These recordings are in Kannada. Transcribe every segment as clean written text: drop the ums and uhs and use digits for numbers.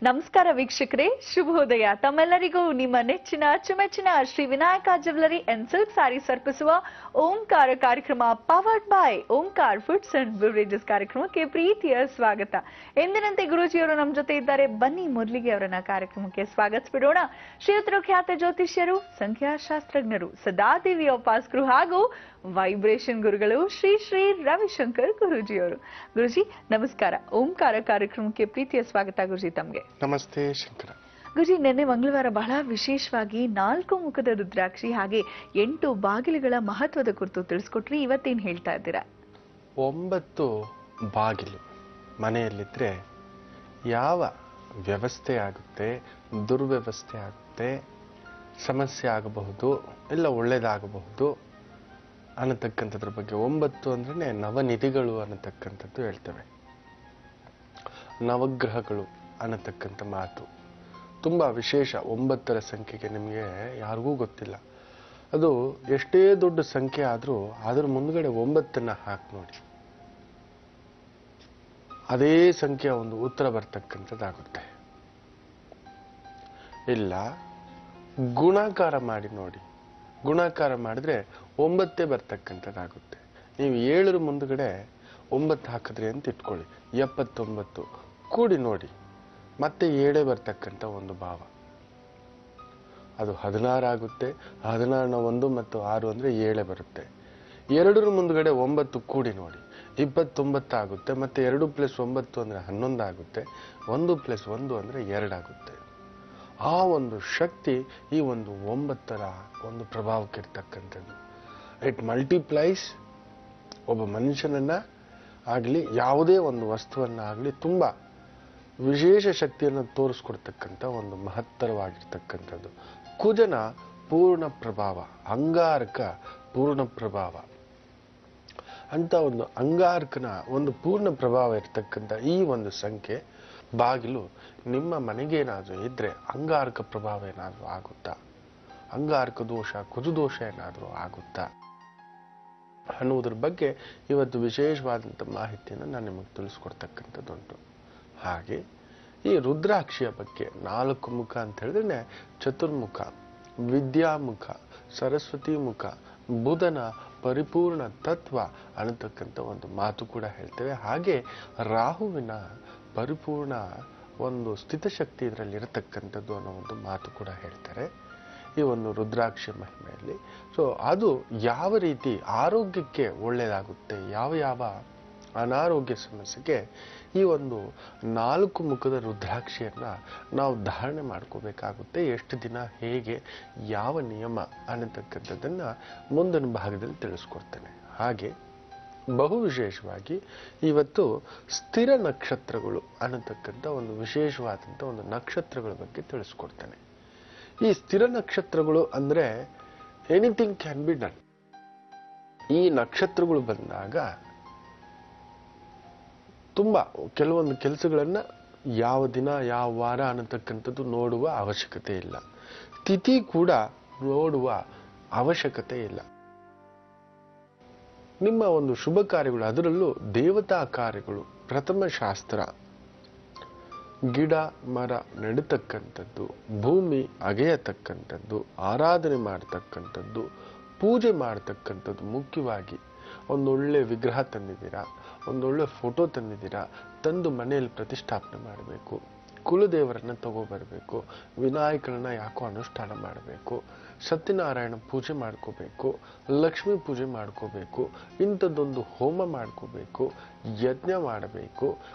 ನಮಸ್ಕಾರ ವೀಕ್ಷಕರೇ, ಶುಭೋದಯ. ತಮ್ಮೆಲ್ಲರಿಗೂ ನಿಮ್ಮ ನೆಚ್ಚಿನ ಅಚ್ಚುಮೆಚ್ಚಿನ Shri Vinayaka jewellery and silk sarees ಅರ್ಪಿಸುವ ಓಂಕಾರ ಕಾರ್ಯಕ್ರಮ powered by Omkara foods and beverages ಕಾರ್ಯಕ್ರಮಕ್ಕೆ ಪ್ರೀತಿಯ ಸ್ವಾಗತ. ಎಂದಿನಂತೆ ಗುರೂಜಿಯವರು ನಮ್ಮ ಜೊತೆ ಇದ್ದಾರೆ. ಬನ್ನಿ ಮೊದಲಿಗೆ ಅವರನ್ನ ಕಾರ್ಯಕ್ರಮಕ್ಕೆ ಸ್ವಾಗತಿಸಿಬಿಡೋಣ. ಶ್ರೀಯುತರು ಖ್ಯಾತ ಜ್ಯೋತಿಷ್ಯರು, ಸಂಖ್ಯಾಶಾಸ್ತ್ರಜ್ಞರು, ಸದಾದೇವಿಯ ಉಪಾಸಕರು ಹಾಗೂ ವೈಬ್ರೇಷನ್ ಗುರುಗಳು ಶ್ರೀ ಶ್ರೀ ರವಿಶಂಕರ್ ಗುರೂಜಿಯವರು. ಗುರುಜಿ ನಮಸ್ಕಾರ. ಓಂಕಾರ ಕಾರ್ಯಕ್ರಮಕ್ಕೆ ಪ್ರೀತಿಯ ಸ್ವಾಗತ ಗುರುಜಿ ತಮ್ಗೆ. ನಮಸ್ತೆ ಶಂಕರ. ಗುರುಜಿ, ನಿನ್ನೆ ಮಂಗಳವಾರ ಬಹಳ ವಿಶೇಷವಾಗಿ 4 ಮುಖದ ರುದ್ರಾಕ್ಷಿ ಹಾಗೆ 8 ಬಾಗಿಲುಗಳ ಮಹತ್ವದ ಕುರಿತು ತಿಳಿಸ್ಕೊಟ್ರಿ. ಇವತ್ತೇನ್ ಹೇಳ್ತಾ ಇದ್ದೀರಾ? 9 ಬಾಗಿಲು ಮನೆಯಲ್ಲಿದ್ರೆ ಯಾವ ವ್ಯವಸ್ಥೆ ಆಗುತ್ತೆ, ದುರ್ವ್ಯವಸ್ಥೆ ಆಗುತ್ತೆ, ಸಮಸ್ಯೆ ಆಗಬಹುದು, ಇಲ್ಲ ಒಳ್ಳೇದಾಗಬಹುದು ಅನ್ನತಕ್ಕಂಥದ್ರ ಬಗ್ಗೆ. 9 ಅಂದ್ರೆ ನವನಿಧಿಗಳು ಅನ್ನತಕ್ಕಂಥದ್ದು ಹೇಳ್ತೇವೆ. ನವಗ್ರಹಗಳು ಅನ್ನತಕ್ಕಂಥ ಮಾತು ತುಂಬಾ ವಿಶೇಷ. 9ರ ಸಂಖ್ಯೆಗೆ ನಿಮಗೆ ಯಾರಿಗೂ ಗೊತ್ತಿಲ್ಲ. ಅದು ಎಷ್ಟೇ ದೊಡ್ಡ ಸಂಖ್ಯೆ ಆದ್ರೂ ಅದ್ರ ಮುಂದ್ಗಡೆ 9ನ್ನ ಹಾಕಿ ನೋಡಿ, ಅದೇ ಸಂಖ್ಯೆಯ ಒಂದು ಉತ್ತರ ಬರ್ತಕ್ಕಂಥದ್ದಾಗುತ್ತೆ. ಇಲ್ಲ ಗುಣಾಕಾರ ಮಾಡಿ ನೋಡಿ, ಗುಣಾಕಾರ ಮಾಡಿದ್ರೆ 9 ಬರ್ತಕ್ಕಂಥದ್ದಾಗುತ್ತೆ. ನೀವು 7ರ ಮುಂದ್ಗಡೆ 9 ಹಾಕಿದ್ರಿ ಅಂತ ಇಟ್ಕೊಳ್ಳಿ, 79. ಕೂಡಿ ನೋಡಿ, ಮತ್ತೆ 7 ಬರ್ತಕ್ಕಂಥ ಒಂದು ಭಾವ. ಅದು 16 ಆಗುತ್ತೆ. 16ನ 1 ಮತ್ತು 6 ಅಂದ್ರೆ 7 ಬರುತ್ತೆ. 2ರ ಮುಂದ್ಗಡೆ 9 ಕೂಡಿ ನೋಡಿ, 29 ಆಗುತ್ತೆ. ಮತ್ತೆ 2 + 9 ಅಂದ್ರೆ 11 ಆಗುತ್ತೆ. 1 + 1 ಅಂದ್ರೆ 2 ಆಗುತ್ತೆ. ಆ ಒಂದು ಶಕ್ತಿ ಈ ಒಂದು 9ರ ಒಂದು ಪ್ರಭಾವಕ್ಕೆ ಇರ್ತಕ್ಕಂಥದ್ದು. It multiplies. ಒಬ್ಬ ಮನುಷ್ಯನನ್ನ ಆಗಲಿ, ಯಾವುದೇ ಒಂದು ವಸ್ತುವನ್ನ ಆಗಲಿ, ತುಂಬಾ ವಿಶೇಷ ಶಕ್ತಿಯನ್ನು ತೋರಿಸ್ಕೊಡ್ತಕ್ಕಂಥ ಒಂದು ಮಹತ್ತರವಾಗಿರ್ತಕ್ಕಂಥದ್ದು. ಕುಜನ ಪೂರ್ಣ ಪ್ರಭಾವ, ಅಂಗಾರಕ ಪೂರ್ಣ ಪ್ರಭಾವ ಅಂತ ಒಂದು ಅಂಗಾರಕನ ಒಂದು ಪೂರ್ಣ ಪ್ರಭಾವ ಇರ್ತಕ್ಕಂಥ ಈ ಒಂದು ಸಂಖ್ಯೆ ಬಾಗಿಲು ನಿಮ್ಮ ಮನೆಗೇನಾದ್ರೂ ಇದ್ರೆ ಅಂಗಾರಕ ಪ್ರಭಾವ ಏನಾದ್ರೂ ಆಗುತ್ತಾ, ಅಂಗಾರಕ ದೋಷ, ಕುಜು ದೋಷ ಏನಾದ್ರೂ ಆಗುತ್ತಾ ಅನ್ನುವುದ್ರ ಬಗ್ಗೆ ಇವತ್ತು ವಿಶೇಷವಾದಂಥ ಮಾಹಿತಿಯನ್ನು ನಾನು ನಿಮಗೆ ತಿಳಿಸ್ಕೊಡ್ತಕ್ಕಂಥದ್ದುಂಟು. ಹಾಗೆ ಈ ರುದ್ರಾಕ್ಷಿಯ ಬಗ್ಗೆ 4 ಮುಖ ಅಂತ ಹೇಳಿದ್ರೆ ಚತುರ್ಮುಖ, ವಿದ್ಯಾಮುಖ, ಸರಸ್ವತಿ ಮುಖ, ಬುಧನ ಪರಿಪೂರ್ಣ ತತ್ವ ಅನ್ನತಕ್ಕಂಥ ಒಂದು ಮಾತು ಕೂಡ ಹೇಳ್ತೇವೆ. ಹಾಗೆ ರಾಹುವಿನ ಪರಿಪೂರ್ಣ ಒಂದು ಸ್ಥಿತಶಕ್ತಿ ಇದರಲ್ಲಿ ಇರತಕ್ಕಂಥದ್ದು ಅನ್ನೋ ಒಂದು ಮಾತು ಕೂಡ ಹೇಳ್ತಾರೆ ಈ ಒಂದು ರುದ್ರಾಕ್ಷಿ ಮಹಿಮೆಯಲ್ಲಿ. ಸೊ ಅದು ಯಾವ ರೀತಿ ಆರೋಗ್ಯಕ್ಕೆ ಒಳ್ಳೆಯದಾಗುತ್ತೆ, ಯಾವ ಯಾವ ಅನಾರೋಗ್ಯ ಸಮಸ್ಯೆಗೆ ಈ ಒಂದು 4 ಮುಖದ ರುದ್ರಾಕ್ಷಿಯನ್ನ ನಾವು ಧಾರಣೆ ಮಾಡ್ಕೋಬೇಕಾಗುತ್ತೆ, ಎಷ್ಟು ದಿನ, ಹೇಗೆ, ಯಾವ ನಿಯಮ ಅನ್ನತಕ್ಕಂಥದ್ದನ್ನ ಮುಂದಿನ ಭಾಗದಲ್ಲಿ ತಿಳಿಸ್ಕೊಡ್ತೇನೆ. ಹಾಗೆ ಬಹು ವಿಶೇಷವಾಗಿ ಇವತ್ತು ಸ್ಥಿರ ನಕ್ಷತ್ರಗಳು ಅನ್ನತಕ್ಕಂಥ ಒಂದು ವಿಶೇಷವಾದಂಥ ಒಂದು ನಕ್ಷತ್ರಗಳ ಬಗ್ಗೆ ತಿಳಿಸ್ಕೊಡ್ತೇನೆ. ಈ ಸ್ಥಿರ ನಕ್ಷತ್ರಗಳು ಅಂದ್ರೆ ಎನಿಥಿಂಗ್ ಕ್ಯಾನ್ ಬಿ ಡನ್. ಈ ನಕ್ಷತ್ರಗಳು ಬಂದಾಗ ತುಂಬಾ ಕೆಲವೊಂದು ಕೆಲಸಗಳನ್ನ ಯಾವ ದಿನ, ಯಾವ ವಾರ ಅನ್ನತಕ್ಕಂಥದ್ದು ನೋಡುವ ಅವಶ್ಯಕತೆ ಇಲ್ಲ. ತಿಥಿ ಕೂಡ ನೋಡುವ ಅವಶ್ಯಕತೆ ಇಲ್ಲ. ನಿಮ್ಮ ಒಂದು ಶುಭ ಕಾರ್ಯಗಳು, ಅದರಲ್ಲೂ ದೇವತಾ ಕಾರ್ಯಗಳು, ಪ್ರಥಮ ಶಾಸ್ತ್ರ, ಗಿಡ ಮರ ನೆಡತಕ್ಕಂಥದ್ದು, ಭೂಮಿ ಅಗೆಯತಕ್ಕಂಥದ್ದು, ಆರಾಧನೆ ಮಾಡತಕ್ಕಂಥದ್ದು, ಪೂಜೆ ಮಾಡತಕ್ಕಂಥದ್ದು, ಮುಖ್ಯವಾಗಿ ಒಂದೊಳ್ಳೆ ವಿಗ್ರಹ ತಂದಿದ್ದೀರಾ, ಒಂದೊಳ್ಳೆ ಫೋಟೋ ತಂದಿದ್ದೀರಾ, ತಂದು ಮನೆಯಲ್ಲಿ ಪ್ರತಿಷ್ಠಾಪನೆ ಮಾಡಬೇಕು. ಕುಲದೇವರನ್ನ ತಗೋಬರ್ಬೇಕು, ವಿನಾಯಕರನ್ನ ಯಾಕೋ ಅನುಷ್ಠಾನ ಮಾಡಬೇಕು, ಸತ್ಯನಾರಾಯಣ ಪೂಜೆ ಮಾಡ್ಕೋಬೇಕು, ಲಕ್ಷ್ಮೀ ಪೂಜೆ ಮಾಡ್ಕೋಬೇಕು, ಇಂಥದ್ದೊಂದು ಹೋಮ ಮಾಡ್ಕೋಬೇಕು, ಯಜ್ಞ ಮಾಡಬೇಕು,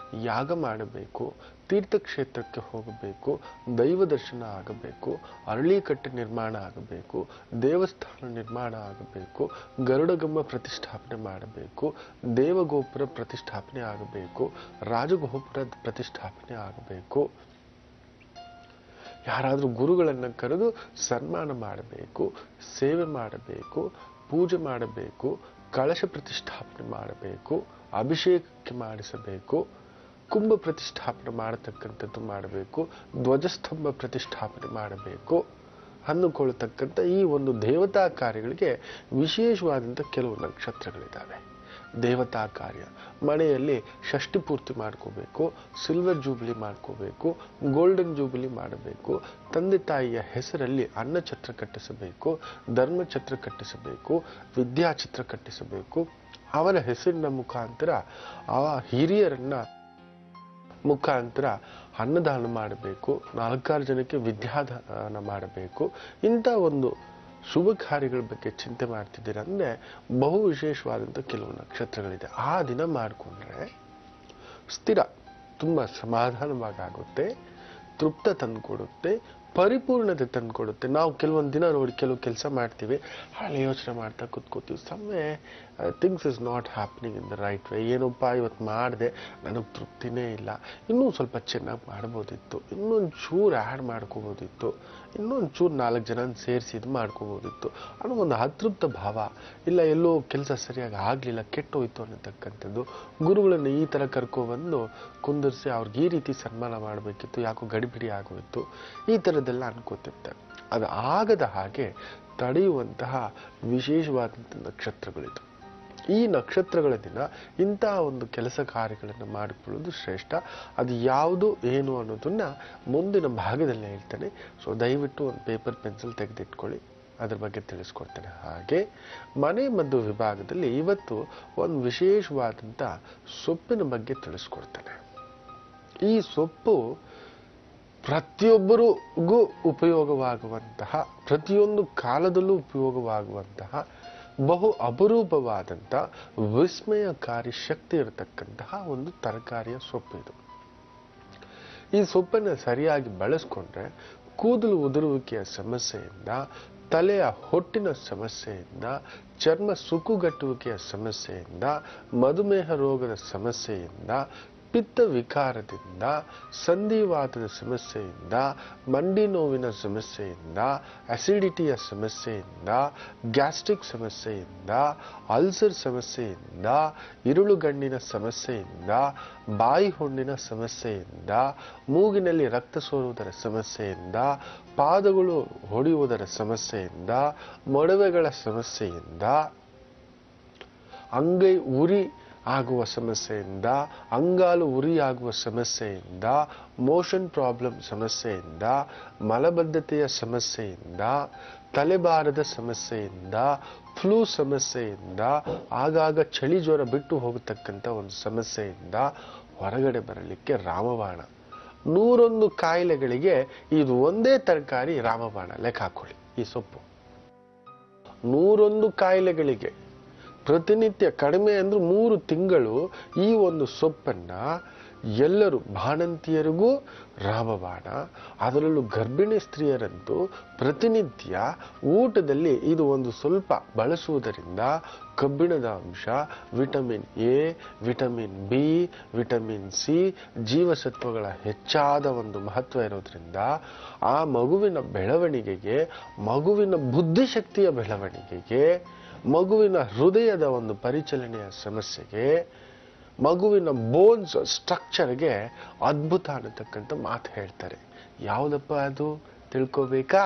ಯಾಗ ಮಾಡಬೇಕು, ತೀರ್ಥಕ್ಷೇತ್ರಕ್ಕೆ ಹೋಗಬೇಕು, ದೈವ ದರ್ಶನ ಆಗಬೇಕು, ಅರಳಿಕಟ್ಟೆ ನಿರ್ಮಾಣ ಆಗಬೇಕು, ದೇವಸ್ಥಾನ ನಿರ್ಮಾಣ ಆಗಬೇಕು, ಗರುಡಗಂಬ ಪ್ರತಿಷ್ಠಾಪನೆ ಮಾಡಬೇಕು, ದೇವಗೋಪುರ ಪ್ರತಿಷ್ಠಾಪನೆ ಆಗಬೇಕು, ರಾಜಗೋಪುರದ ಪ್ರತಿಷ್ಠಾಪನೆ ಆಗಬೇಕು, ಯಾರಾದ್ರೂ ಗುರುಗಳನ್ನ ಕರೆದು ಸನ್ಮಾನ ಮಾಡಬೇಕು, ಸೇವೆ ಮಾಡಬೇಕು, ಪೂಜೆ ಮಾಡಬೇಕು, ಕಳಶ ಪ್ರತಿಷ್ಠಾಪನೆ ಮಾಡಬೇಕು, ಅಭಿಷೇಕಕ್ಕೆ ಮಾಡಿಸಬೇಕು, ಕುಂಭ ಪ್ರತಿಷ್ಠಾಪನೆ ಮಾಡತಕ್ಕಂಥದ್ದು ಮಾಡಬೇಕು, ಧ್ವಜಸ್ತಂಭ ಪ್ರತಿಷ್ಠಾಪನೆ ಮಾಡಬೇಕು ಅಂದುಕೊಳ್ಳತಕ್ಕಂಥ ಈ ಒಂದು ದೇವತಾ ಕಾರ್ಯಗಳಿಗೆ ವಿಶೇಷವಾದಂಥ ಕೆಲವು ನಕ್ಷತ್ರಗಳಿದ್ದಾವೆ. ದೇವತಾ ಕಾರ್ಯ. ಮನೆಯಲ್ಲಿ ಷಷ್ಠಿ ಪೂರ್ತಿ ಮಾಡ್ಕೋಬೇಕು, ಸಿಲ್ವರ್ ಜೂಬಿಲಿ ಮಾಡ್ಕೋಬೇಕು, ಗೋಲ್ಡನ್ ಜೂಬಿಲಿ ಮಾಡಬೇಕು, ತಂದೆ ತಾಯಿಯ ಹೆಸರಲ್ಲಿ ಅನ್ನ ಛತ್ರ ಕಟ್ಟಿಸಬೇಕು, ಧರ್ಮ ಛತ್ರ ಕಟ್ಟಿಸಬೇಕು, ವಿದ್ಯಾ ಛತ್ರ ಕಟ್ಟಿಸಬೇಕು. ಅವರ ಹೆಸರಿನ ಮುಖಾಂತರ ಆ ಹಿರಿಯರನ್ನ ಮುಖಾಂತರ ಅನ್ನದಾನ ಮಾಡಬೇಕು, 4 ಜನಕ್ಕೆ ವಿದ್ಯಾದಾನ ಮಾಡಬೇಕು. ಇಂಥ ಒಂದು ಶುಭ ಕಾರ್ಯಗಳ ಬಗ್ಗೆ ಚಿಂತೆ ಮಾಡ್ತಿದ್ದೀರ ಅಂದ್ರೆ ಬಹು ವಿಶೇಷವಾದಂಥ ಕೆಲವು ನಕ್ಷತ್ರಗಳಿದೆ. ಆ ದಿನ ಮಾಡಿಕೊಂಡ್ರೆ ಸ್ಥಿರ, ತುಂಬಾ ಸಮಾಧಾನವಾಗುತ್ತೆ, ತೃಪ್ತ ತಂದುಕೊಡುತ್ತೆ, ಪರಿಪೂರ್ಣತೆ ತಂದುಕೊಡುತ್ತೆ. ನಾವು ಕೆಲವೊಂದು ದಿನ ನೋಡಿ ಕೆಲವು ಕೆಲಸ ಮಾಡ್ತೀವಿ, ಹಳೆ ಯೋಚನೆ ಮಾಡ್ತಾ ಕೂತ್ಕೋತೀವಿ, some things is not happening in the right way. ಏನಪ್ಪ ಇವತ್ತು ಮಾಡಿದೆ, ನನಗೆ ತೃಪ್ತಿನೇ ಇಲ್ಲ, ಇನ್ನೂ ಸ್ವಲ್ಪ ಚೆನ್ನಾಗಿ ಮಾಡ್ಬೋದಿತ್ತು, ಇನ್ನೊಂದು ಚೂರು ಆ್ಯಡ್ ಮಾಡ್ಕೋಬೋದಿತ್ತು, ಇನ್ನೊಂದು ಚೂರು 4 ಜನ ಸೇರಿಸಿ ಇದು ಮಾಡ್ಕೋಬೋದಿತ್ತು ಅನ್ನೋ ಒಂದು ಅತೃಪ್ತ ಭಾವ. ಇಲ್ಲ ಎಲ್ಲೋ ಕೆಲಸ ಸರಿಯಾಗಿ ಆಗಲಿಲ್ಲ, ಕೆಟ್ಟೋಯ್ತು ಅನ್ನತಕ್ಕಂಥದ್ದು. ಗುರುಗಳನ್ನು ಈ ಥರ ಕರ್ಕೊಬಂದು ಕುಂದಿರಿಸಿ ಅವ್ರಿಗೆ ಈ ರೀತಿ ಸನ್ಮಾನ ಮಾಡಬೇಕಿತ್ತು, ಯಾಕೋ ಗಡಿಬಿಡಿ ಆಗೋಯ್ತು, ಈ ಥರದ್ದೆಲ್ಲ ಅನ್ಕೋತಿರ್ತಾರೆ. ಅದು ಆಗದ ಹಾಗೆ ತಡೆಯುವಂತಹ ವಿಶೇಷವಾದಂಥ ನಕ್ಷತ್ರಗಳಿದು. ಈ ನಕ್ಷತ್ರಗಳ ದಿನ ಇಂತಹ ಒಂದು ಕೆಲಸ ಕಾರ್ಯಗಳನ್ನು ಮಾಡಿಕೊಳ್ಳೋದು ಶ್ರೇಷ್ಠ. ಅದು ಯಾವುದು ಏನು ಅನ್ನೋದನ್ನ ಮುಂದಿನ ಭಾಗದಲ್ಲಿ ಹೇಳ್ತೇನೆ. ಸೊ ದಯವಿಟ್ಟು ಒಂದು ಪೇಪರ್ ಪೆನ್ಸಿಲ್ ತೆಗೆದಿಟ್ಕೊಳ್ಳಿ, ಅದ್ರ ಬಗ್ಗೆ ತಿಳಿಸ್ಕೊಡ್ತೇನೆ. ಹಾಗೆ ಮನೆ ಮದ್ದು ವಿಭಾಗದಲ್ಲಿ ಇವತ್ತು ಒಂದು ವಿಶೇಷವಾದಂಥ ಸೊಪ್ಪಿನ ಬಗ್ಗೆ ತಿಳಿಸ್ಕೊಡ್ತೇನೆ. ಈ ಸೊಪ್ಪು ಪ್ರತಿಯೊಬ್ಬರಿಗೂ ಉಪಯೋಗವಾಗುವಂತಹ, ಪ್ರತಿಯೊಂದು ಕಾಲದಲ್ಲೂ ಉಪಯೋಗವಾಗುವಂತಹ ಬಹು ಅಪರೂಪವಾದಂಥ ವಿಸ್ಮಯಕಾರಿ ಶಕ್ತಿ ಇರತಕ್ಕಂತಹ ಒಂದು ತರಕಾರಿಯ ಸೊಪ್ಪು ಇದು. ಈ ಸೊಪ್ಪನ್ನು ಸರಿಯಾಗಿ ಬಳಸ್ಕೊಂಡ್ರೆ ಕೂದಲು ಉದುರುವಿಕೆಯ ಸಮಸ್ಯೆಯಿಂದ, ತಲೆಯ ಹೊಟ್ಟಿನ ಸಮಸ್ಯೆಯಿಂದ, ಚರ್ಮ ಸುಕ್ಕುಗಟ್ಟುವಿಕೆಯ ಸಮಸ್ಯೆಯಿಂದ, ಮಧುಮೇಹ ರೋಗದ ಸಮಸ್ಯೆಯಿಂದ, ಪಿತ್ತ ವಿಕಾರದಿಂದ, ಸಂಧಿವಾತದ ಸಮಸ್ಯೆಯಿಂದ, ಮಂಡಿ ನೋವಿನ ಸಮಸ್ಯೆಯಿಂದ, ಅಸಿಡಿಟಿಯ ಸಮಸ್ಯೆಯಿಂದ, ಗ್ಯಾಸ್ಟ್ರಿಕ್ ಸಮಸ್ಯೆಯಿಂದ, ಅಲ್ಸರ್ ಸಮಸ್ಯೆಯಿಂದ, ಇರುಳುಗಣ್ಣಿನ ಸಮಸ್ಯೆಯಿಂದ, ಬಾಯಿ ಹುಣ್ಣಿನ ಸಮಸ್ಯೆಯಿಂದ, ಮೂಗಿನಲ್ಲಿ ರಕ್ತ ಸೋರುವುದರ ಸಮಸ್ಯೆಯಿಂದ, ಪಾದಗಳು ಹೊಡೆಯುವುದರ ಸಮಸ್ಯೆಯಿಂದ, ಮೊಡವೆಗಳ ಸಮಸ್ಯೆಯಿಂದ, ಅಂಗೈ ಉರಿ ಆಗುವ ಸಮಸ್ಯೆಯಿಂದ, ಅಂಗಾಲು ಉರಿಯಾಗುವ ಸಮಸ್ಯೆಯಿಂದ, ಮೋಷನ್ ಪ್ರಾಬ್ಲಮ್ ಸಮಸ್ಯೆಯಿಂದ, ಮಲಬದ್ಧತೆಯ ಸಮಸ್ಯೆಯಿಂದ, ತಲೆಭಾರದ ಸಮಸ್ಯೆಯಿಂದ, ಫ್ಲೂ ಸಮಸ್ಯೆಯಿಂದ, ಆಗಾಗ ಚಳಿ ಜ್ವರ ಬಿಟ್ಟು ಹೋಗತಕ್ಕಂಥ ಒಂದು ಸಮಸ್ಯೆಯಿಂದ ಹೊರಗಡೆ ಬರಲಿಕ್ಕೆ ರಾಮಬಾಣ. 101 ಕಾಯಿಲೆಗಳಿಗೆ ಇದು ಒಂದೇ ತರಕಾರಿ ರಾಮಬಾಣ. ಲೆಕ್ಕ ಹಾಕೊಳ್ಳಿ. ಈ ಸೊಪ್ಪು 101 ಕಾಯಿಲೆಗಳಿಗೆ ಪ್ರತಿನಿತ್ಯ ಕಡಿಮೆ ಅಂದ್ರೆ 3 ತಿಂಗಳು ಈ ಒಂದು ಸೊಪ್ಪನ್ನ ಎಲ್ಲರೂ, ಬಾಣಂತಿಯರಿಗೂ ರಾಮಬಾಣ. ಅದರಲ್ಲೂ ಗರ್ಭಿಣಿ ಸ್ತ್ರೀಯರಂತೂ ಪ್ರತಿನಿತ್ಯ ಊಟದಲ್ಲಿ ಇದು ಒಂದು ಸ್ವಲ್ಪ ಬಳಸುವುದರಿಂದ ಕಬ್ಬಿಣದ ಅಂಶ, vitamin A, vitamin B, vitamin C, ಜೀವಸತ್ವಗಳ ಹೆಚ್ಚಾದ ಒಂದು ಮಹತ್ವ ಇರೋದ್ರಿಂದ ಆ ಮಗುವಿನ ಬೆಳವಣಿಗೆಗೆ, ಮಗುವಿನ ಬುದ್ಧಿಶಕ್ತಿಯ ಬೆಳವಣಿಗೆಗೆ, ಮಗುವಿನ ಹೃದಯದ ಒಂದು ಪರಿಚಲನೆಯ ಸಮಸ್ಯೆಗೆ, ಮಗುವಿನ ಬೋನ್ಸ್ ಸ್ಟ್ರಕ್ಚರ್ಗೆ ಅದ್ಭುತ ಅನ್ನತಕ್ಕಂಥ ಮಾತು ಹೇಳ್ತಾರೆ. ಯಾವುದಪ್ಪ ಅದು ತಿಳ್ಕೋಬೇಕಾ?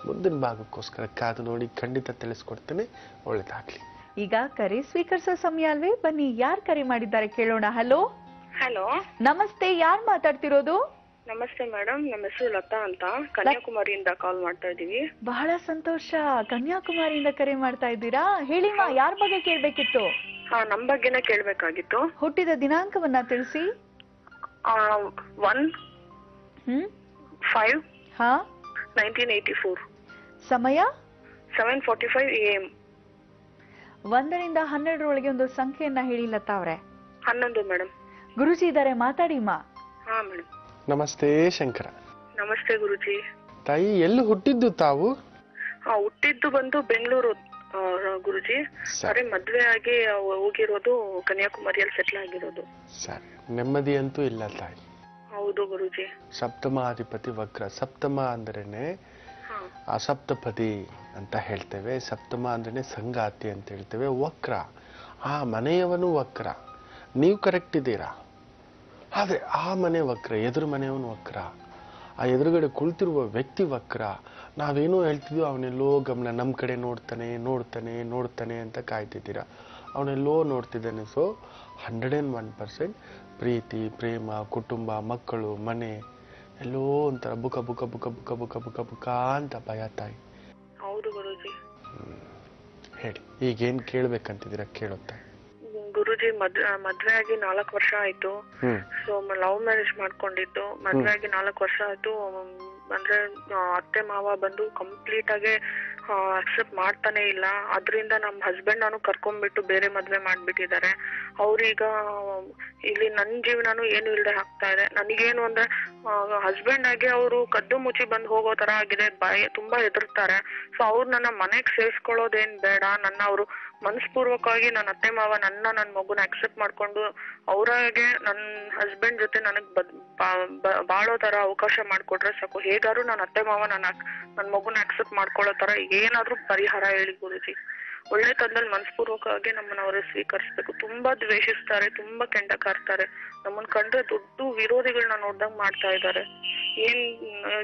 ಮುಂದಿನ ಭಾಗಕ್ಕೋಸ್ಕರ ಕಾದು ನೋಡಿ, ಖಂಡಿತ ತಿಳಿಸ್ಕೊಡ್ತೇನೆ. ಒಳ್ಳೇದಾಗ್ಲಿ. ಈಗ ಕರೆ ಸ್ವೀಕರಿಸೋ ಸಮಯ ಅಲ್ವೇ? ಬನ್ನಿ, ಯಾರು ಕರೆ ಮಾಡಿದ್ದಾರೆ ಕೇಳೋಣ. ಹಲೋ. ಹಲೋ, ನಮಸ್ತೆ, ಯಾರು ಮಾತಾಡ್ತಿರೋದು? ನಮಸ್ತೆ ಮೇಡಮ್, ನಮ್ಮ ಹೆಸರು ಲತಾ ಅಂತ, ಕನ್ಯಾಕುಮಾರಿಯಿಂದ ಕಾಲ್ ಮಾಡ್ತಾ ಇದೀವಿ. ಬಹಳ ಸಂತೋಷ. ಕನ್ಯಾಕುಮಾರಿಯಿಂದ ಕರೆ ಮಾಡ್ತಾ ಇದ್ದೀರಾ? ಹೇಳಿಮ್ಮ, ಯಾರ ಬಗ್ಗೆ ಕೇಳ್ಬೇಕಿತ್ತು? ನಮ್ ಬಗ್ಗೆನೇ ಕೇಳ್ಬೇಕಾಗಿತ್ತು. ಹುಟ್ಟಿದ ದಿನಾಂಕವನ್ನ ತಿಳಿಸಿ. 1/5/1984. ಸಮಯ 7:45 AM. 1 ರಿಂದ 12 ಒಳಗೆ ಒಂದು ಸಂಖ್ಯೆಯನ್ನ ಹೇಳಿ ಲತಾ ಅವ್ರೆ. 11 ಮೇಡಮ್. ಗುರುಜಿ ಇದಾರೆ, ಮಾತಾಡಿಮ್ಮ. ಹಾ ಮೇಡಮ್. ನಮಸ್ತೆ ಶಂಕರ. ನಮಸ್ತೆ ಗುರುಜಿ. ತಾಯಿ, ಎಲ್ಲಿ ಹುಟ್ಟಿದ್ದು ತಾವು? ಹುಟ್ಟಿದ್ದು ಬಂದು ಬೆಂಗಳೂರು ಗುರುಜಿ. ಸರಿ, ಮದ್ವೆ ಆಗಿ ಹೋಗಿರೋದು ಕನ್ಯಾಕುಮಾರಿಯಲ್ಲಿ ಸೆಟ್ಲ್ ಆಗಿರೋದು. ಸರಿ, ನೆಮ್ಮದಿ ಅಂತೂ ಇಲ್ಲ ತಾಯಿ. ಹೌದು ಗುರುಜಿ. ಸಪ್ತಮಾಧಿಪತಿ ವಕ್ರ. ಸಪ್ತಮ ಅಂದ್ರೇನೆ ಅಸಪ್ತಪದಿ ಅಂತ ಹೇಳ್ತೇವೆ. ಸಪ್ತಮ ಅಂದ್ರೇನೆ ಸಂಗಾತಿ ಅಂತ ಹೇಳ್ತೇವೆ. ವಕ್ರ, ಆ ಮನೆಯವನು ವಕ್ರ. ನೀವು ಕರೆಕ್ಟ್ ಇದ್ದೀರಾ, ಆದ್ರೆ ಆ ಮನೆ ವಕ್ರ, ಎದುರು ಮನೆಯವನು ವಕ್ರ, ಆ ಎದುರುಗಡೆ ಕುಳಿತಿರುವ ವ್ಯಕ್ತಿ ವಕ್ರ. ನಾವೇನೋ ಹೇಳ್ತಿದ್ವಿ, ಅವನೆಲ್ಲೋ ಗಮನ ನಮ್ಮ ಕಡೆ ನೋಡ್ತಾನೆ ನೋಡ್ತಾನೆ ನೋಡ್ತಾನೆ ಅಂತ ಕಾಯ್ತಿದ್ದೀರಾ. ಅವನೆಲ್ಲೋ ನೋಡ್ತಿದ್ದಾನೆ. ಸೊ 101% ಪ್ರೀತಿ, ಪ್ರೇಮ, ಕುಟುಂಬ, ಮಕ್ಕಳು, ಮನೆ ಎಲ್ಲೋ ಒಂಥರ ಬುಕ ಬುಕ ಬುಕ ಬುಕ ಬುಕ ಬುಕ ಬುಕ ಅಂತ ಭಯ ತಾಯಿ. ಹೌದು ಗುರುಜಿ. ಹೇಳಿ ಈಗೇನ್ ಕೇಳ್ಬೇಕಂತಿದ್ದೀರಾ ಕೇಳುತ್ತಾ? ಗುರುಜಿ ಮದ್ವೆ ಆಗಿ 4 ವರ್ಷ ಆಯ್ತು. ಸೊ ಲವ್ ಮ್ಯಾರೇಜ್ ಮಾಡ್ಕೊಂಡಿದ್ದು. ಮದ್ವೆ ಆಗಿ 4 ವರ್ಷ ಆಯ್ತು. ಅಂದ್ರೆ ಅತ್ತೆ ಮಾವ ಬಂದು ಕಂಪ್ಲೀಟ್ ಆಗಿ ಅಕ್ಸೆಪ್ಟ್ ಮಾಡ್ತಾನೆ ಇಲ್ಲ. ಅದ್ರಿಂದ ನಮ್ ಹಸ್ಬೆಂಡ್ ನಾನು ಕರ್ಕೊಂಡ್ಬಿಟ್ಟು ಬೇರೆ ಮದ್ವೆ ಮಾಡ್ಬಿಟ್ಟಿದ್ದಾರೆ. ಅವ್ರೀಗ ಇಲ್ಲಿ ನನ್ ಜೀವನಾನು ಏನು ಇಲ್ದೆ ಆಗ್ತಾ ಇದೆ. ನನಗೇನು ಅಂದ್ರೆ ಹಸ್ಬೆಂಡ್ ಆಗಿ ಅವರು ಕದ್ದು ಮುಚ್ಚಿ ಬಂದ್ ಹೋಗೋ ತರ ಆಗಿದೆ. ತುಂಬಾ ಹೆದರ್ತಾರೆ. ಸೊ ಅವ್ರು ನನ್ನ ಮನೆಗ್ ಸೇರ್ಸ್ಕೊಳ್ಳೋದೇನ್ ಬೇಡ, ನನ್ನ ಅವರು ಮನಸ್ಪೂರ್ವಕವಾಗಿ ನನ್ನ ಅತ್ತೆ ಮಾವ ನನ್ ಮಗುನ ಅಕ್ಸೆಪ್ಟ್ ಮಾಡ್ಕೊಂಡು ಅವ್ರಾಗೆ ನನ್ ಹಸ್ಬೆಂಡ್ ಜೊತೆ ನನಗ್ ಬಾಳೋ ತರ ಅವಕಾಶ ಮಾಡ್ಕೊಟ್ರೆ ಸಾಕು. ಹೇಗಾರು ನನ್ನ ಅತ್ತೆ ಮಾವ ನನ್ ಮಗುನ ಅಕ್ಸೆಪ್ಟ್ ಮಾಡ್ಕೊಳ್ಳೋ ತರ ಏನಾದ್ರೂ ಪರಿಹಾರ ಹೇಳಿ ಗುರುಜಿ. ಒಳ್ಳೆ ತಂದಲ್ಲಿ ಮನಸ್ಪೂರ್ವಕವಾಗಿ ನಮ್ಮನ್ನ ಅವರೇ ಸ್ವೀಕರಿಸ್ಬೇಕು. ತುಂಬಾ ದ್ವೇಷಿಸ್ತಾರೆ, ತುಂಬಾ ಕೆಂಡ ಕಾರ್ತಾರೆ. ನಮ್ಮನ್ ಕಂಡ್ರೆ ದೊಡ್ಡ ವಿರೋಧಿಗಳನ್ನ ನೋಡ್ದಂಗ್ ಮಾಡ್ತಾ ಇದ್ದಾರೆ.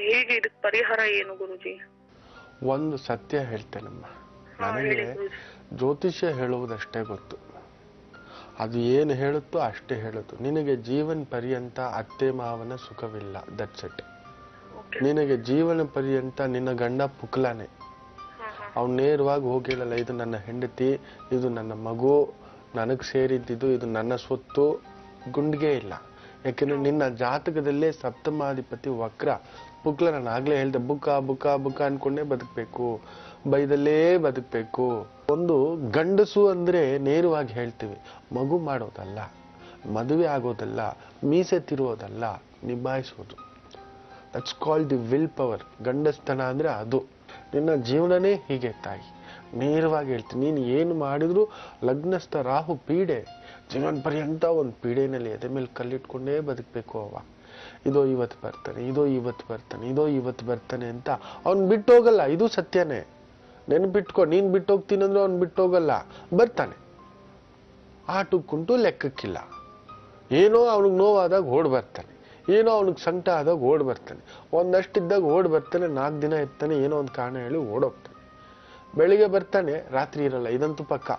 ಹೇಗೆ ಇದಕ್ ಪರಿಹಾರ ಏನು ಗುರುಜಿ? ಒಂದು ಸತ್ಯ ಹೇಳ್ತೇನಮ್ಮ, ನನಗೆ ಜ್ಯೋತಿಷ್ಯ ಹೇಳುವುದಷ್ಟೇ ಗೊತ್ತು. ಅದು ಏನು ಹೇಳುತ್ತೋ ಅಷ್ಟೇ ಹೇಳುತ್ತು. ನಿನಗೆ ಜೀವನ ಪರ್ಯಂತ ಅತ್ತೆ ಮಾವನ ಸುಖವಿಲ್ಲ, ದಟ್ಸ್ ಇಟ್. ನಿನಗೆ ಜೀವನ ಪರ್ಯಂತ ನಿನ್ನ ಗಂಡ ಪುಕ್ಲಾನೆ. ಅವ್ನು ನೇರವಾಗಿ ಹೋಗಿ ಹೇಳಲ್ಲ, ಇದು ನನ್ನ ಹೆಂಡತಿ, ಇದು ನನ್ನ ಮಗು, ನನಗ್ ಸೇರಿದ್ದಿದ್ದು, ಇದು ನನ್ನ ಸ್ವತ್ತು. ಗುಂಡಿಗೆ ಇಲ್ಲ. ಯಾಕೆಂದ್ರೆ ನಿನ್ನ ಜಾತಕದಲ್ಲೇ ಸಪ್ತಮಾಧಿಪತಿ ವಕ್ರ. ಪುಕ್ಲ ನಾನು ಆಗ್ಲೇ ಹೇಳ್ದೆ, ಬುಕ್ಕ ಬುಕ್ಕ ಬುಕ್ಕ ಅನ್ಕೊಂಡೇ ಬದುಕ್ಬೇಕು, ಬೈದಲ್ಲೇ ಬದುಕ್ಬೇಕು. ಒಂದು ಗಂಡಸು ಅಂದ್ರೆ ನೇರವಾಗಿ ಹೇಳ್ತೀವಿ, ಮಗು ಮಾಡೋದಲ್ಲ, ಮದುವೆ ಆಗೋದಲ್ಲ, ಮೀಸೆ ತಿರುವುದಲ್ಲ, ನಿಭಾಯಿಸೋದು. That's called the will power. ಗಂಡಸ್ತನ ಅಂದ್ರೆ ಅದು. ನಿನ್ನ ಜೀವನನೇ ಹೀಗೆ ತಾಯಿ, ನೇರವಾಗಿ ಹೇಳ್ತೀನಿ. ನೀನು ಏನು ಮಾಡಿದ್ರು ಲಗ್ನಸ್ಥ ರಾಹು ಪೀಡೆ, ಜೀವನ ಪರ್ಯಂತ ಒಂದು ಪೀಡೆನಲ್ಲಿ ಎದೆ ಮೇಲೆ ಕಲ್ಲಿಟ್ಕೊಂಡೇ ಬದುಕಬೇಕು. ಇದೋ ಇವತ್ತು ಬರ್ತಾನೆ, ಇದೋ ಇವತ್ತು ಬರ್ತಾನೆ, ಇದೋ ಇವತ್ತು ಬರ್ತಾನೆ ಅಂತ ಅವ್ನು ಬಿಟ್ಟು ಹೋಗಲ್ಲ. ಇದು ಸತ್ಯನೇ, ನೆನ್ಪಿಟ್ಕೊ. ನೀನ್ ಬಿಟ್ಟು ಹೋಗ್ತೀನಿ ಅಂದ್ರೆ ಅವ್ನು ಬಿಟ್ಟು ಹೋಗಲ್ಲ, ಬರ್ತಾನೆ. ಆಟಕ್ಕುಂಟು ಲೆಕ್ಕಕ್ಕಿಲ್ಲ. ಏನೋ ಅವನಿಗೆ ನೋವಾದಾಗ ಓಡ್ ಬರ್ತಾನೆ, ಏನೋ ಅವನಿಗೆ ಸಂಕಟ ಆದಾಗ ಓಡ್ ಬರ್ತಾನೆ, ಒಂದಷ್ಟಿದ್ದಾಗ ಓಡ್ ಬರ್ತಾನೆ, 4 ದಿನ ಇರ್ತಾನೆ, ಏನೋ ಒಂದು ಕಾರಣ ಹೇಳಿ ಓಡೋಗ್ತಾನೆ. ಬೆಳಿಗ್ಗೆ ಬರ್ತಾನೆ, ರಾತ್ರಿ ಇರಲ್ಲ. ಇದಂತೂ ಪಕ್ಕ.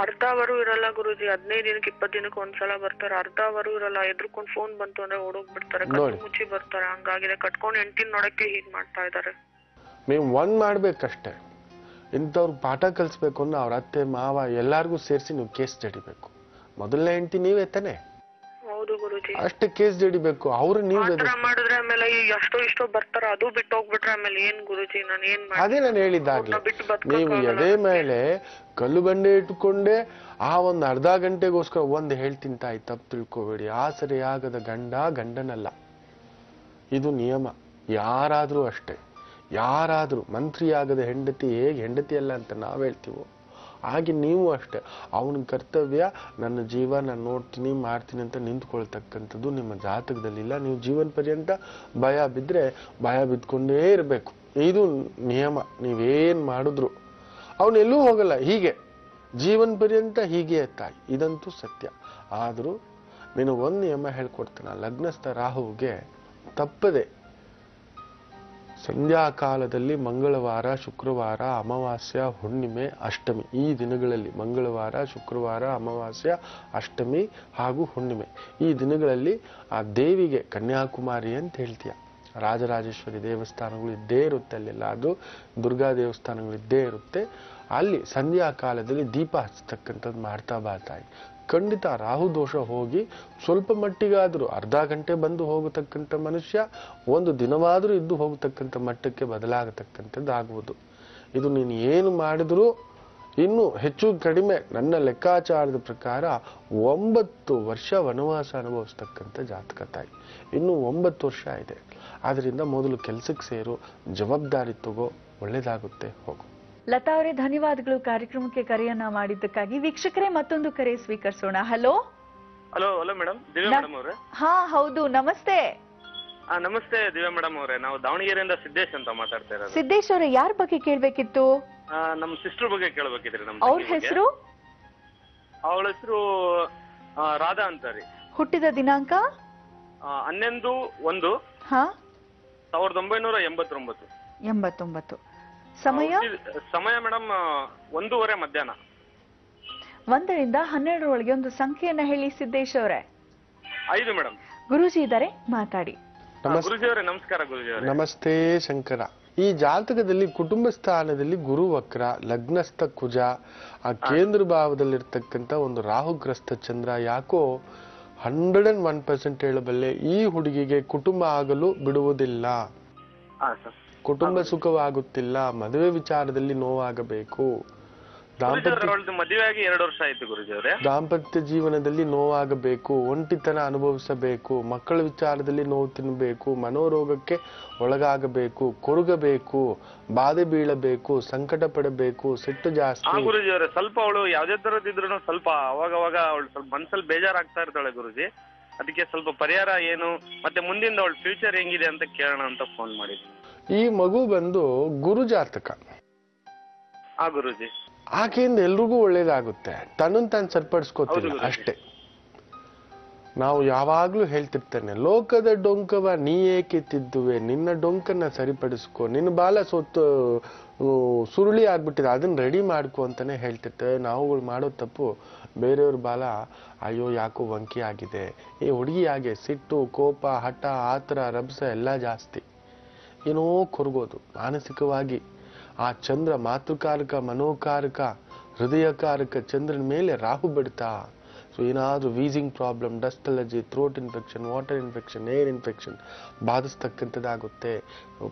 ಅರ್ಧ ಅವರು ಇರಲ್ಲ ಗುರುಜಿ. 15 ದಿನಕ್ಕೆ 20 ದಿನಕ್ಕೆ ಒಂದ್ಸಲ ಬರ್ತಾರೆ. ಅರ್ಧ ಅವರು ಇರಲ್ಲ. ಎದ್ರುಕೊಂಡ್ ಫೋನ್ ಬಂತು ಅಂದ್ರೆ ಓಡೋಗ್ಬಿಡ್ತಾರೆ, ಕದ್ದು ಮುಚ್ಚಿ ಬರ್ತಾರೆ. ಹಂಗಾಗಿದೆ. ಕಟ್ಕೊಂಡು ಹೆಂಡತಿನ ನೋಡಕ್ಕೆ ಹೀಗ್ ಮಾಡ್ತಾ ಇದಾರೆ. ನೀವು ಒಂದ್ ಮಾಡ್ಬೇಕಷ್ಟೇ, ಇಂಥವ್ರು ಪಾಠ ಕಲಿಸ್ಬೇಕು ಅಂದ್ರೆ ಅವ್ರ ಅತ್ತೆ ಮಾವ ಎಲ್ಲಾರ್ಗು ಸೇರಿಸಿ ನೀವು ಕೇಸ್ ಜಡಿಬೇಕು. ಮೊದಲನೇ ಹೆಂಡತಿ ನೀವೇ ತಾನೆ? ಹೌದು ಗುರುಜಿ. ಅಷ್ಟೇ ಕೇಸ್ ಜಡಿಬೇಕು. ಅವ್ರು ನೀವು ಮಾಡಿದ್ರೆ ಆಮೇಲೆ ಅಷ್ಟೋ ಇಷ್ಟೋ ಬರ್ತಾರ, ಅದು ಬಿಟ್ಟು ಹೋಗ್ಬಿಟ್ರೆ ಆಮೇಲೆ ಏನ್ ಗುರುಜಿ? ನಾನು ಏನ್ ಅದೇ ನಾನು ಹೇಳಿದ್ದಾಗ್ಲೇ, ನೀವು ಎದೆ ಮೇಲೆ ಕಲ್ಲು ಬಂಡೆ ಇಟ್ಕೊಂಡೆ ಆ ಒಂದು ಅರ್ಧ ಗಂಟೆಗೋಸ್ಕರ ಒಂದು ಹೇಳ್ತೀನಿ ತಾಯಿ, ತಪ್ಪು ತಿಳ್ಕೊಬೇಡಿ. ಆಸರೆಯಾಗದ ಗಂಡ ಗಂಡನಲ್ಲ, ಇದು ನಿಯಮ. ಯಾರಾದ್ರೂ ಅಷ್ಟೇ. ಯಾರಾದ್ರೂ ಮಂತ್ರಿಯಾಗದ ಹೆಂಡತಿ ಹೇಗೆ ಹೆಂಡತಿ ಅಲ್ಲ ಅಂತ ನಾವ್ ಹೇಳ್ತೀವೋ ಹಾಗೆ ನೀವು ಅಷ್ಟೇ. ಅವನ ಕರ್ತವ್ಯ ನನ್ನ ಜೀವ ನಾನು ನೋಡ್ತೀನಿ ಮಾಡ್ತೀನಿ ಅಂತ ನಿಂತ್ಕೊಳ್ತಕ್ಕಂಥದ್ದು ನಿಮ್ಮ ಜಾತಕದಲ್ಲಿಲ್ಲ. ನೀವು ಜೀವನ ಪರ್ಯಂತ ಭಯ ಬಿದ್ರೆ ಭಯ ಬಿದ್ಕೊಂಡೇ ಇರಬೇಕು. ಇದು ನಿಯಮ. ನೀವೇನ್ ಮಾಡಿದ್ರು ಅವನೆಲ್ಲೂ ಹೋಗಲ್ಲ. ಹೀಗೆ ಜೀವನ ಪರ್ಯಂತ ಹೀಗೆ ತಾಯಿ, ಇದಂತೂ ಸತ್ಯ. ಆದ್ರೂ ನಿನಗೊಂದು ನಿಯಮ ಹೇಳ್ಕೊಡ್ತಾನ. ಲಗ್ನಸ್ಥ ರಾಹುವಿಗೆ ತಪ್ಪದೆ ಸಂಧ್ಯಾಕಾಲದಲ್ಲಿ ಮಂಗಳವಾರ, ಶುಕ್ರವಾರ, ಅಮಾವಾಸ್ಯ, ಹುಣ್ಣಿಮೆ, ಅಷ್ಟಮಿ, ಈ ದಿನಗಳಲ್ಲಿ ಮಂಗಳವಾರ, ಶುಕ್ರವಾರ, ಅಮಾವಾಸ್ಯ, ಅಷ್ಟಮಿ ಹಾಗೂ ಹುಣ್ಣಿಮೆ, ಈ ದಿನಗಳಲ್ಲಿ ಆ ದೇವಿಗೆ ಕನ್ಯಾಕುಮಾರಿ ಅಂತ ಹೇಳ್ತೀಯ. ರಾಜರಾಜೇಶ್ವರಿ ದೇವಸ್ಥಾನಗಳು ಇದ್ದೇ ಇರುತ್ತೆ ಅಲ್ಲೆಲ್ಲ. ಅದು ದುರ್ಗಾ ದೇವಸ್ಥಾನಗಳು ಇದ್ದೇ ಇರುತ್ತೆ. ಅಲ್ಲಿ ಸಂಧ್ಯಾಕಾಲದಲ್ಲಿ ದೀಪ ಹಚ್ಚತಕ್ಕಂಥದ್ದು ಮಾಡ್ತಾ ಬಾ ತಾಯಿ. ಖಂಡಿತ ರಾಹು ದೋಷ ಹೋಗಿ ಸ್ವಲ್ಪ ಮಟ್ಟಿಗಾದ್ರೂ ಅರ್ಧ ಗಂಟೆ ಬಂದು ಹೋಗತಕ್ಕಂಥ ಮನುಷ್ಯ ಒಂದು ದಿನವಾದ್ರೂ ಇದ್ದು ಹೋಗತಕ್ಕಂಥ ಮಟ್ಟಕ್ಕೆ ಬದಲಾಗತಕ್ಕಂಥದ್ದು ಆಗುವುದು. ಇದು ನೀನು ಏನು ಮಾಡಿದ್ರು ಇನ್ನು ಹೆಚ್ಚು ಕಡಿಮೆ ನನ್ನ ಲೆಕ್ಕಾಚಾರದ ಪ್ರಕಾರ 9 ವರ್ಷ ವನವಾಸ ಅನುಭವಿಸ್ತಕ್ಕಂಥ ಜಾತಕ ತಾಯಿ. ಇನ್ನು 9 ವರ್ಷ ಇದೆ. ಆದ್ರಿಂದ ಮೊದಲು ಕೆಲ್ಸಕ್ಕೆ ಸೇರು, ಜವಾಬ್ದಾರಿ ತಗೋ, ಒಳ್ಳೇದಾಗುತ್ತೆ, ಹೋಗು. ಲತಾ ಅವರೇ, ಧನ್ಯವಾದಗಳು ಕಾರ್ಯಕ್ರಮಕ್ಕೆ ಕರೆಯನ್ನ ಮಾಡಿದ್ದಕ್ಕಾಗಿ. ವೀಕ್ಷಕರೇ, ಮತ್ತೊಂದು ಕರೆ ಸ್ವೀಕರಿಸೋಣ. Hello hello hello madam, Divya madam ಅವರೇ? ಹಾ ಹೌದು, ನಮಸ್ತೆ. ನಮಸ್ತೆ ದಿವ್ಯಾ ಮೇಡಮ್ ಅವರೇ, ನಾವು ದಾವಣಗೆರೆಯಿಂದ ಸಿದ್ದೇಶ್ ಅಂತ ಮಾತಾಡ್ತಾ ಇರೋದು. ಸಿದ್ದೇಶ್ ಅವರೇ, ಯಾರ ಬಗ್ಗೆ ಕೇಳ್ಬೇಕಿತ್ತು? ನಮ್ ಸಿಸ್ಟರ್ ಬಗ್ಗೆ ಕೇಳ್ಬೇಕಿದ್ರಿ. ನಮ್ ಅವ್ರ ಹೆಸರು? ಅವಳ ಹೆಸರು ರಾಧಾ ಅಂತ ರೀ. ಹುಟ್ಟಿದ ದಿನಾಂಕ 11/1/1989. 89. ಸಮಯ? ಸಮಯ ಮೇಡಮ್ 1:30 ಮಧ್ಯಾಹ್ನ. 1ರಿಂದ 12ರೊಳಗೆ ಒಂದು ಸಂಖ್ಯೆಯನ್ನ ಹೇಳಿ ಸಿದ್ದೇಶ್ ಅವರೇ. 5 ಮೇಡಮ್. ಗುರೂಜಿ ಇದ್ದಾರೆ, ಮಾತಾಡಿ. ಗುರುಜಿ ಅವರೇ ನಮಸ್ಕಾರ. ಗುರುಜಿ ಅವರೇ ನಮಸ್ತೆ ಶಂಕರ. ಈ ಜಾತಕದಲ್ಲಿ ಕುಟುಂಬ ಸ್ಥಾನದಲ್ಲಿ ಗುರು ವಕ್ರ, ಲಗ್ನಸ್ಥ ಕುಜ, ಆ ಕೇಂದ್ರ ಭಾವದಲ್ಲಿರ್ತಕ್ಕಂಥ ಒಂದು ರಾಹುಗ್ರಸ್ತ ಚಂದ್ರ, ಯಾಕೋ 101% ಹೇಳಬಲ್ಲೆ ಈ ಹುಡುಗಿಗೆ ಕುಟುಂಬ ಆಗಲು ಬಿಡುವುದಿಲ್ಲ. ಕುಟುಂಬ ಸುಖವಾಗುತ್ತಿಲ್ಲ, ಮದುವೆ ವಿಚಾರದಲ್ಲಿ ನೋವಾಗಬೇಕು, ಮದುವೆ ಆಗಿ 2 ವರ್ಷ ಆಯ್ತು ಗುರುಜಿ ಅವರೇ. ದಾಂಪತ್ಯ ಜೀವನದಲ್ಲಿ ನೋವಾಗಬೇಕು, ಒಂಟಿತನ ಅನುಭವಿಸಬೇಕು, ಮಕ್ಕಳ ವಿಚಾರದಲ್ಲಿ ನೋವು ತಿನ್ನಬೇಕು, ಮನೋರೋಗಕ್ಕೆ ಒಳಗಾಗಬೇಕು, ಕೊರಗಬೇಕು, ಬಾಧೆ ಬೀಳಬೇಕು, ಸಂಕಟ ಪಡಬೇಕು, ಸಿಟ್ಟು ಜಾಸ್ತಿ. ಗುರುಜಿ ಅವರೇ ಸ್ವಲ್ಪ ಅವಳು ಯಾವ್ದೇ ತರದಿದ್ರು ಸ್ವಲ್ಪ ಅವಾಗ ಅವಳು ಸ್ವಲ್ಪ ಮನ್ಸಲ್ಲಿ ಬೇಜಾರಾಗ್ತಾ ಇರ್ತಾಳೆ ಗುರುಜಿ. ಅದಕ್ಕೆ ಸ್ವಲ್ಪ ಪರಿಹಾರ ಏನು ಮತ್ತೆ ಮುಂದಿಂದ ಅವಳ ಫ್ಯೂಚರ್ ಹೆಂಗಿದೆ ಅಂತ ಕೇಳೋಣ ಅಂತ ಫೋನ್ ಮಾಡಿದ್ವಿ. ಈ ಮಗು ಬಂದು ಗುರು ಜಾತಕ. ಗುರುಜಿ ಆಕೆಯಿಂದ ಎಲ್ರಿಗೂ ಒಳ್ಳೇದಾಗುತ್ತೆ, ತನ್ನನ್ನು ತಾನು ಸರಿಪಡಿಸ್ಕೋತಿಲ್ಲ ಅಷ್ಟೇ. ನಾವು ಯಾವಾಗ್ಲೂ ಹೇಳ್ತಿರ್ತೇನೆ, ಲೋಕದ ಡೊಂಕವ ನೀ ಏಕೆ ತಿದ್ದುವೆ, ನಿನ್ನ ಡೊಂಕನ್ನ ಸರಿಪಡಿಸ್ಕೊ, ನಿನ್ನ ಬಾಲ ಸುರುಳಿ ಆಗ್ಬಿಟ್ಟಿದೆ ಅದನ್ನ ರೆಡಿ ಮಾಡ್ಕೊ ಅಂತಾನೆ ಹೇಳ್ತಿರ್ತೇವೆ. ನಾವುಗಳು ಮಾಡೋ ತಪ್ಪು, ಬೇರೆಯವ್ರ ಬಾಲ ಅಯ್ಯೋ ಯಾಕೋ ವಂಕಿ ಆಗಿದೆ, ಈ ಹುಡುಗಿ ಹಾಗೆ ಸಿಟ್ಟು, ಕೋಪ, ಹಠ, ಆತರ, ರಭಸ ಎಲ್ಲ ಜಾಸ್ತಿ, ಏನೋ ಕೊರಗೋದು ಮಾನಸಿಕವಾಗಿ. ಆ ಚಂದ್ರ ಮಾತೃಕಾರಕ, ಮನೋಕಾರಕ, ಹೃದಯಕಾರಕ ಚಂದ್ರನ ಮೇಲೆ ರಾಹು ಬಿಡ್ತಾ. ಸೊ ಏನಾದ್ರೂ wheezing problem, dust allergy, throat infection, water infection, air infection ಬಾಧಿಸ್ತಕ್ಕಂಥದ್ದಾಗುತ್ತೆ.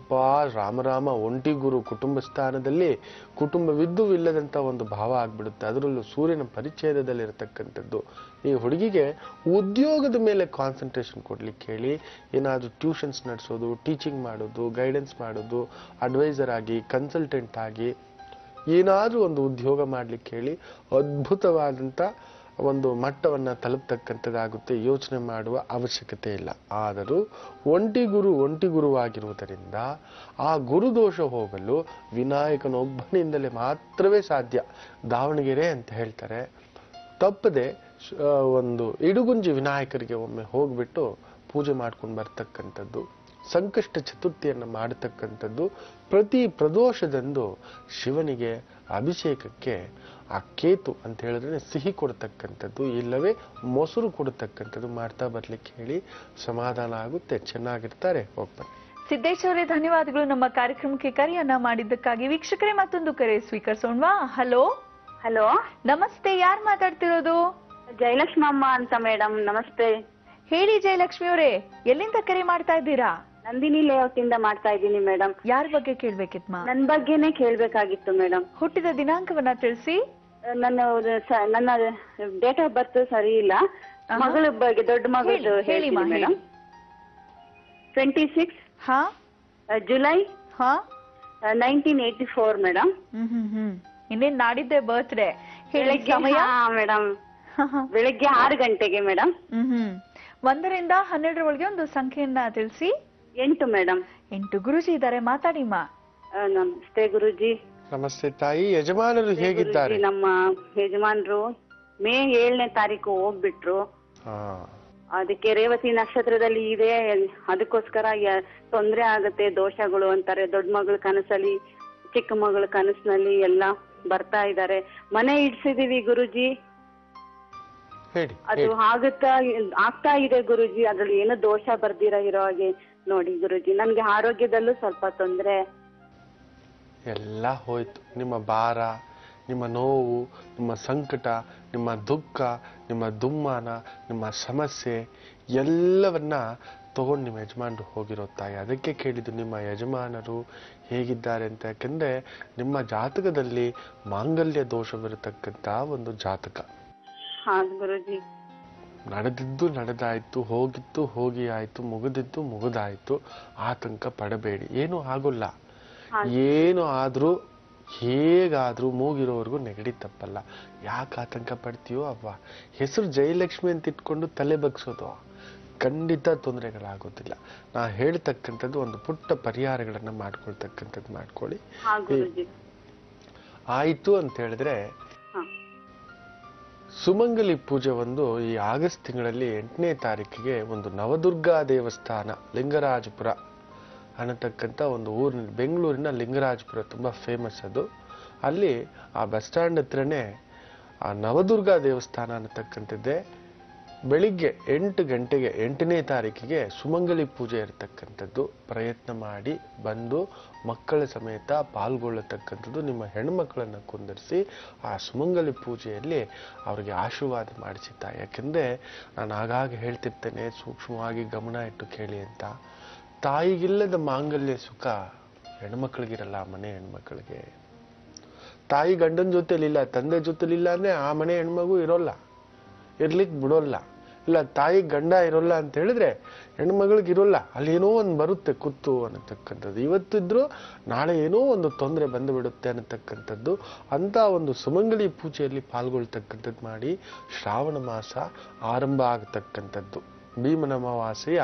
ರಾಮರಾಮ ಒಂಟಿ ಗುರು ಕುಟುಂಬ ಸ್ಥಾನದಲ್ಲಿ ಕುಟುಂಬವಿದ್ದು ಇಲ್ಲದಂತ ಒಂದು ಭಾವ ಆಗ್ಬಿಡುತ್ತೆ. ಅದರಲ್ಲೂ ಸೂರ್ಯನ ಪರಿಚ್ಛೇದದಲ್ಲಿರತಕ್ಕಂಥದ್ದು. ಈ ಹುಡುಗಿಗೆ ಉದ್ಯೋಗದ ಮೇಲೆ ಕಾನ್ಸಂಟ್ರೇಷನ್ ಕೊಡ್ಲಿಕ್ಕೆ ಹೇಳಿ, ಏನಾದ್ರೂ ಟ್ಯೂಷನ್ಸ್ ನಡೆಸೋದು, ಟೀಚಿಂಗ್ ಮಾಡೋದು, ಗೈಡೆನ್ಸ್ ಮಾಡೋದು, ಅಡ್ವೈಸರ್ ಆಗಿ, ಕನ್ಸಲ್ಟೆಂಟ್ ಆಗಿ ಏನಾದ್ರೂ ಒಂದು ಉದ್ಯೋಗ ಮಾಡ್ಲಿಕ್ಕೆ ಹೇಳಿ ಅದ್ಭುತವಾದಂತ ಒಂದು ಮಟ್ಟವನ್ನ ತಲುಪತಕ್ಕಂಥದ್ದಾಗುತ್ತೆ. ಯೋಚನೆ ಮಾಡುವ ಅವಶ್ಯಕತೆ ಇಲ್ಲ. ಆದರೂ ಒಂಟಿ ಗುರುವಾಗಿರುವುದರಿಂದ ಆ ಗುರುದೋಷ ಹೋಗಲು ವಿನಾಯಕನೊಬ್ಬನಿಂದಲೇ ಮಾತ್ರವೇ ಸಾಧ್ಯ. ದಾವಣಗೆರೆ ಅಂತ ಹೇಳ್ತಾರೆ, ತಪ್ಪದೆ ಒಂದು ಇಡುಗುಂಜಿ ವಿನಾಯಕರಿಗೆ ಒಮ್ಮೆ ಹೋಗ್ಬಿಟ್ಟು ಪೂಜೆ ಮಾಡ್ಕೊಂಡು ಬರ್ತಕ್ಕಂಥದ್ದು, ಸಂಕಷ್ಟ ಚತುರ್ಥಿಯನ್ನು ಮಾಡತಕ್ಕಂಥದ್ದು, ಪ್ರತಿ ಪ್ರದೋಷದಂದು ಶಿವನಿಗೆ ಅಭಿಷೇಕಕ್ಕೆ ಆ ಕೇತು ಅಂತ ಹೇಳಿದ್ರೆ ಸಿಹಿ ಕೊಡ್ತಕ್ಕಂಥದ್ದು, ಇಲ್ಲವೇ ಮೊಸರು ಕೊಡ್ತಕ್ಕಂಥದ್ದು ಮಾಡ್ತಾ ಬರ್ಲಿಕ್ಕೆ ಹೇಳಿ, ಸಮಾಧಾನ ಆಗುತ್ತೆ, ಚೆನ್ನಾಗಿರ್ತಾರೆ. ಹೋಗ್ಬನ್ನಿ. ಸಿದ್ದೇಶ್ ಅವರೇ ಧನ್ಯವಾದಗಳು ನಮ್ಮ ಕಾರ್ಯಕ್ರಮಕ್ಕೆ ಕರೆಯನ್ನ ಮಾಡಿದ್ದಕ್ಕಾಗಿ. ವೀಕ್ಷಕರೇ ಮತ್ತೊಂದು ಕರೆ ಸ್ವೀಕರಿಸೋಣವಾ? ಹಲೋ ಹಲೋ, ನಮಸ್ತೆ, ಯಾರು ಮಾತಾಡ್ತಿರೋದು? ಜಯಲಕ್ಷ್ಮಮ್ಮ ಅಂತ ಮೇಡಮ್. ನಮಸ್ತೆ. ಹೇಳಿ ಜಯಲಕ್ಷ್ಮಿ ಅವರೇ, ಎಲ್ಲಿಂದ ಕರೆ ಮಾಡ್ತಾ ಇದ್ದೀರಾ? ನಂದಿನಿ ಲೇಔಟ್ ಇಂದ ಮಾಡ್ತಾ ಇದ್ದೀನಿ ಮೇಡಮ್. ಯಾರ ಬಗ್ಗೆ ಕೇಳ್ಬೇಕಿತ್ಮ? ನನ್ ಬಗ್ಗೆನೇ ಕೇಳ್ಬೇಕಾಗಿತ್ತು ಮೇಡಮ್. ಹುಟ್ಟಿದ ದಿನಾಂಕವನ್ನ ತಿಳಿಸಿ. ನನ್ನ ಡೇಟ್ ಆಫ್ ಬರ್ತ್ ಸರಿ ಇಲ್ಲ. ಮಗಳ ಬಗ್ಗೆ, ದೊಡ್ಡ ಮಗಳು ಹೇಳಿ ಮೇಡಮ್. 26 July 1984 madam. ಇನ್ನೇನ್ ನಾಡಿದ್ದೆ ಬರ್ತ್ಡೇ. ಮೇಡಮ್ ಬೆಳಿಗ್ಗೆ 6 ಗಂಟೆಗೆ ಮೇಡಮ್. 1ರಿಂದ 12ರೊಳಗೆ ಒಂದು ಸಂಖ್ಯೆಯನ್ನ ತಿಳಿಸಿ. 8 ಮೇಡಮ್. 8. ಗುರುಜಿ ಇದ್ದಾರೆ, ಮಾತಾಡಿಮ್ಮ. ನಮಸ್ತೆ ಗುರುಜಿ. ನಮಸ್ತೆ ತಾಯಿ. ಯಜಮಾನರು ಹೇಗಿದ್ದಾರೆ? ನಮ್ಮ ಯಜಮಾನರು ಮೇ 7ನೇ ತಾರೀಕು ಹೋಗ್ಬಿಟ್ರು. ಅದಕ್ಕೆ ರೇವತಿ ನಕ್ಷತ್ರದಲ್ಲಿ ಇದೆ, ಅದಕ್ಕೋಸ್ಕರ ತೊಂದ್ರೆ ಆಗತ್ತೆ, ದೋಷಗಳು ಅಂತಾರೆ. ದೊಡ್ಡ ಮಗಳ ಕನಸಲ್ಲಿ, ಚಿಕ್ಕ ಮಗಳ ಕನಸಿನಲ್ಲಿ ಎಲ್ಲ ಬರ್ತಾ ಇದ್ದಾರೆ. ಮನೆ ಇಡ್ಸಿದೀವಿ ಗುರುಜಿ, ಅದು ಆಗ್ತಾ ಇದೆ ಗುರುಜಿ. ಅದ್ರಲ್ಲಿ ಏನು ದೋಷ ಬರ್ದಿರೋ ಹಾಗೆ ನೋಡಿ ಗುರುಜಿ. ನನ್ಗೆ ಆರೋಗ್ಯದಲ್ಲೂ ಸ್ವಲ್ಪ ತೊಂದ್ರೆ. ಎಲ್ಲ ಹೋಯ್ತು. ನಿಮ್ಮ ಭಾರ, ನಿಮ್ಮ ನೋವು, ನಿಮ್ಮ ಸಂಕಟ, ನಿಮ್ಮ ದುಃಖ, ನಿಮ್ಮ ದುಮ್ಮಾನ, ನಿಮ್ಮ ಸಮಸ್ಯೆ ಎಲ್ಲವನ್ನ ತಗೊಂಡು ನಿಮ್ಮ ಯಜಮಾನರು ಹೋಗಿರೋ ತಾಯಿ. ಅದಕ್ಕೆ ಕೇಳಿದ್ದು ನಿಮ್ಮ ಯಜಮಾನರು ಹೇಗಿದ್ದಾರೆ ಅಂತ. ಯಾಕಂದ್ರೆ ನಿಮ್ಮ ಜಾತಕದಲ್ಲಿ ಮಾಂಗಲ್ಯ ದೋಷವಿರತಕ್ಕಂತ ಒಂದು ಜಾತಕ. ನಡೆದಿದ್ದು ನಡೆದಾಯ್ತು, ಹೋಗಿತ್ತು ಹೋಗಿ ಆಯ್ತು, ಮುಗಿದಿದ್ದು ಮುಗಿದಾಯ್ತು. ಆತಂಕ ಪಡಬೇಡಿ, ಏನು ಆಗೋಲ್ಲ. ಏನು ಆದ್ರೂ ಹೇಗಾದ್ರೂ ಮೂಗಿರೋವರೆಗೂ ನೆಗಡಿ ತಪ್ಪಲ್ಲ. ಯಾಕೆ ಆತಂಕ ಪಡ್ತೀಯೋ ಅವ್ವ. ಹೆಸರು ಜಯಲಕ್ಷ್ಮಿ ಅಂತ ಇಟ್ಕೊಂಡು ತಲೆ ಬಗ್ಸೋದು ಖಂಡಿತ ತೊಂದರೆಗಳಾಗೋದಿಲ್ಲ. ನಾ ಹೇಳ್ತಕ್ಕಂಥದ್ದು ಒಂದು ಪುಟ್ಟ ಪರಿಹಾರಗಳನ್ನ ಮಾಡ್ಕೊಳ್ತಕ್ಕಂಥದ್ದು ಮಾಡ್ಕೊಳ್ಳಿ. ಆಯ್ತು ಅಂತ ಹೇಳಿದ್ರೆ, ಸುಮಂಗಲಿ ಪೂಜೆ ಒಂದು ಈ ಆಗಸ್ಟ್ ತಿಂಗಳಲ್ಲಿ 8ನೇ ತಾರೀಕಿಗೆ ಒಂದು ನವದುರ್ಗಾ ದೇವಸ್ಥಾನ, ಲಿಂಗರಾಜಪುರ ಅನ್ನತಕ್ಕಂಥ ಒಂದು ಊರಿನ, ಬೆಂಗಳೂರಿನ ಲಿಂಗರಾಜಪುರ ತುಂಬಾ ಫೇಮಸ್ ಅದು. ಅಲ್ಲಿ ಆ ಬಸ್ ಸ್ಟ್ಯಾಂಡ್ ಹತ್ರನೇ ಆ ನವದುರ್ಗಾ ದೇವಸ್ಥಾನ ಅನ್ನತಕ್ಕಂಥದ್ದೇ ಬೆಳಿಗ್ಗೆ 8 ಗಂಟೆಗೆ 8ನೇ ತಾರೀಕಿಗೆ ಸುಮಂಗಲಿ ಪೂಜೆ ಇರತಕ್ಕಂಥದ್ದು. ಪ್ರಯತ್ನ ಮಾಡಿ ಬಂದು ಮಕ್ಕಳ ಸಮೇತ ಪಾಲ್ಗೊಳ್ಳತಕ್ಕಂಥದ್ದು. ನಿಮ್ಮ ಹೆಣ್ಮಕ್ಕಳನ್ನು ಕುಂದರಿಸಿ ಆ ಸುಮಂಗಲಿ ಪೂಜೆಯಲ್ಲಿ ಅವರಿಗೆ ಆಶೀರ್ವಾದ ಮಾಡಿಸಿದ್ದ. ಯಾಕೆಂದ್ರೆ ನಾನು ಆಗಾಗ ಹೇಳ್ತಿರ್ತೇನೆ, ಸೂಕ್ಷ್ಮವಾಗಿ ಗಮನ ಇಟ್ಟು ಕೇಳಿ ಅಂತ. ತಾಯಿಗಿಲ್ಲದ ಮಾಂಗಲ್ಯ ಸುಖ ಹೆಣ್ಮಕ್ಳಿಗಿರಲ್ಲ, ಮನೆ ಹೆಣ್ಮಕ್ಳಿಗೆ. ತಾಯಿ ಗಂಡನ ಜೊತೆಲಿಲ್ಲ, ತಂದೆ ಜೊತೆಲಿಲ್ಲ ಅಂದ್ರೆ ಆ ಮನೆ ಹೆಣ್ಮಗು ಇರೋಲ್ಲ, ಇರ್ಲಿಕ್ಕೆ ಬಿಡೋಲ್ಲ. ಇಲ್ಲ ತಾಯಿ ಗಂಡ ಇರೋಲ್ಲ ಅಂತ ಹೇಳಿದ್ರೆ ಹೆಣ್ಮಗಳಿಗೆ ಇರೋಲ್ಲ, ಅಲ್ಲಿ ಏನೋ ಒಂದು ಬರುತ್ತೆ ಕುತ್ತು ಅನ್ನತಕ್ಕಂಥದ್ದು. ಇವತ್ತಿದ್ರು ನಾಳೆ ಏನೋ ಒಂದು ತೊಂದರೆ ಬಂದು ಬಿಡುತ್ತೆ ಅನ್ನತಕ್ಕಂಥದ್ದು. ಅಂತ ಒಂದು ಸುಮಂಗಲಿ ಪೂಜೆಯಲ್ಲಿ ಪಾಲ್ಗೊಳ್ತಕ್ಕಂಥದ್ದು ಮಾಡಿ. ಶ್ರಾವಣ ಮಾಸ ಆರಂಭ ಆಗತಕ್ಕಂಥದ್ದು. ಭೀಮನ ಅಮಾವಾಸ್ಯೆಯ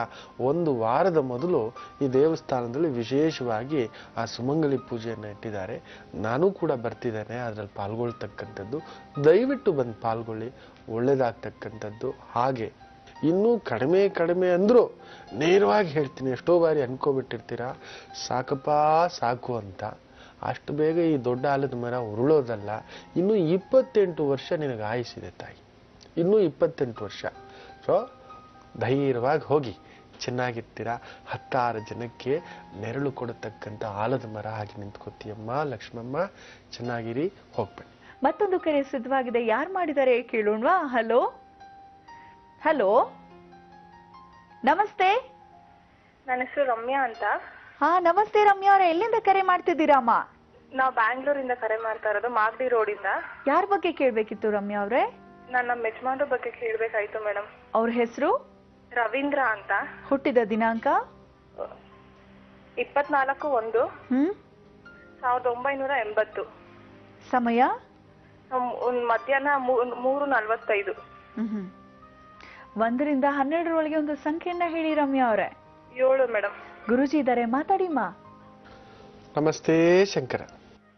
1 ವಾರದ ಮೊದಲು ಈ ದೇವಸ್ಥಾನದಲ್ಲಿ ವಿಶೇಷವಾಗಿ ಆ ಸುಮಂಗಲಿ ಪೂಜೆಯನ್ನು ಇಟ್ಟಿದ್ದಾರೆ. ನಾನು ಕೂಡ ಬರ್ತಿದ್ದೇನೆ, ಅದರಲ್ಲಿ ಪಾಲ್ಗೊಳ್ತಕ್ಕಂಥದ್ದು. ದಯವಿಟ್ಟು ಬಂದು ಪಾಲ್ಗೊಳ್ಳಿ, ಒಳ್ಳೇದಾಗ್ತಕ್ಕಂಥದ್ದು. ಹಾಗೆ ಇನ್ನೂ ಕಡಿಮೆ ಅಂದ್ರೂ ನೇರವಾಗಿ ಹೇಳ್ತೀನಿ, ಎಷ್ಟೋ ಬಾರಿ ಅನ್ಕೋಬಿಟ್ಟಿರ್ತೀರಾ ಸಾಕಪ್ಪ ಸಾಕು ಅಂತ. ಅಷ್ಟು ಬೇಗ ಈ ದೊಡ್ಡ ಆಲದ ಮರ ಉರುಳೋದಲ್ಲ. ಇನ್ನೂ 28 ವರ್ಷ ನಿನಗೆ ಆಯುಸಿದೆ ತಾಯಿ, ಇನ್ನೂ 28 ವರ್ಷ. ಸೊ ಧೈರ್ಯವಾಗಿ ಹೋಗಿ, ಚೆನ್ನಾಗಿರ್ತೀರಾ. 10 ಜನಕ್ಕೆ ನೆರಳು ಕೊಡತಕ್ಕಂಥ ಆಲದ ಮರ ಆಗಿ ನಿಂತ್ಕೋತೀಯಮ್ಮ ಲಕ್ಷ್ಮಮ್ಮ. ಚೆನ್ನಾಗಿರಿ, ಹೋಗ್ಬೇಡಿ. ಮತ್ತೊಂದು ಕರೆ ಸಿದ್ಧವಾಗಿದೆ, ಯಾರು ಮಾಡಿದ್ದಾರೆ ಕೇಳೋಣವಾ? ಹಲೋ ಹಲೋ, ನಮಸ್ತೆ. ನನ್ನ ಹೆಸರು ರಮ್ಯಾ ಅಂತ. ಹಾ ನಮಸ್ತೆ ರಮ್ಯಾ ಅವರೇ, ಎಲ್ಲಿಂದ ಕರೆ ಮಾಡ್ತಿದ್ದೀರಾ ಅಮ್ಮ? ನಾವು ಬ್ಯಾಂಗ್ಳೂರಿಂದ ಕರೆ ಮಾಡ್ತಾ ಇರೋದು, ಮಾಗಡಿ ರೋಡಿಂದ. ಯಾರ ಬಗ್ಗೆ ಕೇಳ್ಬೇಕಿತ್ತು ರಮ್ಯಾ ಅವರೇ? ನಾನು ನಮ್ಮ ಯಜಮಾನ್ರ ಬಗ್ಗೆ ಕೇಳ್ಬೇಕಾಯ್ತು ಮೇಡಮ್. ಅವ್ರ ಹೆಸರು? ರವೀಂದ್ರ ಅಂತ. ಹುಟ್ಟಿದ ದಿನಾಂಕ? 24/1/1980. ಸಮಯ? ಮಧ್ಯಾಹ್ನ 3:45. 1ರಿಂದ 12ರೊಳಗೆ ಒಂದು ಸಂಖ್ಯೆಯನ್ನ ಹೇಳಿ ರಮ್ಯಾ ಅವರೇ. 7 ಮೇಡಮ್. ಗುರುಜಿ ಇದ್ದಾರೆ, ಮಾತಾಡಿಮ್ಮ. ನಮಸ್ತೆ ಶಂಕರ.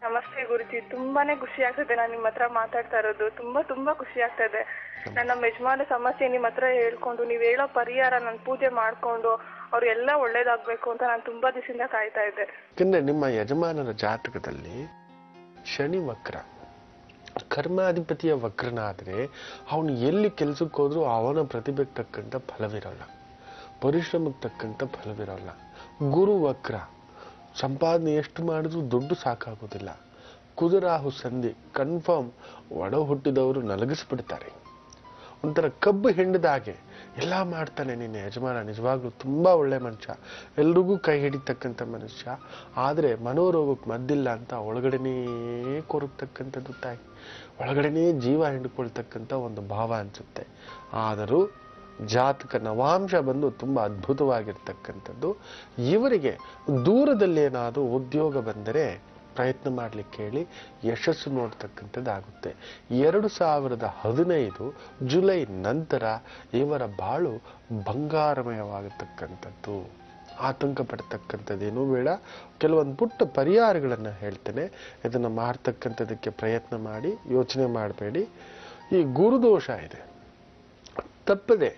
ನಮಸ್ತೆ ಗುರುಜಿ, ತುಂಬಾನೇ ಖುಷಿ ಆಗ್ತದೆ ನಾನು ನಿಮ್ಮ ಹತ್ರ ಮಾತಾಡ್ತಾ ಇರೋದು. ತುಂಬಾ ಖುಷಿ ಆಗ್ತದೆ. ನನ್ನ ಯಜಮಾನ ಸಮಸ್ಯೆ ನಿಮ್ಮ ಹತ್ರ ಹೇಳ್ಕೊಂಡು, ನೀವ್ ಹೇಳೋ ಪರಿಹಾರ ನಾನು ಪೂಜೆ ಮಾಡ್ಕೊಂಡು ಅವ್ರಿಗೆಲ್ಲ ಒಳ್ಳೇದಾಗ್ಬೇಕು ಅಂತ ನಾನು ತುಂಬಾ ದಿವಸದಿಂದ ಕಾಯ್ತಾ ಇದ್ದೆ. ಯಾಕಂದ್ರೆ ನಿಮ್ಮ ಯಜಮಾನರ ಜಾತಕದಲ್ಲಿ ಶನಿ ವಕ್ರ, ಕರ್ಮಾಧಿಪತಿಯ ವಕ್ರನಾದ್ರೆ ಅವನು ಎಲ್ಲಿ ಕೆಲ್ಸಕ್ಕೆ ಹೋದ್ರೂ ಅವನ ಪ್ರತಿಭೆಗೆ ತಕ್ಕಂತ ಫಲವಿರಲ್ಲ, ಪರಿಶ್ರಮಕ್ಕೆ ತಕ್ಕಂತ ಫಲವಿರಲ್ಲ. ಗುರು ವಕ್ರ, ಸಂಪಾದನೆ ಎಷ್ಟು ಮಾಡಿದ್ರು ದುಡ್ಡು ಸಾಕಾಗೋದಿಲ್ಲ. ಕುದುರಾಹು ಸಂಧಿ, ಕನ್ಫರ್ಮ್ ಒಡ ಹುಟ್ಟಿದವರು ನಲಗಿಸ್ಬಿಡ್ತಾರೆ. ಒಂಥರ ಕಬ್ಬು ಹೆಂಡದ ಹಾಗೆ ಎಲ್ಲ ಮಾಡ್ತಾನೆ ನಿನ್ನ ಯಜಮಾನ. ನಿಜವಾಗ್ಲೂ ತುಂಬಾ ಒಳ್ಳೆ ಮನುಷ್ಯ, ಎಲ್ರಿಗೂ ಕೈ ಹಿಡಿತಕ್ಕಂಥ ಮನುಷ್ಯ. ಆದ್ರೆ ಮನೋರೋಗಕ್ಕೆ ಮದ್ದಿಲ್ಲ ಅಂತ ಒಳಗಡೆನೇ ಕೊರಗ್ತಕ್ಕಂಥದ್ದು ತಾಯಿ, ಒಳಗಡೆನೇ ಜೀವ ಹಿಂಡ್ಕೊಳ್ತಕ್ಕಂಥ ಒಂದು ಭಾವ ಅನ್ಸುತ್ತೆ. ಆದರೂ ಜಾತಕ ನವಾಂಶ ಬಂದು ತುಂಬಾ ಅದ್ಭುತವಾಗಿರ್ತಕ್ಕಂಥದ್ದು. ಇವರಿಗೆ ದೂರದಲ್ಲಿ ಏನಾದರೂ ಉದ್ಯೋಗ ಬಂದರೆ ಪ್ರಯತ್ನ ಮಾಡ್ಲಿಕ್ಕೆ ಹೇಳಿ, ಯಶಸ್ಸು ನೋಡ್ತಕ್ಕಂಥದ್ದಾಗುತ್ತೆ. 2015 ಜುಲೈ ನಂತರ ಇವರ ಬಾಳು ಬಂಗಾರಮಯವಾಗತಕ್ಕಂಥದ್ದು. ಆತಂಕ ಪಡ್ತಕ್ಕಂಥದ್ದೇನೂ ಬೇಡ. ಕೆಲವೊಂದು ಪುಟ್ಟ ಪರಿಹಾರಗಳನ್ನು ಹೇಳ್ತೇನೆ, ಇದನ್ನು ಮಾಡ್ತಕ್ಕಂಥದಕ್ಕೆ ಪ್ರಯತ್ನ ಮಾಡಿ, ಯೋಚನೆ ಮಾಡಬೇಡಿ. ಈ ಗುರುದೋಷ ಇದೆ, ತಪ್ಪದೆ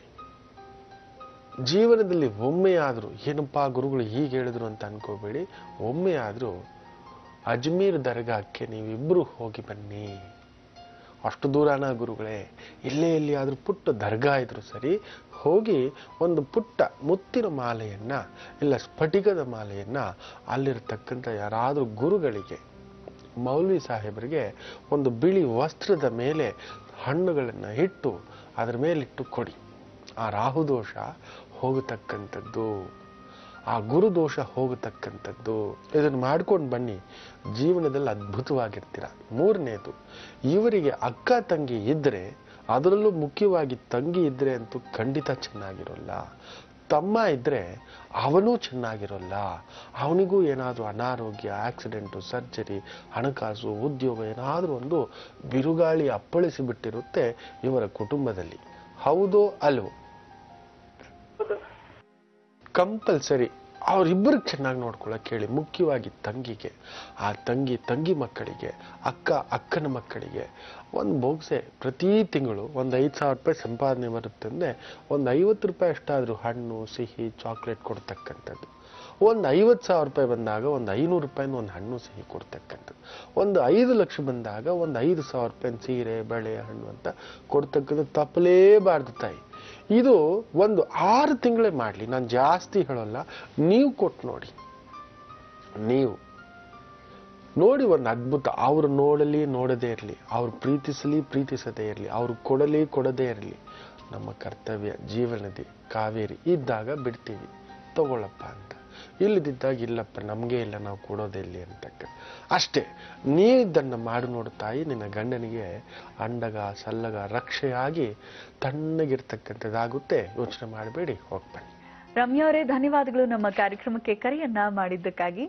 ಜೀವನದಲ್ಲಿ ಒಮ್ಮೆ ಆದ್ರೂ, ಏನಪ್ಪಾ ಗುರುಗಳು ಹೀಗೆ ಹೇಳಿದ್ರು ಅಂತ ಅನ್ಕೋಬೇಡಿ, ಒಮ್ಮೆ ಆದ್ರೂ ಅಜ್ಮೀರ್ ದರ್ಗಾಕ್ಕೆ ನೀವಿಬ್ರು ಹೋಗಿ ಬನ್ನಿ. ಅಷ್ಟು ದೂರನ ಗುರುಗಳೇ, ಇಲ್ಲೇ ಎಲ್ಲಿಯಾದ್ರೂ ಪುಟ್ಟ ದರ್ಗಾ ಇದ್ರು ಸರಿ, ಹೋಗಿ ಒಂದು ಪುಟ್ಟ ಮುತ್ತಿನ ಮಾಲೆಯನ್ನ ಇಲ್ಲ ಸ್ಫಟಿಕದ ಮಾಲೆಯನ್ನ ಅಲ್ಲಿರ್ತಕ್ಕಂಥ ಯಾರಾದ್ರೂ ಗುರುಗಳಿಗೆ, ಮೌಲ್ವಿ ಸಾಹೇಬರಿಗೆ ಒಂದು ಬಿಳಿ ವಸ್ತ್ರದ ಮೇಲೆ ಹಣ್ಣುಗಳನ್ನ ಇಟ್ಟು ಅದರ ಮೇಲಿಟ್ಟು ಕೊಡಿ. ಆ ರಾಹುದೋಷ ಹೋಗತಕ್ಕಂಥದ್ದು, ಆ ಗುರುದೋಷ ಹೋಗತಕ್ಕಂಥದ್ದು. ಇದನ್ನು ಮಾಡ್ಕೊಂಡು ಬನ್ನಿ, ಜೀವನದಲ್ಲಿ ಅದ್ಭುತವಾಗಿರ್ತೀರ. 3ನೇದು, ಇವರಿಗೆ ಅಕ್ಕ ತಂಗಿ ಇದ್ರೆ, ಅದರಲ್ಲೂ ಮುಖ್ಯವಾಗಿ ತಂಗಿ ಇದ್ರೆ ಅಂತೂ ಖಂಡಿತ ಚೆನ್ನಾಗಿರೋಲ್ಲ. ತಮ್ಮ ಇದ್ರೆ ಅವನೂ ಚೆನ್ನಾಗಿರೋಲ್ಲ. ಅವನಿಗೂ ಏನಾದರೂ ಅನಾರೋಗ್ಯ, ಆಕ್ಸಿಡೆಂಟು, ಸರ್ಜರಿ, ಹಣಕಾಸು, ಉದ್ಯೋಗ ಏನಾದರೂ ಒಂದು ಬಿರುಗಾಳಿ ಅಪ್ಪಳಿಸಿ ಬಿಟ್ಟಿರುತ್ತೆ ಇವರ ಕುಟುಂಬದಲ್ಲಿ. ಹೌದೋ ಅಲ್ವೋ? ಕಂಪಲ್ಸರಿ ಅವರಿಬ್ಬರಿಗೆ ಚೆನ್ನಾಗಿ ನೋಡ್ಕೊಳ್ಳೋಕೆ ಹೇಳಿ. ಮುಖ್ಯವಾಗಿ ತಂಗಿಗೆ, ಆ ತಂಗಿ ಮಕ್ಕಳಿಗೆ, ಅಕ್ಕನ ಮಕ್ಕಳಿಗೆ ಒಂದು ಬೋಗ್ಸೆ ಪ್ರತಿ ತಿಂಗಳು ಒಂದು 5,000 ರೂಪಾಯಿ ಸಂಪಾದನೆ ಬರುತ್ತೆ ಅಂದರೆ ಒಂದು 50 ರೂಪಾಯಿ ಅಷ್ಟಾದರೂ ಹಣ್ಣು, ಸಿಹಿ, ಚಾಕ್ಲೇಟ್ ಕೊಡ್ತಕ್ಕಂಥದ್ದು. ಒಂದು 50,000 ರೂಪಾಯಿ ಬಂದಾಗ ಒಂದು 500 ರೂಪಾಯಿನ ಒಂದು ಹಣ್ಣು ಸಿಹಿ ಕೊಡ್ತಕ್ಕಂಥದ್ದು. ಒಂದು 5 ಲಕ್ಷ ಬಂದಾಗ ಒಂದು 5,000 ರೂಪಾಯಿ ಸೀರೆ ಬಳೆ ಹಣ್ಣು ಅಂತ ಕೊಡ್ತಕ್ಕಂಥದ್ದು ತಪ್ಪಲೇಬಾರ್ದು ತಾಯಿ. ಇದು ಒಂದು 6 ತಿಂಗಳೇ ಮಾಡಲಿ, ನಾನು ಜಾಸ್ತಿ ಹೇಳೋಲ್ಲ. ನೀವು ಕೊಟ್ಟು ನೋಡಿ, ನೀವು ನೋಡಿ ಒಂದು ಅದ್ಭುತ. ಅವ್ರು ನೋಡಲಿ ನೋಡದೇ ಇರಲಿ, ಅವ್ರು ಪ್ರೀತಿಸಲಿ ಪ್ರೀತಿಸದೇ ಇರಲಿ, ಅವ್ರು ಕೊಡಲಿ ಕೊಡದೇ ಇರಲಿ, ನಮ್ಮ ಕರ್ತವ್ಯ ಜೀವನದಿ ಕಾವೇರಿ ಇದ್ದಾಗ ಬಿಡ್ತೀವಿ, ತಗೊಳ್ಳಪ್ಪ ಅಂತ. ಇಲ್ಲದಿದ್ದಾಗ ಇಲ್ಲಪ್ಪ ನಮಗೆ ಇಲ್ಲ, ನಾವು ಕೊಡೋದೇ ಇಲ್ಲಿ ಅಂತಕ್ಕ ಅಷ್ಟೇ. ನೀನಿದ್ದನ್ನು ಮಾಡು ನೋಡು ತಾಯಿ, ನಿನ್ನ ಗಂಡನಿಗೆ ಅಂಡಗ ಸಲ್ಲಗ ರಕ್ಷೆಯಾಗಿ ತಣ್ಣಗಿರ್ತಕ್ಕಂಥದ್ದಾಗುತ್ತೆ. ಯೋಚನೆ ಮಾಡಬೇಡಿ, ಹೋಗ್ಬನ್ನಿ. ರಮ್ಯಾ ಅವರೇ, ಧನ್ಯವಾದಗಳು ನಮ್ಮ ಕಾರ್ಯಕ್ರಮಕ್ಕೆ ಕರೆಯನ್ನ ಮಾಡಿದ್ದಕ್ಕಾಗಿ.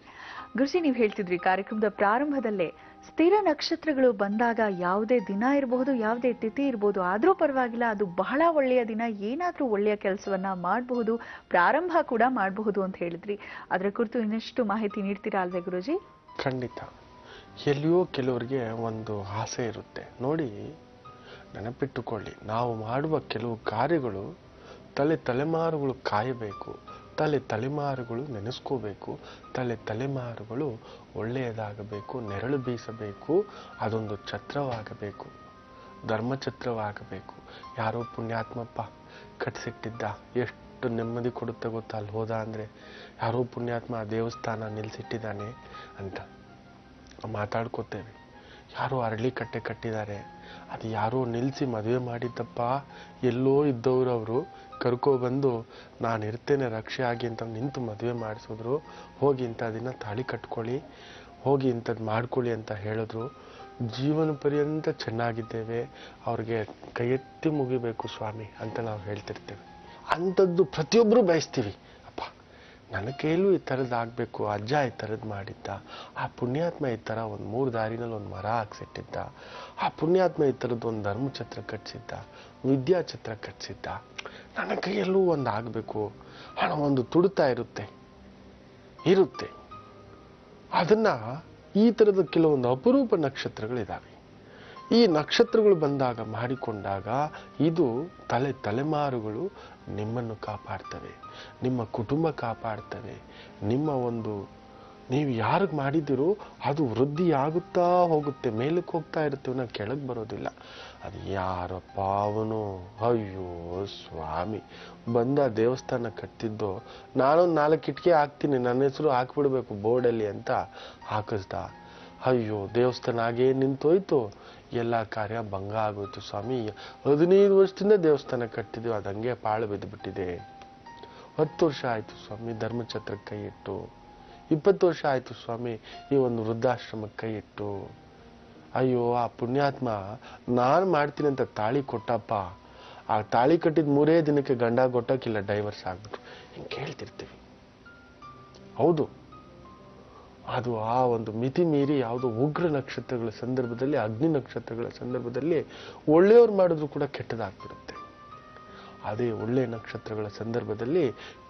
ಗುರುಜಿ, ನೀವು ಹೇಳ್ತಿದ್ರಿ ಕಾರ್ಯಕ್ರಮದ ಪ್ರಾರಂಭದಲ್ಲೇ ಸ್ಥಿರ ನಕ್ಷತ್ರಗಳು ಬಂದಾಗ ಯಾವುದೇ ದಿನ ಇರಬಹುದು, ಯಾವುದೇ ತಿಥಿ ಇರಬಹುದು, ಆದ್ರೂ ಪರವಾಗಿಲ್ಲ, ಅದು ಬಹಳ ಒಳ್ಳೆಯ ದಿನ, ಏನಾದ್ರೂ ಒಳ್ಳೆಯ ಕೆಲಸವನ್ನ ಮಾಡಬಹುದು, ಪ್ರಾರಂಭ ಕೂಡ ಮಾಡಬಹುದು ಅಂತ ಹೇಳಿದ್ರಿ. ಅದರ ಕುರಿತು ಇನ್ನಷ್ಟು ಮಾಹಿತಿ ನೀಡ್ತೀರಾ ಅಲ್ವೇ ಗುರುಜಿ? ಖಂಡಿತ. ಎಲ್ಲಿಯೋ ಕೆಲವರಿಗೆ ಒಂದು ಆಸೆ ಇರುತ್ತೆ ನೋಡಿ, ನೆನಪಿಟ್ಟುಕೊಳ್ಳಿ, ನಾವು ಮಾಡುವ ಕೆಲವು ಕಾರ್ಯಗಳು ತಲೆಮಾರುಗಳು ಕಾಯಬೇಕು, ತಲೆಮಾರುಗಳು ನೆನೆಸ್ಕೋಬೇಕು, ತಲೆಮಾರುಗಳು ಒಳ್ಳೆಯದಾಗಬೇಕು, ನೆರಳು ಬೀಸಬೇಕು, ಅದೊಂದು ಛತ್ರವಾಗಬೇಕು, ಧರ್ಮಛತ್ರವಾಗಬೇಕು. ಯಾರೋ ಪುಣ್ಯಾತ್ಮಪ್ಪ ಕಟ್ಸಿಟ್ಟಿದ್ದ, ಎಷ್ಟು ನೆಮ್ಮದಿ ಕೊಡುತ್ತೆ ಗೊತ್ತಾ ಅಲ್ಲಿ ಹೋದ ಅಂದರೆ. ಯಾರೋ ಪುಣ್ಯಾತ್ಮ ದೇವಸ್ಥಾನ ನಿಲ್ಲಿಸಿಟ್ಟಿದ್ದಾನೆ ಅಂತ ಮಾತಾಡ್ಕೋತೇವೆ. ಯಾರೋ ಅರಳಿ ಕಟ್ಟೆ ಕಟ್ಟಿದ್ದಾರೆ, ಅದು ಯಾರೋ ನಿಲ್ಲಿಸಿ ಮದುವೆ ಮಾಡಿದ್ದಪ್ಪ, ಎಲ್ಲೋ ಇದ್ದವರು ಅವರು ಕರ್ಕೊಬಂದು ನಾನು ಇರ್ತೇನೆ ರಕ್ಷೆ ಆಗಿ ಅಂತ ನಿಂತು ಮದುವೆ ಮಾಡಿಸಿದ್ರು. ಹೋಗಿ ಇಂಥ ದಿನ ತಾಳಿ ಕಟ್ಕೊಳ್ಳಿ, ಹೋಗಿ ಇಂಥದ್ದು ಮಾಡ್ಕೊಳ್ಳಿ ಅಂತ ಹೇಳಿದ್ರು. ಜೀವನ ಪರ್ಯಂತ ಚೆನ್ನಾಗಿದ್ದೇವೆ, ಅವ್ರಿಗೆ ಕೈ ಎತ್ತಿ ಮುಗಿಬೇಕು ಸ್ವಾಮಿ ಅಂತ ನಾವು ಹೇಳ್ತಿರ್ತೇವೆ. ಅಂಥದ್ದು ಪ್ರತಿಯೊಬ್ಬರು ಬಯಸ್ತೀವಿ. ಅಪ್ಪ ನನ್ನ ಕೈಯಲ್ಲೂ ಈ ಥರದ್ದು ಆಗಬೇಕು, ಅಜ್ಜ ಈ ಥರದ್ದು ಮಾಡಿದ್ದ, ಆ ಪುಣ್ಯಾತ್ಮ ಈ ಥರ ಒಂದು 3 ದಾರಿನಲ್ಲಿ ಒಂದು ಮರ ಹಾಕ್ಸಿಟ್ಟಿದ್ದ, ಆ ಪುಣ್ಯಾತ್ಮ ಈ ಥರದ್ದು ಒಂದು ಧರ್ಮಛತ್ರ ಕಟ್ಸಿದ್ದ, ವಿದ್ಯಾಛತ್ರ ಕಟ್ಸಿದ್ದ, ನನ್ನ ಕೈಯಲ್ಲೂ ಒಂದು ಆಗಬೇಕು. ಹಣ ಒಂದು ತುಡುತ್ತಾ ಇರುತ್ತೆ. ಅದನ್ನ ಈ ಥರದ ಕೆಲವೊಂದು ಅಪರೂಪ ನಕ್ಷತ್ರಗಳಿದ್ದಾವೆ. ಈ ನಕ್ಷತ್ರಗಳು ಬಂದಾಗ ಮಾಡಿಕೊಂಡಾಗ ಇದು ತಲೆಮಾರುಗಳು ನಿಮ್ಮನ್ನು ಕಾಪಾಡ್ತವೆ, ನಿಮ್ಮ ಕುಟುಂಬ ಕಾಪಾಡ್ತವೆ. ನಿಮ್ಮ ಒಂದು ನೀವು ಯಾರಿಗೆ ಮಾಡಿದ್ದೀರೋ ಅದು ವೃದ್ಧಿಯಾಗುತ್ತಾ ಹೋಗುತ್ತೆ, ಮೇಲಕ್ಕೆ ಹೋಗ್ತಾ ಇರ್ತೀವಿ, ನಾವು ಕೆಳಗೆ ಬರೋದಿಲ್ಲ. ಅದು ಯಾರಪ್ಪ ಅವನು, ಅಯ್ಯೋ ಸ್ವಾಮಿ ಬಂದ ದೇವಸ್ಥಾನ ಕಟ್ಟಿದ್ದೋ, ನಾನೊಂದು 4 ಕಿಟಕಿ ಹಾಕ್ತೀನಿ, ನನ್ನ ಹೆಸರು ಹಾಕ್ಬಿಡ್ಬೇಕು ಬೋರ್ಡಲ್ಲಿ ಅಂತ ಹಾಕಿಸ್ದ. ಅಯ್ಯೋ ದೇವಸ್ಥಾನ ಹಾಗೇ ನಿಂತೋಯ್ತು, ಎಲ್ಲ ಕಾರ್ಯ ಭಂಗ ಆಗೋಯ್ತು ಸ್ವಾಮಿ. 15 ವರ್ಷದಿಂದ ದೇವಸ್ಥಾನ ಕಟ್ಟಿದ್ವಿ, ಅದು ಹಂಗೆ ಪಾಳು ಬಿದ್ದುಬಿಟ್ಟಿದೆ. 10 ವರ್ಷ ಆಯ್ತು ಸ್ವಾಮಿ ಧರ್ಮಛತ್ರಕ್ಕೆ ಕೈ ಇಟ್ಟು, 20 ವರ್ಷ ಆಯ್ತು ಸ್ವಾಮಿ ಈ ಒಂದು ವೃದ್ಧಾಶ್ರಮಕ್ಕೆ ಕೈ ಇಟ್ಟು. ಅಯ್ಯೋ ಆ ಪುಣ್ಯಾತ್ಮ ನಾನು ಮಾಡ್ತೀನಿ ಅಂತ ತಾಳಿ ಕೊಟ್ಟಪ್ಪ, ಆ ತಾಳಿ ಕಟ್ಟಿದ 3 ದಿನಕ್ಕೆ ಗಂಡ ಕೊಟ್ಟಕ್ಕಿಲ್ಲ, ಡೈವರ್ಸ್ ಆಗ್ಬಿಟ್ರು. ಹಿಂಗೆ ಕೇಳ್ತಿರ್ತೀವಿ. ಹೌದು, ಅದು ಆ ಒಂದು ಮಿತಿ ಮೀರಿ ಯಾವುದೋ ಉಗ್ರ ನಕ್ಷತ್ರಗಳ ಸಂದರ್ಭದಲ್ಲಿ, ಅಗ್ನಿ ನಕ್ಷತ್ರಗಳ ಸಂದರ್ಭದಲ್ಲಿ ಒಳ್ಳೆಯವ್ರು ಮಾಡಿದ್ರು ಕೂಡ ಕೆಟ್ಟದಾಗ್ಬಿಡುತ್ತೆ. ಅದೇ ಒಳ್ಳೆಯ ನಕ್ಷತ್ರಗಳ ಸಂದರ್ಭದಲ್ಲಿ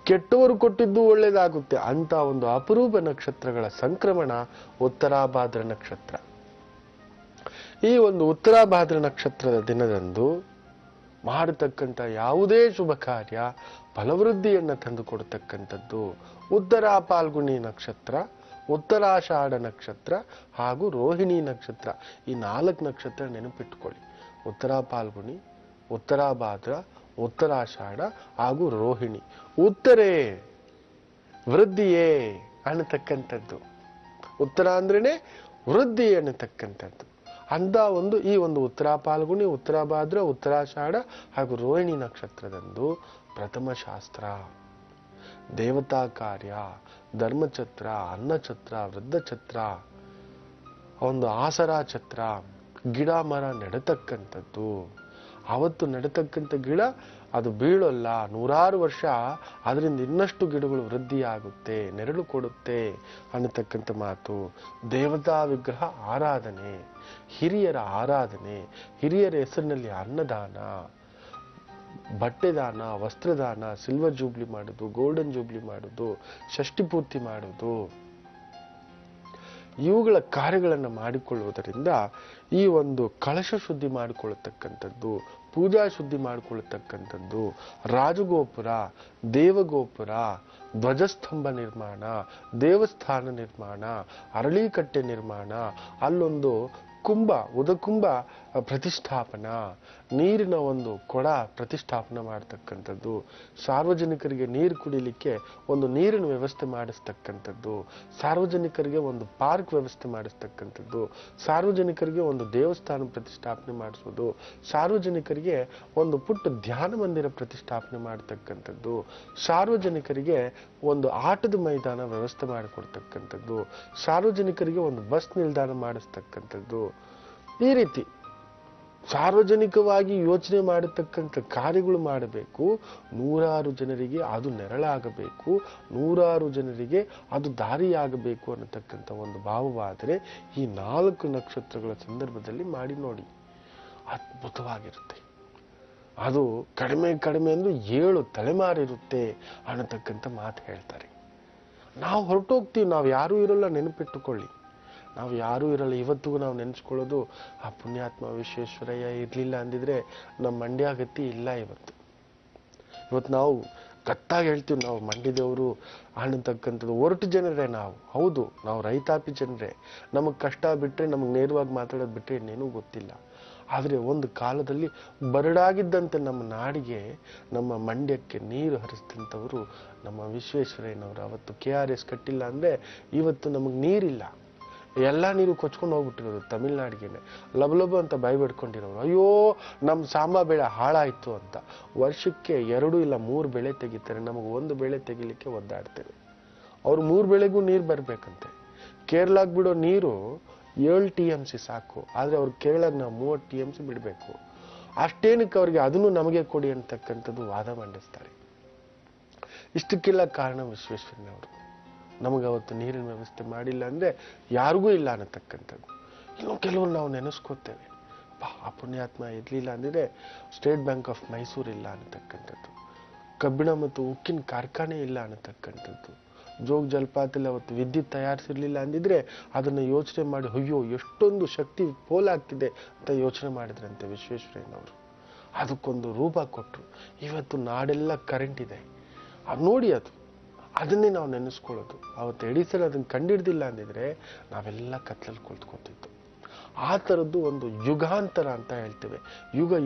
ಕೆಟ್ಟವರು ಕೊಟ್ಟಿದ್ದು ಒಳ್ಳೇದಾಗುತ್ತೆ. ಅಂತ ಒಂದು ಅಪರೂಪ ನಕ್ಷತ್ರಗಳ ಸಂಕ್ರಮಣ ಉತ್ತರಾಭಾದ್ರ ನಕ್ಷತ್ರ. ಈ ಒಂದು ಉತ್ತರಾಭಾದ್ರ ನಕ್ಷತ್ರದ ದಿನದಂದು ಮಾಡತಕ್ಕಂಥ ಯಾವುದೇ ಶುಭ ಕಾರ್ಯ ಫಲವೃದ್ಧಿಯನ್ನು ತಂದು ಕೊಡತಕ್ಕಂಥದ್ದು. ಉತ್ತರ ಫಾಲ್ಗುಣಿ ನಕ್ಷತ್ರ, ಉತ್ತರಾಷಾಢ ನಕ್ಷತ್ರ ಹಾಗೂ ರೋಹಿಣಿ ನಕ್ಷತ್ರ, ಈ 4 ನಕ್ಷತ್ರ ನೆನಪಿಟ್ಟುಕೊಳ್ಳಿ. ಉತ್ತರ ಫಾಲ್ಗುಣಿ, ಉತ್ತರಾಭಾದ್ರ, ಉತ್ತರಾಷಾಢ ಹಾಗೂ ರೋಹಿಣಿ. ಉತ್ತರೇ ವೃದ್ಧಿಯೇ ಅನ್ನತಕ್ಕಂಥದ್ದು, ಉತ್ತರ ಅಂದ್ರೇನೆ ವೃದ್ಧಿ ಅನ್ನತಕ್ಕಂಥದ್ದು. ಅಂತ ಒಂದು ಈ ಒಂದು ಉತ್ತರ ಫಾಲ್ಗುಣಿ, ಉತ್ತರಾಭಾದ್ರ, ಉತ್ತರಾಷಾಢ ಹಾಗೂ ರೋಹಿಣಿ ನಕ್ಷತ್ರದಂದು ಪ್ರಥಮ ಶಾಸ್ತ್ರ, ದೇವತಾ ಕಾರ್ಯ, ಧರ್ಮಛತ್ರ, ಅನ್ನಛತ್ರ, ವೃದ್ಧಛತ್ರ, ಒಂದು ಆಸರಾ ಛತ್ರ, ಗಿಡ ಮರ ನೆಡತಕ್ಕಂಥದ್ದು. ಅವತ್ತು ನೆಡತಕ್ಕಂಥ ಗಿಡ ಅದು ಬೀಳೋಲ್ಲ, 100 ವರ್ಷ ಅದರಿಂದ ಇನ್ನಷ್ಟು ಗಿಡಗಳು ವೃದ್ಧಿಯಾಗುತ್ತೆ, ನೆರಳು ಕೊಡುತ್ತೆ ಅನ್ನತಕ್ಕಂಥ ಮಾತು. ದೇವತಾ ವಿಗ್ರಹ ಆರಾಧನೆ, ಹಿರಿಯರ ಆರಾಧನೆ, ಹಿರಿಯರ ಹೆಸರಿನಲ್ಲಿ ಅನ್ನದಾನ, ಬಟ್ಟೆದಾನ, ವಸ್ತ್ರದಾನ, ಸಿಲ್ವರ್ ಜೂಬ್ಲಿ ಮಾಡೋದು, ಗೋಲ್ಡನ್ ಜೂಬ್ಲಿ ಮಾಡೋದು, ಷಷ್ಠಿ ಪೂರ್ತಿ ಮಾಡೋದು, ಇವುಗಳ ಕಾರ್ಯಗಳನ್ನು ಮಾಡಿಕೊಳ್ಳುವುದರಿಂದ ಈ ಒಂದು ಕಳಶ ಶುದ್ಧಿ ಮಾಡಿಕೊಳ್ಳತಕ್ಕಂಥದ್ದು, ಪೂಜಾ ಶುದ್ಧಿ ಮಾಡಿಕೊಳ್ಳತಕ್ಕಂಥದ್ದು, ರಾಜಗೋಪುರ, ದೇವಗೋಪುರ, ಧ್ವಜಸ್ತಂಭ ನಿರ್ಮಾಣ, ದೇವಸ್ಥಾನ ನಿರ್ಮಾಣ, ಅರಳಿಕಟ್ಟೆ ನಿರ್ಮಾಣ, ಅಲ್ಲೊಂದು ಕುಂಭ ಉದಕುಂಭ ಪ್ರತಿಷ್ಠಾಪನಾ, ನೀರಿನ ಒಂದು ಕೊಡ ಪ್ರತಿಷ್ಠಾಪನೆ ಮಾಡತಕ್ಕಂಥದ್ದು, ಸಾರ್ವಜನಿಕರಿಗೆ ನೀರು ಕುಡಿಲಿಕ್ಕೆ ಒಂದು ನೀರಿನ ವ್ಯವಸ್ಥೆ ಮಾಡಿಸ್ತಕ್ಕಂಥದ್ದು, ಸಾರ್ವಜನಿಕರಿಗೆ ಒಂದು ಪಾರ್ಕ್ ವ್ಯವಸ್ಥೆ ಮಾಡಿಸ್ತಕ್ಕಂಥದ್ದು, ಸಾರ್ವಜನಿಕರಿಗೆ ಒಂದು ದೇವಸ್ಥಾನ ಪ್ರತಿಷ್ಠಾಪನೆ ಮಾಡಿಸೋದು, ಸಾರ್ವಜನಿಕರಿಗೆ ಒಂದು ಪುಟ್ಟ ಧ್ಯಾನ ಮಂದಿರ ಪ್ರತಿಷ್ಠಾಪನೆ ಮಾಡತಕ್ಕಂಥದ್ದು, ಸಾರ್ವಜನಿಕರಿಗೆ ಒಂದು ಆಟದ ಮೈದಾನ ವ್ಯವಸ್ಥೆ ಮಾಡಿಕೊಡ್ತಕ್ಕಂಥದ್ದು, ಸಾರ್ವಜನಿಕರಿಗೆ ಒಂದು ಬಸ್ ನಿಲ್ದಾಣ ಮಾಡಿಸ್ತಕ್ಕಂಥದ್ದು. ಈ ರೀತಿ ಸಾರ್ವಜನಿಕವಾಗಿ ಯೋಚನೆ ಮಾಡತಕ್ಕಂಥ ಕಾರ್ಯಗಳು ಮಾಡಬೇಕು. ನೂರಾರು ಜನರಿಗೆ ಅದು ನೆರಳಾಗಬೇಕು, ನೂರಾರು ಜನರಿಗೆ ಅದು ದಾರಿಯಾಗಬೇಕು ಅನ್ನತಕ್ಕಂಥ ಒಂದು ಭಾವವಾದರೆ ಈ 4 ನಕ್ಷತ್ರಗಳ ಸಂದರ್ಭದಲ್ಲಿ ಮಾಡಿ ನೋಡಿ, ಅದ್ಭುತವಾಗಿರುತ್ತೆ. ಅದು ಕಡಿಮೆ ಅಂದ್ರೆ 7 ತಲೆಮಾರಿರುತ್ತೆ ಅನ್ನತಕ್ಕಂಥ ಮಾತು ಹೇಳ್ತಾರೆ. ನಾವು ಹೊರಟೋಗ್ತೀವಿ, ನಾವು ಯಾರೂ ಇರಲ್ಲ, ನೆನಪಿಟ್ಟುಕೊಳ್ಳಿ, ನಾವು ಯಾರೂ ಇರಲ್ಲ. ಇವತ್ತಿಗೂ ನಾವು ನೆನೆಸ್ಕೊಳ್ಳೋದು ಆ ಪುಣ್ಯಾತ್ಮ ವಿಶ್ವೇಶ್ವರಯ್ಯ ಇರಲಿಲ್ಲ ಅಂದಿದ್ರೆ ನಮ್ಮ ಮಂಡ್ಯ ಗತಿ ಇಲ್ಲ. ಇವತ್ತು ನಾವು ಕತ್ತಾಗಿ ಹೇಳ್ತೀವಿ, ನಾವು ಮಂಡ್ಯದವರು ಅನ್ನತಕ್ಕಂಥದ್ದು ಹೊರಟು ಜನರೇ ನಾವು. ಹೌದು, ನಾವು ರೈತಾಪಿ ಜನರೇ. ನಮಗೆ ಕಷ್ಟ ಬಿಟ್ಟರೆ, ನಮಗೆ ನೇರವಾಗಿ ಮಾತಾಡೋದು ಬಿಟ್ಟರೆ ಇನ್ನೇನೂ ಗೊತ್ತಿಲ್ಲ. ಆದರೆ ಒಂದು ಕಾಲದಲ್ಲಿ ಬರಡಾಗಿದ್ದಂತೆ ನಮ್ಮ ನಾಡಿಗೆ, ನಮ್ಮ ಮಂಡ್ಯಕ್ಕೆ ನೀರು ಹರಿಸಿದಂಥವರು ನಮ್ಮ ವಿಶ್ವೇಶ್ವರಯ್ಯನವರು. ಅವತ್ತು KRS ಕಟ್ಟಿಲ್ಲ ಅಂದರೆ ಇವತ್ತು ನಮಗೆ ನೀರಿಲ್ಲ. ಎಲ್ಲ ನೀರು ಕೊಚ್ಕೊಂಡು ಹೋಗ್ಬಿಟ್ಟಿರೋದು ತಮಿಳ್ನಾಡಿಗೆನೆ. ಲಬಲಬ ಅಂತ ಬಾಯ್ಬಿಡ್ಕೊಂಡಿರೋರು, ಅಯ್ಯೋ ನಮ್ಮ ಸಾಂಬಾ ಬೆಳೆ ಹಾಳಾಯ್ತು ಅಂತ. ವರ್ಷಕ್ಕೆ 2 ಇಲ್ಲ 3 ಬೆಳೆ ತೆಗಿತಾರೆ, ನಮಗೆ 1 ಬೆಳೆ ತೆಗಿಲಿಕ್ಕೆ ಒದ್ದಾಡ್ತೇವೆ. ಅವ್ರು 3 ಬೆಳೆಗೂ ನೀರು ಬರ್ಬೇಕಂತೆ. ಕೇರಳಕ್ಕೆ ಬಿಡೋ ನೀರು 7 TMC ಸಾಕು, ಆದ್ರೆ ಅವ್ರು ಕೇರಳಕ್ಕೆ ನಾವು 30 TMC ಬಿಡಬೇಕು. ಅಷ್ಟೇನಕ್ಕೆ ಅವ್ರಿಗೆ ಅದನ್ನು ನಮಗೆ ಕೊಡಿ ಅಂತಕ್ಕಂಥದ್ದು ವಾದ ಮಂಡಿಸ್ತಾರೆ. ಇಷ್ಟಕ್ಕೆಲ್ಲ ಕಾರಣ ವಿಶ್ವೇಶ್ವರಯ್ಯನವರು. ನಮಗೆ ಅವತ್ತು ನೀರಿನ ವ್ಯವಸ್ಥೆ ಮಾಡಿಲ್ಲ ಅಂದ್ರೆ ಯಾರಿಗೂ ಇಲ್ಲ ಅನ್ನತಕ್ಕಂಥದ್ದು. ಇನ್ನು ಕೆಲವರು ನಾವು ನೆನೆಸ್ಕೋತೇವೆ, ಆ ಪುಣ್ಯಾತ್ಮ ಇರ್ಲಿಲ್ಲ ಅಂದಿದ್ರೆ ಸ್ಟೇಟ್ ಬ್ಯಾಂಕ್ ಆಫ್ ಮೈಸೂರು ಇಲ್ಲ ಅನ್ನತಕ್ಕಂಥದ್ದು, ಕಬ್ಬಿಣ ಮತ್ತು ಉಕ್ಕಿನ ಕಾರ್ಖಾನೆ ಇಲ್ಲ ಅನ್ನತಕ್ಕಂಥದ್ದು, ಜೋಗ ಜಲಪಾತದಲ್ಲಿ ಅವತ್ತು ವಿದ್ಯುತ್ ತಯಾರಿಸಿರ್ಲಿಲ್ಲ ಅಂದಿದ್ರೆ ಅದನ್ನ ಯೋಚನೆ ಮಾಡಿ ಅಯ್ಯೋ ಎಷ್ಟೊಂದು ಶಕ್ತಿ ಪೋಲಾಗ್ತಿದೆ ಅಂತ ಯೋಚನೆ ಮಾಡಿದ್ರಂತೆ ವಿಶ್ವೇಶ್ವರಯ್ಯನವರು. ಅದಕ್ಕೊಂದು ರೂಪ ಕೊಟ್ಟರು. ಇವತ್ತು ನಾಡೆಲ್ಲ ಕರೆಂಟ್ ಇದೆ. ಅದು ನೋಡಿ, ಅದನ್ನೇ ನಾವು ನೆನೆಸ್ಕೊಳ್ಳೋದು. ಅವತ್ತು ಎಡಿಸನ್ ಅದನ್ನು ಕಂಡಿಡ್ದಿಲ್ಲ ಅಂದಿದ್ರೆ ನಾವೆಲ್ಲ ಕತ್ಲಲ್ಲಿ ಕುಳಿತುಕೊತಿದ್ದು. ಆ ಥರದ್ದು ಒಂದು ಯುಗಾಂತರ ಅಂತ ಹೇಳ್ತೇವೆ.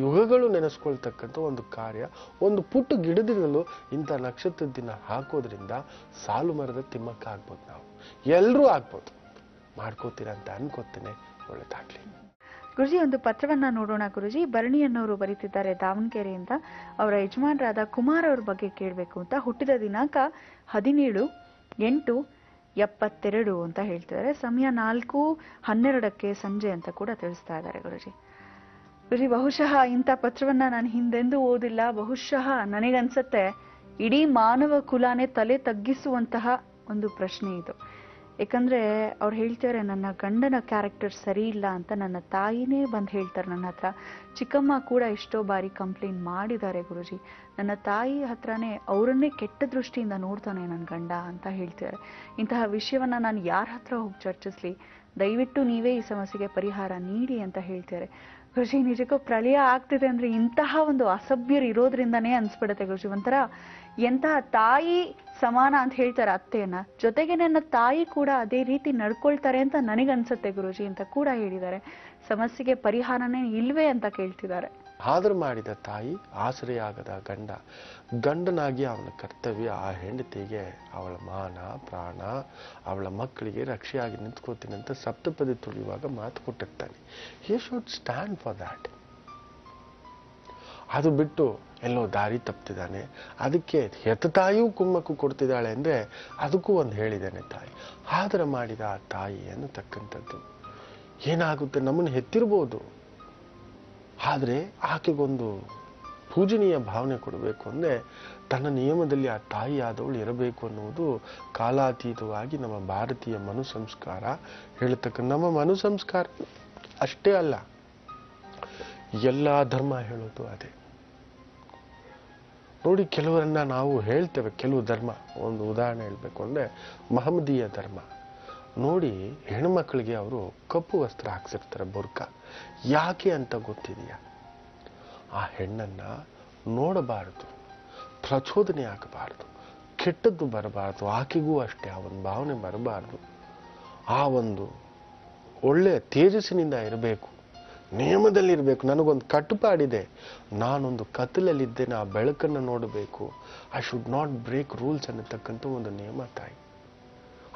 ಯುಗಗಳು ನೆನೆಸ್ಕೊಳ್ತಕ್ಕಂಥ ಒಂದು ಕಾರ್ಯ. ಒಂದು ಪುಟ್ಟ ಗಿಡದಿಂದಲೂ ಇಂಥ ನಕ್ಷತ್ರದ ದಿನ ಹಾಕೋದ್ರಿಂದ ಸಾಲು ಮರದ ತಿಮ್ಮಕ್ಕ ಆಗ್ಬೋದು, ನಾವು ಎಲ್ಲರೂ ಆಗ್ಬೋದು. ಮಾಡ್ಕೋತೀರ ಅಂತ ಅನ್ಕೋತೇನೆ. ಒಳ್ಳೆದಾಗ್ಲಿ. ಗುರುಜಿ, ಒಂದು ಪತ್ರವನ್ನ ನೋಡೋಣ ಗುರುಜಿ. ಭರಣಿ ಅನ್ನೋರು ಬರೀತಿದ್ದಾರೆ ದಾವಣಗೆರೆಯಿಂದ. ಅವರ ಯಜಮಾನರಾದ ಕುಮಾರ್ ಅವ್ರ ಬಗ್ಗೆ ಕೇಳಬೇಕು ಅಂತ. ಹುಟ್ಟಿದ ದಿನಾಂಕ 17/8/72 ಅಂತ ಹೇಳ್ತಿದ್ದಾರೆ. ಸಮಯ 4:12 ಸಂಜೆ ಅಂತ ಕೂಡ ತಿಳಿಸ್ತಾ ಇದ್ದಾರೆ ಗುರುಜಿ. ಗುರುಜಿ, ಬಹುಶಃ ಇಂಥ ಪತ್ರವನ್ನ ನಾನು ಹಿಂದೆಂದೂ ಓದಿಲ್ಲ. ಬಹುಶಃ ನನಗನ್ಸತ್ತೆ ಇಡೀ ಮಾನವ ಕುಲಾನೇ ತಲೆ ತಗ್ಗಿಸುವಂತಹ ಒಂದು ಪ್ರಶ್ನೆ ಇದು. ಯಾಕಂದ್ರೆ ಅವ್ರು ಹೇಳ್ತಾರೆ, ನನ್ನ ಗಂಡನ ಕ್ಯಾರೆಕ್ಟರ್ ಸರಿ ಇಲ್ಲ ಅಂತ ನನ್ನ ತಾಯಿನೇ ಬಂದು ಹೇಳ್ತಾರೆ ನನ್ನ ಹತ್ರ. ಚಿಕ್ಕಮ್ಮ ಕೂಡ ಎಷ್ಟೋ ಬಾರಿ ಕಂಪ್ಲೇಂಟ್ ಮಾಡಿದ್ದಾರೆ ಗುರುಜಿ. ನನ್ನ ತಾಯಿ ಹತ್ರನೇ ಅವರನ್ನೇ ಕೆಟ್ಟ ದೃಷ್ಟಿಯಿಂದ ನೋಡ್ತಾನೆ ನನ್ನ ಗಂಡ ಅಂತ ಹೇಳ್ತಾರೆ. ಇಂತಹ ವಿಷಯವನ್ನ ನಾನು ಯಾರ ಹತ್ರ ಹೋಗಿ ಚರ್ಚಿಸ್ಲಿ? ದಯವಿಟ್ಟು ನೀವೇ ಈ ಸಮಸ್ಯೆಗೆ ಪರಿಹಾರ ನೀಡಿ ಅಂತ ಹೇಳ್ತಾರೆ. ಗುರುಜಿ, ನಿಜಕ್ಕೂ ಪ್ರಳಯ ಆಗ್ತಿದೆ ಅಂದ್ರೆ ಇಂತಹ ಒಂದು ಅಸಭ್ಯರು ಇರೋದ್ರಿಂದನೇ ಅನ್ಸ್ಬಿಡುತ್ತೆ ಗುರುಜಿ. ಒಂಥರ ಎಂತಹ ತಾಯಿ ಸಮಾನ ಅಂತ ಹೇಳ್ತಾರೆ ಅತ್ತೆಯನ್ನ, ಜೊತೆಗೆ ನನ್ನ ತಾಯಿ ಕೂಡ ಅದೇ ರೀತಿ ನಡ್ಕೊಳ್ತಾರೆ ಅಂತ ನನಗನ್ಸುತ್ತೆ ಗುರುಜಿ ಅಂತ ಕೂಡ ಹೇಳಿದ್ದಾರೆ. ಸಮಸ್ಯೆಗೆ ಪರಿಹಾರನೇ ಇಲ್ವೇ ಅಂತ ಕೇಳ್ತಿದ್ದಾರೆ. ಆದರೂ ಮಾಡಿದ ತಾಯಿ, ಆಸರೆಯಾಗದ ಗಂಡ, ಗಂಡನಾಗಿ ಅವನ ಕರ್ತವ್ಯ ಆ ಹೆಂಡತಿಗೆ ಅವಳ ಮಾನ ಪ್ರಾಣ, ಅವಳ ಮಕ್ಕಳಿಗೆ ರಕ್ಷೆಯಾಗಿ ನಿಂತ್ಕೋತೀನಿ ಅಂತ ಸಪ್ತಪದಿ ತುಳಿಯುವಾಗ ಮಾತು ಕೊಟ್ಟಿರ್ತಾನೆ. He should stand for that. ಅದು ಬಿಟ್ಟು ಎಲ್ಲೋ ದಾರಿ ತಪ್ಪಿದ್ದಾನೆ, ಅದಕ್ಕೆ ಹೆತ್ತ ತಾಯಿಯೂ ಕುಮ್ಮಕ್ಕು ಕೊಡ್ತಿದ್ದಾಳೆ ಅಂದ್ರೆ ಅದಕ್ಕೂ ಒಂದು ಹೇಳಿದ್ದಾನೆ ತಾಯಿ. ಆದ್ರೆ ಮಾಡಿದ ಆ ತಾಯಿ ಅನ್ನತಕ್ಕಂಥದ್ದು ಏನಾಗುತ್ತೆ, ನಮ್ಮನ್ನು ಹೆತ್ತಿರ್ಬೋದು, ಆದ್ರೆ ಆಕೆಗೊಂದು ಪೂಜನೀಯ ಭಾವನೆ ಕೊಡಬೇಕು ಅಂದ್ರೆ ತನ್ನ ನಿಯಮದಲ್ಲಿ ಆ ತಾಯಿ ಆದವಳು ಇರಬೇಕು ಅನ್ನುವುದು ಕಾಲಾತೀತವಾಗಿ ನಮ್ಮ ಭಾರತೀಯ ಮನು ಸಂಸ್ಕಾರ ಹೇಳ್ತಕ್ಕ. ನಮ್ಮ ಮನು ಸಂಸ್ಕಾರ ಅಷ್ಟೇ ಅಲ್ಲ, ಎಲ್ಲ ಧರ್ಮ ಹೇಳೋದು ಅದೇ. ನೋಡಿ, ಕೆಲವರನ್ನ ನಾವು ಹೇಳ್ತೇವೆ, ಕೆಲವು ಧರ್ಮ, ಒಂದು ಉದಾಹರಣೆ ಹೇಳ್ಬೇಕು ಅಂದ್ರೆ ಮಹಮ್ಮದೀಯ ಧರ್ಮ ನೋಡಿ, ಹೆಣ್ಮಕ್ಳಿಗೆ ಅವರು ಕಪ್ಪು ವಸ್ತ್ರ ಹಾಕ್ಸಿರ್ತಾರೆ, ಬುರ್ಕ. ಯಾಕೆ ಅಂತ ಗೊತ್ತಿದೆಯಾ? ಆ ಹೆಣ್ಣನ್ನ ನೋಡಬಾರದು, ಪ್ರಚೋದನೆ ಆಗಬಾರದು, ಕೆಟ್ಟದ್ದು ಬರಬಾರದು, ಆಕೆಗೂ ಅಷ್ಟೇ ಆ ಒಂದು ಭಾವನೆ ಬರಬಾರದು. ಆ ಒಂದು ಒಳ್ಳೆಯ ತೇಜಸ್ಸಿನಿಂದ ಇರಬೇಕು, ನಿಯಮದಲ್ಲಿರಬೇಕು. ನನಗೊಂದು ಕಟ್ಟುಪಾಡಿದೆ, ನಾನೊಂದು ಕತ್ತಲಲ್ಲಿದ್ದೇನೆ, ಆ ಬೆಳಕನ್ನು ನೋಡಬೇಕು. I should not break rules ಅನ್ನತಕ್ಕಂಥ ಒಂದು ನಿಯಮ ತಾಯಿ.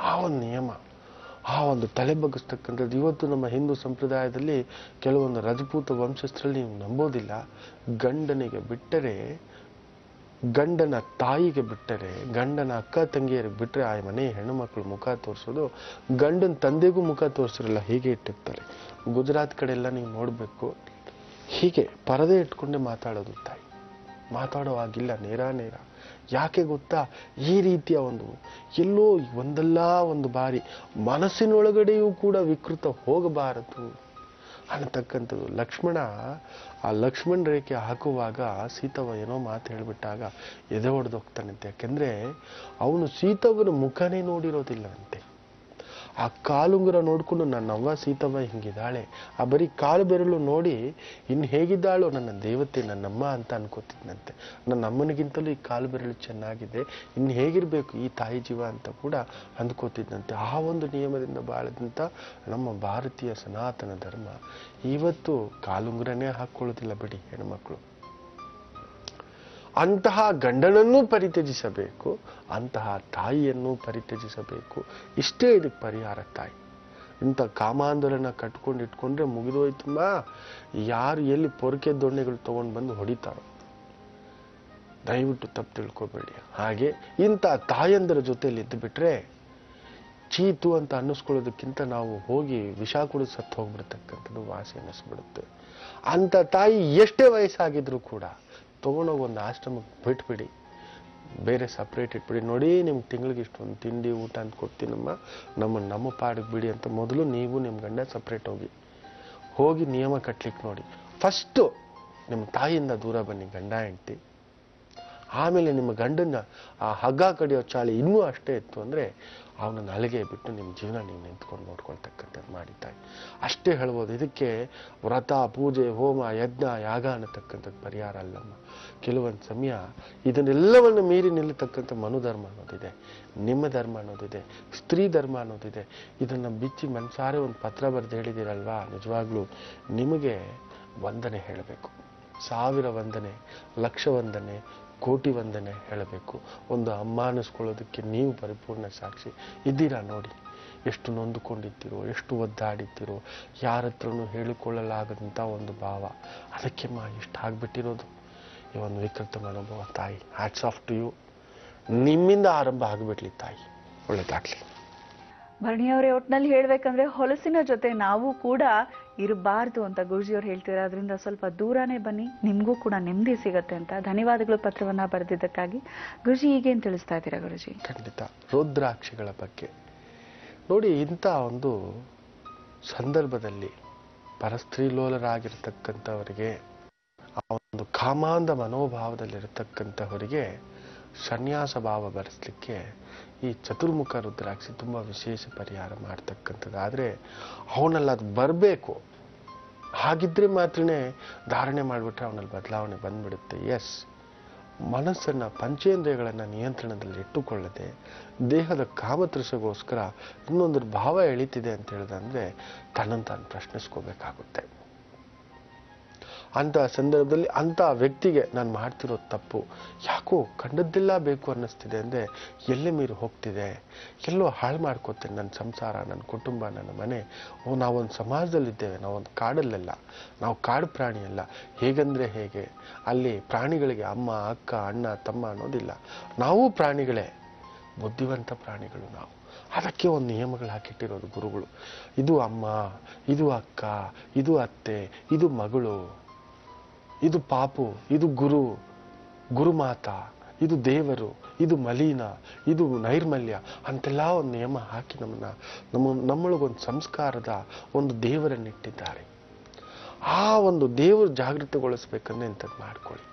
ಆ ಒಂದು ನಿಯಮ, ಆ ಒಂದು ತಲೆ ಬಗ್ಗಿಸ್ತಕ್ಕಂಥದ್ದು. ಇವತ್ತು ನಮ್ಮ ಹಿಂದೂ ಸಂಪ್ರದಾಯದಲ್ಲಿ ಕೆಲವೊಂದು ರಜಪೂತ ವಂಶಸ್ಥರಲ್ಲಿ ನೀವು ನಂಬೋದಿಲ್ಲ, ಗಂಡನಿಗೆ ಬಿಟ್ಟರೆ, ಗಂಡನ ತಾಯಿಗೆ ಬಿಟ್ಟರೆ, ಗಂಡನ ಅಕ್ಕ ತಂಗಿಯರಿಗೆ ಬಿಟ್ಟರೆ ಆ ಮನೆ ಹೆಣ್ಣು ಮಕ್ಕಳು ಮುಖ ತೋರಿಸೋದು, ಗಂಡನ ತಂದೆಗೂ ಮುಖ ತೋರಿಸಿರಲ್ಲ, ಹೀಗೆ ಇಟ್ಟಿರ್ತಾರೆ. ಗುಜರಾತ್ ಕಡೆ ಎಲ್ಲ ನೀವು ನೋಡಬೇಕು, ಹೀಗೆ ಪರದೆ ಇಟ್ಕೊಂಡೆ ಮಾತಾಡೋದು ತಾಯಿ. ಮಾತಾಡೋವಾಗಿಲ್ಲ, ನೇರ ನೇರ. ಯಾಕೆ ಗೊತ್ತಾ? ಈ ರೀತಿಯ ಒಂದು ಎಲ್ಲೋ ಒಂದಲ್ಲ ಒಂದು ಬಾರಿ ಮನಸ್ಸಿನೊಳಗಡೆಯೂ ಕೂಡ ವಿಕೃತ ಹೋಗಬಾರದು ಅನ್ನತಕ್ಕಂಥದ್ದು. ಲಕ್ಷ್ಮಣ ಆ ಲಕ್ಷ್ಮಣ ರೇಖೆ ಹಾಕುವಾಗ ಸೀತವ್ವ ಏನೋ ಮಾತು ಹೇಳ್ಬಿಟ್ಟಾಗ ಎದೆ ಹೊಡೆದೋಗ್ತಾನಂತೆ. ಯಾಕೆಂದ್ರೆ ಅವನು ಸೀತವ್ವನ ಮುಖನೇ ನೋಡಿರೋದಿಲ್ಲವಂತೆ. ಆ ಕಾಲುಂಗುರ ನೋಡ್ಕೊಂಡು ನನ್ನವ್ವ ಸೀತವ್ವ ಹಿಂಗಿದ್ದಾಳೆ, ಆ ಬರೀ ಕಾಲು ಬೆರಳು ನೋಡಿ ಇನ್ನು ಹೇಗಿದ್ದಾಳೋ ನನ್ನ ದೇವತೆ ನನ್ನಮ್ಮ ಅಂತ ಅನ್ಕೋತಿದ್ನಂತೆ. ನನ್ನ ಅಮ್ಮನಿಗಿಂತಲೂ ಈ ಕಾಲು ಬೆರಳು ಚೆನ್ನಾಗಿದೆ, ಇನ್ನು ಹೇಗಿರ್ಬೇಕು ಈ ತಾಯಿ ಜೀವ ಅಂತ ಕೂಡ ಅಂದ್ಕೋತಿದ್ನಂತೆ. ಆ ಒಂದು ನಿಯಮದಿಂದ ಬಾಳದಂತ ನಮ್ಮ ಭಾರತೀಯ ಸನಾತನ ಧರ್ಮ ಇವತ್ತು ಕಾಲುಂಗುರನೇ ಹಾಕೊಳ್ಳೋದಿಲ್ಲ ಬಿಡಿ ಹೆಣ್ಮಕ್ಳು. ಅಂತಹ ಗಂಡನನ್ನೂ ಪರಿತ್ಯಜಿಸಬೇಕು, ಅಂತಹ ತಾಯಿಯನ್ನು ಪರಿತ್ಯಜಿಸಬೇಕು. ಇಷ್ಟೇ ಇದಕ್ಕೆ ಪರಿಹಾರ ತಾಯಿ. ಇಂಥ ಕಾಮಾಂದೋಲನ ಕಟ್ಕೊಂಡು ಇಟ್ಕೊಂಡ್ರೆ ಮುಗಿದೋಯ್ತಮ್ಮ. ಯಾರು ಎಲ್ಲಿ ಪೊರಕೆ ದೊಣ್ಣೆಗಳು ತಗೊಂಡು ಬಂದು ಹೊಡಿತಾರೋ, ದಯವಿಟ್ಟು ತಪ್ಪು ತಿಳ್ಕೊಬೇಡಿ. ಹಾಗೆ ಇಂಥ ತಾಯಂದರ ಜೊತೆಯಲ್ಲಿ ಇದ್ದು ಬಿಟ್ರೆ ಚೀತು ಅಂತ ಅನ್ನಿಸ್ಕೊಳ್ಳೋದಕ್ಕಿಂತ ನಾವು ಹೋಗಿ ವಿಷ ಕುಡಿದು ಸತ್ತು ಹೋಗ್ಬಿಡ್ತಕ್ಕಂಥದ್ದು ವಾಸಿ ಅನ್ನಿಸ್ಬಿಡುತ್ತೆ. ಅಂಥ ತಾಯಿ ಎಷ್ಟೇ ವಯಸ್ಸಾಗಿದ್ರು ಕೂಡ ತಗೊಂಡೋಗಿ ಒಂದು ಆಶ್ರಮಕ್ಕೆ ಬಿಟ್ಬಿಡಿ, ಬೇರೆ ಸಪ್ರೇಟ್ ಇಟ್ಬಿಡಿ. ನೋಡಿ ನಿಮ್ಗೆ ತಿಂಗಳಿಗೆ ಇಷ್ಟೊಂದು ತಿಂಡಿ ಊಟ ಅಂತ ಕೊಡ್ತೀನಮ್ಮ, ನಮ್ಮ ಪಾಡಿಗೆ ಬಿಡಿ ಅಂತ ಮೊದಲು ನೀವು ನಿಮ್ಮ ಗಂಡ ಸಪ್ರೇಟ್ ಹೋಗಿ ನಿಯಮ ಕಟ್ಲಿಕ್ಕೆ ನೋಡಿ. ಫಸ್ಟು ನಿಮ್ಮ ತಾಯಿಯಿಂದ ದೂರ ಬನ್ನಿ ಗಂಡ ಹೆಂಡತಿ. ಆಮೇಲೆ ನಿಮ್ಮ ಗಂಡನ್ನ ಆ ಹಗ್ಗ ಕಡಿಯೋ ಚಾಳಿ ಇನ್ನೂ ಅಷ್ಟೇ ಇತ್ತು ಅಂದರೆ ಅವನನ್ನು ಅಲ್ಲಿಗೆ ಬಿಟ್ಟು ನಿಮ್ಮ ಜೀವನ ನೀವು ನಿಂತ್ಕೊಂಡು ನೋಡ್ಕೊಳ್ತಕ್ಕಂಥದ್ದು ಮಾಡಿ ತಾಯಿ. ಅಷ್ಟೇ ಹೇಳ್ಬೋದು. ಇದಕ್ಕೆ ವ್ರತ, ಪೂಜೆ, ಹೋಮ, ಯಜ್ಞ, ಯಾಗ ಅನ್ನತಕ್ಕಂಥದ್ದು ಪರಿಹಾರ ಅಲ್ಲಮ್ಮ. ಕೆಲವೊಂದು ಸಮಯ ಇದನ್ನೆಲ್ಲವನ್ನು ಮೀರಿ ನಿಲ್ಲತಕ್ಕಂಥ ಮನುಧರ್ಮ ಅನ್ನೋದಿದೆ, ನಿಮ್ಮ ಧರ್ಮ ಅನ್ನೋದಿದೆ, ಸ್ತ್ರೀ ಧರ್ಮ ಅನ್ನೋದಿದೆ. ಇದನ್ನು ಬಿಚ್ಚಿ ಮನಸಾರೆ ಒಂದು ಪತ್ರ ಬರೆದು ಹೇಳಿದ್ದೀರಲ್ವಾ, ನಿಜವಾಗ್ಲೂ ನಿಮಗೆ ವಂದನೆ ಹೇಳಬೇಕು. 1000 ವಂದನೆ, ಲಕ್ಷ ವಂದನೆ, ಕೋಟಿ ವಂದನೆ ಹೇಳಬೇಕು. ಒಂದು ಅಮ್ಮ ಅನ್ನಿಸ್ಕೊಳ್ಳೋದಕ್ಕೆ ನೀವು ಪರಿಪೂರ್ಣ ಸಾಕ್ಷಿ ಇದ್ದೀರಾ. ನೋಡಿ ಎಷ್ಟು ನೊಂದುಕೊಂಡಿದ್ದೀರೋ, ಎಷ್ಟು ಒದ್ದಾಡಿದ್ದೀರೋ, ಯಾರ ಹತ್ರನೂ ಹೇಳಿಕೊಳ್ಳಲಾಗದಂಥ ಒಂದು ಭಾವ, ಅದಕ್ಕೆ ಇಷ್ಟ ಆಗ್ಬಿಟ್ಟಿರೋದು ಈ ಒಂದು ವಿಕೃತ ಮನೋಭಾವ. ತಾಯಿ ಹ್ಯಾಟ್ಸ್ ಆಫ್ ಟು ಯು. ನಿಮ್ಮಿಂದ ಆರಂಭ ಆಗಿಬಿಡ್ಲಿ ತಾಯಿ, ಒಳ್ಳೇದಾಗ್ಲಿ. ಭರಣಿಯವರೇ, ಒಟ್ಟಿನಲ್ಲಿ ಹೇಳ್ಬೇಕಂದ್ರೆ ಹೊಲಸಿನ ಜೊತೆ ನಾವು ಕೂಡ ಇರಬಾರ್ದು ಅಂತ ಗುರುಜಿಯವ್ರು ಹೇಳ್ತೀರಾ. ಅದರಿಂದ ಸ್ವಲ್ಪ ದೂರನೇ ಬನ್ನಿ, ನಿಮ್ಗೂ ಕೂಡ ನೆಮ್ಮದಿ ಸಿಗತ್ತೆ ಅಂತ. ಧನ್ಯವಾದಗಳು ಪತ್ರವನ್ನ ಬರೆದಿದ್ದಕ್ಕಾಗಿ. ಗುರುಜಿ ಈಗೇನ್ ತಿಳಿಸ್ತಾ ಇದ್ದೀರಾ ಗುರುಜಿ? ಖಂಡಿತ ರುದ್ರಾಕ್ಷಿಗಳ ಬಗ್ಗೆ ನೋಡಿ. ಇಂಥ ಒಂದು ಸಂದರ್ಭದಲ್ಲಿ ಪರಸ್ತ್ರೀಲೋಲರಾಗಿರ್ತಕ್ಕಂಥವರಿಗೆ, ಆ ಒಂದು ಕಾಮಾಂಧ ಮನೋಭಾವದಲ್ಲಿರತಕ್ಕಂಥವರಿಗೆ ಸನ್ಯಾಸ ಭಾವ ಬರೆಸಲಿಕ್ಕೆ ಈ ಚತುರ್ಮುಖ ರುದ್ರಾಕ್ಷಿ ತುಂಬಾ ವಿಶೇಷ ಪರಿಹಾರ ಮಾಡ್ತಕ್ಕಂಥದ್ದು. ಆದರೆ ಅವನಲ್ಲಿ ಅದು ಬರಬೇಕು. ಹಾಗಿದ್ರೆ ಮಾತ್ರನೇ ಧಾರಣೆ ಮಾಡಿಬಿಟ್ರೆ ಅವನಲ್ಲಿ ಬದಲಾವಣೆ ಬಂದ್ಬಿಡುತ್ತೆ. ಎಸ್, ಮನಸ್ಸನ್ನ, ಪಂಚೇಂದ್ರಿಯಗಳನ್ನ ನಿಯಂತ್ರಣದಲ್ಲಿ ಇಟ್ಟುಕೊಳ್ಳದೆ ದೇಹದ ಕಾಮತೃಷಗೋಸ್ಕರ ಇನ್ನೊಂದು ಭಾವ ಎಳಿತಿದೆ ಅಂತ ಹೇಳಿದ್ರೆ ತನ್ನನ್ನು ತಾನು ಪ್ರಶ್ನಿಸ್ಕೋಬೇಕಾಗುತ್ತೆ. ಅಂತ ಸಂದರ್ಭದಲ್ಲಿ ಅಂತ ವ್ಯಕ್ತಿಗೆ ನಾನು ಮಾಡ್ತಿರೋ ತಪ್ಪು ಯಾಕೋ ಕಂಡದ್ದೆಲ್ಲ ಬೇಕು ಅನ್ನಿಸ್ತಿದೆ ಅಂದರೆ ಎಲ್ಲೇ ಮೀರಿ ಹೋಗ್ತಿದೆ, ಎಲ್ಲೋ ಹಾಳು ಮಾಡ್ಕೋತೇನೆ ನನ್ನ ಸಂಸಾರ, ನನ್ನ ಕುಟುಂಬ, ನನ್ನ ಮನೆ. ನಾವೊಂದು ಸಮಾಜದಲ್ಲಿದ್ದೇವೆ, ನಾವೊಂದು ಕಾಡಲ್ಲೆಲ್ಲ, ನಾವು ಕಾಡು ಪ್ರಾಣಿ ಅಲ್ಲ. ಹೇಗಂದ್ರೆ ಹೇಗೆ, ಅಲ್ಲಿ ಪ್ರಾಣಿಗಳಿಗೆ ಅಮ್ಮ, ಅಕ್ಕ, ಅಣ್ಣ, ತಮ್ಮ ಅನ್ನೋದಿಲ್ಲ. ನಾವು ಪ್ರಾಣಿಗಳೇ, ಬುದ್ಧಿವಂತ ಪ್ರಾಣಿಗಳು ನಾವು. ಅದಕ್ಕೆ ಒಂದು ನಿಯಮಗಳು ಹಾಕಿಟ್ಟಿರೋದು ಗುರುಗಳು. ಇದು ಅಮ್ಮ, ಇದು ಅಕ್ಕ, ಇದು ಅತ್ತೆ, ಇದು ಮಗಳು, ಇದು ಪಾಪು, ಇದು ಗುರುಮಾತಾ, ಇದು ದೇವರು, ಇದು ಮಲೀನ, ಇದು ನೈರ್ಮಲ್ಯ ಅಂತೆಲ್ಲ ಒಂದು ನಿಯಮ ಹಾಕಿ ನಮ್ಮೊಳಗೊಂದು ಸಂಸ್ಕಾರದ ಒಂದು ದೇವರನ್ನಿಟ್ಟಿದ್ದಾರೆ. ಆ ಒಂದು ದೇವರು ಜಾಗೃತಗೊಳಿಸ್ಬೇಕಂದ್ರೆ ಇಂಥದ್ದು ಮಾಡ್ಕೊಳ್ಳಿ.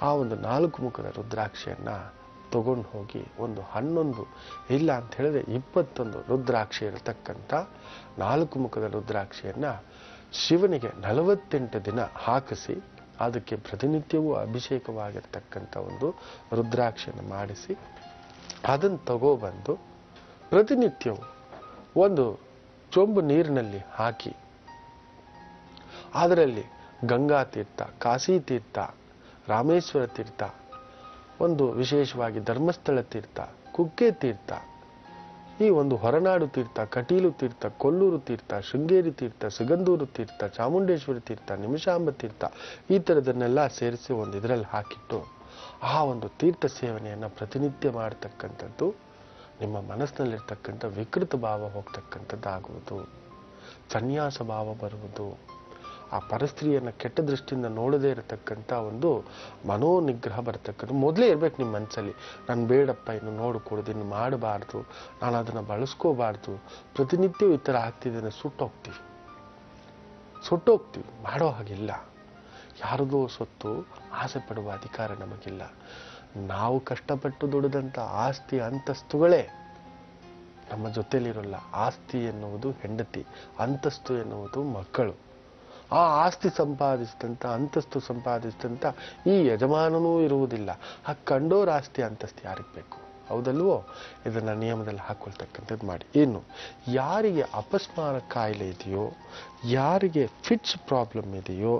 ಆ ಒಂದು 4 ಮುಖದ ರುದ್ರಾಕ್ಷಿಯನ್ನ ತಗೊಂಡು ಹೋಗಿ ಒಂದು 11 ಇಲ್ಲ ಅಂತ ಹೇಳಿದ್ರೆ 21 ರುದ್ರಾಕ್ಷಿ ಇರತಕ್ಕಂಥ 4 ಮುಖದ ರುದ್ರಾಕ್ಷಿಯನ್ನ ಶಿವನಿಗೆ 48 ದಿನ ಹಾಕಿಸಿ ಅದಕ್ಕೆ ಪ್ರತಿನಿತ್ಯವೂ ಅಭಿಷೇಕವಾಗಿರ್ತಕ್ಕಂಥ ಒಂದು ರುದ್ರಾಕ್ಷಿಯನ್ನು ಮಾಡಿಸಿ ಅದನ್ನು ತಗೋಬಂದು ಪ್ರತಿನಿತ್ಯವೂ ಒಂದು ಚೊಂಬು ನೀರಿನಲ್ಲಿ ಹಾಕಿ ಅದರಲ್ಲಿ ಗಂಗಾ ತೀರ್ಥ, ಕಾಶಿ ತೀರ್ಥ, ರಾಮೇಶ್ವರ ತೀರ್ಥ, ಒಂದು ವಿಶೇಷವಾಗಿ ಧರ್ಮಸ್ಥಳ ತೀರ್ಥ, ಕುಕ್ಕೆ ತೀರ್ಥ, ಈ ಒಂದು ಹೊರನಾಡು ತೀರ್ಥ, ಕಟೀಲು ತೀರ್ಥ, ಕೊಲ್ಲೂರು ತೀರ್ಥ, ಶೃಂಗೇರಿ ತೀರ್ಥ, ಸಿಗಂದೂರು ತೀರ್ಥ, ಚಾಮುಂಡೇಶ್ವರಿ ತೀರ್ಥ, ನಿಮಿಷಾಂಬ ತೀರ್ಥ, ಈ ಥರದನ್ನೆಲ್ಲ ಸೇರಿಸಿ ಒಂದು ಇದರಲ್ಲಿ ಹಾಕಿಟ್ಟು ಆ ಒಂದು ತೀರ್ಥ ಸೇವನೆಯನ್ನು ಪ್ರತಿನಿತ್ಯ ಮಾಡತಕ್ಕಂಥದ್ದು ನಿಮ್ಮ ಮನಸ್ಸಿನಲ್ಲಿರ್ತಕ್ಕಂಥ ವಿಕೃತ ಭಾವ ಹೋಗ್ತಕ್ಕಂಥದ್ದಾಗುವುದು, ಸನ್ಯಾಸ ಭಾವ ಬರುವುದು, ಆ ಪರಸ್ತ್ರೀಯನ್ನು ಕೆಟ್ಟ ದೃಷ್ಟಿಯಿಂದ ನೋಡದೇ ಇರತಕ್ಕಂಥ ಒಂದು ಮನೋನಿಗ್ರಹ ಬರ್ತಕ್ಕಂಥ ಮೊದಲೇ ಇರ್ಬೇಕು ನಿಮ್ಮ ಮನಸ್ಸಲ್ಲಿ. ನಾನು ಬೇಡಪ್ಪ ಇನ್ನು ನೋಡಿಕೊಡೋದು, ಇನ್ನು ಮಾಡಬಾರ್ದು, ನಾನು ಅದನ್ನು ಬಳಸ್ಕೋಬಾರ್ದು, ಪ್ರತಿನಿತ್ಯವೂ ಈ ಥರ ಆಗ್ತಿದ್ದೇನೆ, ಸುಟ್ಟೋಗ್ತೀವಿ. ಮಾಡೋ ಹಾಗಿಲ್ಲ. ಯಾರದೋ ಸೊತ್ತು ಆಸೆ ಪಡುವ ಅಧಿಕಾರ ನಮಗಿಲ್ಲ. ನಾವು ಕಷ್ಟಪಟ್ಟು ದುಡಿದಂಥ ಆಸ್ತಿ ಅಂತಸ್ತುಗಳೇ ನಮ್ಮ ಜೊತೆಲಿರೋಲ್ಲ. ಆಸ್ತಿ ಎನ್ನುವುದು ಹೆಂಡತಿ, ಅಂತಸ್ತು ಎನ್ನುವುದು ಮಕ್ಕಳು. ಆ ಆಸ್ತಿ ಸಂಪಾದಿಸಿದಂಥ, ಅಂತಸ್ತು ಸಂಪಾದಿಸಿದಂಥ ಈ ಯಜಮಾನನೂ ಇರುವುದಿಲ್ಲ. ಆ ಕಂಡೋರ ಆಸ್ತಿ ಅಂತಸ್ತು ಯಾರಿಗೆ ಬೇಕು? ಹೌದಲ್ವೋ? ಇದನ್ನು ನಿಯಮದಲ್ಲಿ ಹಾಕೊಳ್ತಕ್ಕಂಥದ್ದು ಮಾಡಿ. ಇನ್ನು ಯಾರಿಗೆ ಅಪಸ್ಮಾರ ಕಾಯಿಲೆ ಇದೆಯೋ, ಯಾರಿಗೆ ಫಿಟ್ಸ್ ಪ್ರಾಬ್ಲಮ್ ಇದೆಯೋ,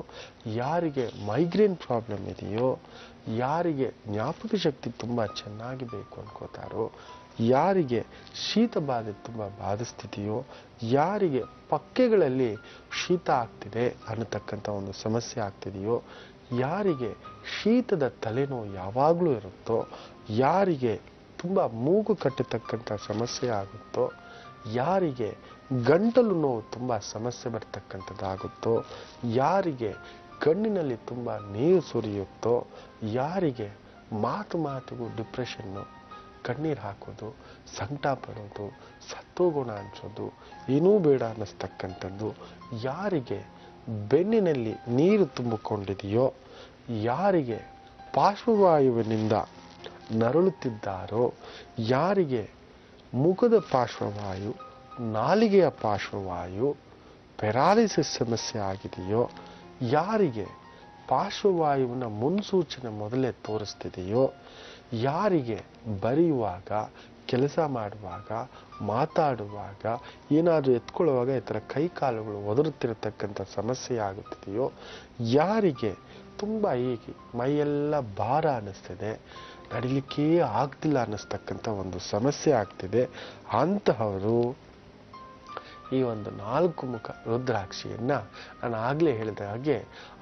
ಯಾರಿಗೆ ಮೈಗ್ರೇನ್ ಪ್ರಾಬ್ಲಮ್ ಇದೆಯೋ, ಯಾರಿಗೆ ಜ್ಞಾಪಕ ಶಕ್ತಿ ತುಂಬ ಚೆನ್ನಾಗಿ ಬೇಕು ಅನ್ಕೋತಾರೋ, ಯಾರಿಗೆ ಶೀತ ಬಾಧೆ ತುಂಬ ಬಾಧಿಸ್ತಿದೆಯೋ, ಯಾರಿಗೆ ಪಕ್ಕೆಗಳಲ್ಲಿ ಶೀತ ಆಗ್ತಿದೆ ಅನ್ನತಕ್ಕಂಥ ಒಂದು ಸಮಸ್ಯೆ ಆಗ್ತಿದೆಯೋ, ಯಾರಿಗೆ ಶೀತದ ತಲೆನೋವು ಯಾವಾಗಲೂ ಇರುತ್ತೋ, ಯಾರಿಗೆ ತುಂಬ ಮೂಗು ಕಟ್ಟತಕ್ಕಂಥ ಸಮಸ್ಯೆ ಆಗುತ್ತೋ, ಯಾರಿಗೆ ಗಂಟಲು ನೋವು ತುಂಬ ಸಮಸ್ಯೆ ಬರ್ತಕ್ಕಂಥದ್ದಾಗುತ್ತೋ, ಯಾರಿಗೆ ಕಣ್ಣಿನಲ್ಲಿ ತುಂಬ ನೀರು ಸುರಿಯುತ್ತೋ, ಯಾರಿಗೆ ಮಾತಿಗೂ ಡಿಪ್ರೆಷನ್ನು, ಕಣ್ಣೀರು ಹಾಕೋದು, ಸಂಕಟ ಪಡೋದು, ಸತ್ತೋಗೋಣ ಅನ್ಸೋದು, ಏನೂ ಬೇಡ ಅನ್ನಿಸ್ತಕ್ಕಂಥದ್ದು, ಯಾರಿಗೆ ಬೆನ್ನಿನಲ್ಲಿ ನೀರು ತುಂಬಿಕೊಂಡಿದೆಯೋ, ಯಾರಿಗೆ ಪಾರ್ಶ್ವವಾಯುವಿನಿಂದ ನರಳುತ್ತಿದ್ದಾರೋ, ಯಾರಿಗೆ ಮುಖದ ಪಾರ್ಶ್ವವಾಯು, ನಾಲಿಗೆಯ ಪಾರ್ಶ್ವವಾಯು, ಪೆರಾಲಿಸಿಸ್ ಸಮಸ್ಯೆ ಆಗಿದೆಯೋ, ಯಾರಿಗೆ ಪಾರ್ಶ್ವವಾಯುವಿನ ಮುನ್ಸೂಚನೆ ಮೊದಲೇ ತೋರಿಸ್ತಿದೆಯೋ, ಯಾರಿಗೆ ಬರೆಯುವಾಗ, ಕೆಲಸ ಮಾಡುವಾಗ, ಮಾತಾಡುವಾಗ, ಏನಾದರೂ ಎತ್ಕೊಳ್ಳುವಾಗ ಈ ಥರ ಕೈ ಕಾಲುಗಳು ಒದರುತ್ತಿರತಕ್ಕಂಥ ಸಮಸ್ಯೆ ಆಗುತ್ತಿದೆಯೋ, ಯಾರಿಗೆ ತುಂಬ ಹೀಗೆ ಮೈಯೆಲ್ಲ ಭಾರ ಅನ್ನಿಸ್ತಿದೆ, ನಡಿಲಿಕ್ಕೇ ಆಗ್ತಿಲ್ಲ ಅನ್ನಿಸ್ತಕ್ಕಂಥ ಒಂದು ಸಮಸ್ಯೆ ಆಗ್ತಿದೆ, ಅಂತಹವರು ಈ ಒಂದು 4 ಮುಖ ರುದ್ರಾಕ್ಷಿಯನ್ನು ನಾನು ಆಗಲೇ ಹೇಳಿದ ಹಾಗೆ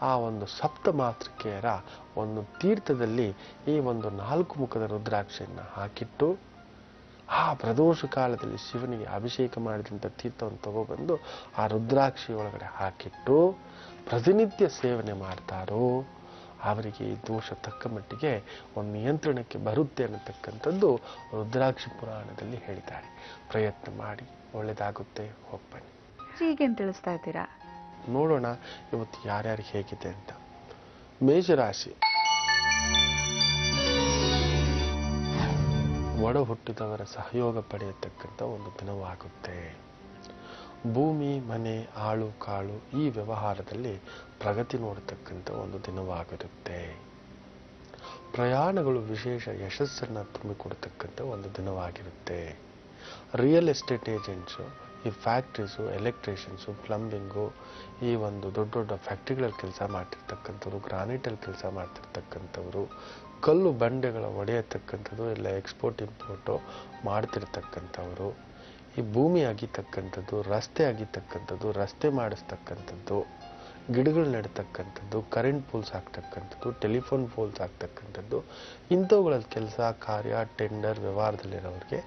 ಆ ಒಂದು ಸಪ್ತ ಮಾತೃಕೆಯರ ಒಂದು ತೀರ್ಥದಲ್ಲಿ ಈ ಒಂದು 4 ಮುಖದ ರುದ್ರಾಕ್ಷಿಯನ್ನು ಹಾಕಿಟ್ಟು ಆ ಪ್ರದೋಷ ಕಾಲದಲ್ಲಿ ಶಿವನಿಗೆ ಅಭಿಷೇಕ ಮಾಡಿದಂಥ ತೀರ್ಥವನ್ನು ತಗೊಬಂದು ಆ ರುದ್ರಾಕ್ಷಿ ಒಳಗಡೆ ಹಾಕಿಟ್ಟು ಪ್ರತಿನಿತ್ಯ ಸೇವನೆ ಮಾಡ್ತಾರೋ ಅವರಿಗೆ ಈ ದೋಷ ತಕ್ಕ ಮಟ್ಟಿಗೆ ಒಂದು ನಿಯಂತ್ರಣಕ್ಕೆ ಬರುತ್ತೆ ಅನ್ನತಕ್ಕಂಥದ್ದು ರುದ್ರಾಕ್ಷಿ ಪುರಾಣದಲ್ಲಿ ಹೇಳಿದ್ದಾರೆ. ಪ್ರಯತ್ನ ಮಾಡಿ, ಒಳ್ಳೆಯದಾಗುತ್ತೆ. ಹೋಗ್ಬನ್ನಿ. ಈಗೇನು ತಿಳಿಸ್ತಾ ಇದ್ದೀರಾ? ನೋಡೋಣ ಇವತ್ತು ಯಾರ್ಯಾರಿಗೆ ಹೇಗಿದೆ ಅಂತ. ಮೇಷರಾಶಿ, ಒಡ ಹುಟ್ಟಿದವರ ಸಹಯೋಗ ಪಡೆಯತಕ್ಕಂಥ ಒಂದು ದಿನವಾಗುತ್ತೆ. ಭೂಮಿ, ಮನೆ, ಆಳು ಕಾಳು ಈ ವ್ಯವಹಾರದಲ್ಲಿ ಪ್ರಗತಿ ನೋಡತಕ್ಕಂಥ ಒಂದು ದಿನವಾಗಿರುತ್ತೆ. ಪ್ರಯಾಣಗಳು ವಿಶೇಷ ಯಶಸ್ಸನ್ನು ತುಂಬಿಕೊಡ್ತಕ್ಕಂಥ ಒಂದು ದಿನವಾಗಿರುತ್ತೆ. ರಿಯಲ್ ಎಸ್ಟೇಟ್ ಏಜೆಂಟ್ಸು, ಈ ಫ್ಯಾಕ್ಟ್ರೀಸು, ಎಲೆಕ್ಟ್ರಿಷಿಯನ್ಸು, ಪ್ಲಂಬಿಂಗು, ಈ ಒಂದು ದೊಡ್ಡ ದೊಡ್ಡ ಫ್ಯಾಕ್ಟ್ರಿಗಳಲ್ಲಿ ಕೆಲಸ ಮಾಡ್ತಿರ್ತಕ್ಕಂಥವ್ರು, ಗ್ರಾನೈಟಲ್ಲಿ ಕೆಲಸ ಮಾಡ್ತಿರ್ತಕ್ಕಂಥವ್ರು, ಕಲ್ಲು ಬಂಡೆಗಳ ಒಡೆಯತಕ್ಕಂಥದ್ದು, ಇಲ್ಲ ಎಕ್ಸ್ಪೋರ್ಟ್ ಇಂಪೋರ್ಟು ಮಾಡ್ತಿರ್ತಕ್ಕಂಥವ್ರು, ಈ ಭೂಮಿ ಅಗಿತಕ್ಕಂಥದ್ದು, ರಸ್ತೆ ಅಗಿತಕ್ಕಂಥದ್ದು, ರಸ್ತೆ ಮಾಡಿಸ್ತಕ್ಕಂಥದ್ದು, ಗಿಡಗಳು ನೆಡ್ತಕ್ಕಂಥದ್ದು, ಕರೆಂಟ್ ಪೋಲ್ಸ್ ಹಾಕ್ತಕ್ಕಂಥದ್ದು, ಟೆಲಿಫೋನ್ ಪೋಲ್ಸ್ ಹಾಕ್ತಕ್ಕಂಥದ್ದು, ಇಂಥವುಗಳಲ್ಲಿ ಕೆಲಸ ಕಾರ್ಯ ಟೆಂಡರ್ ವ್ಯವಹಾರದಲ್ಲಿರೋರಿಗೆ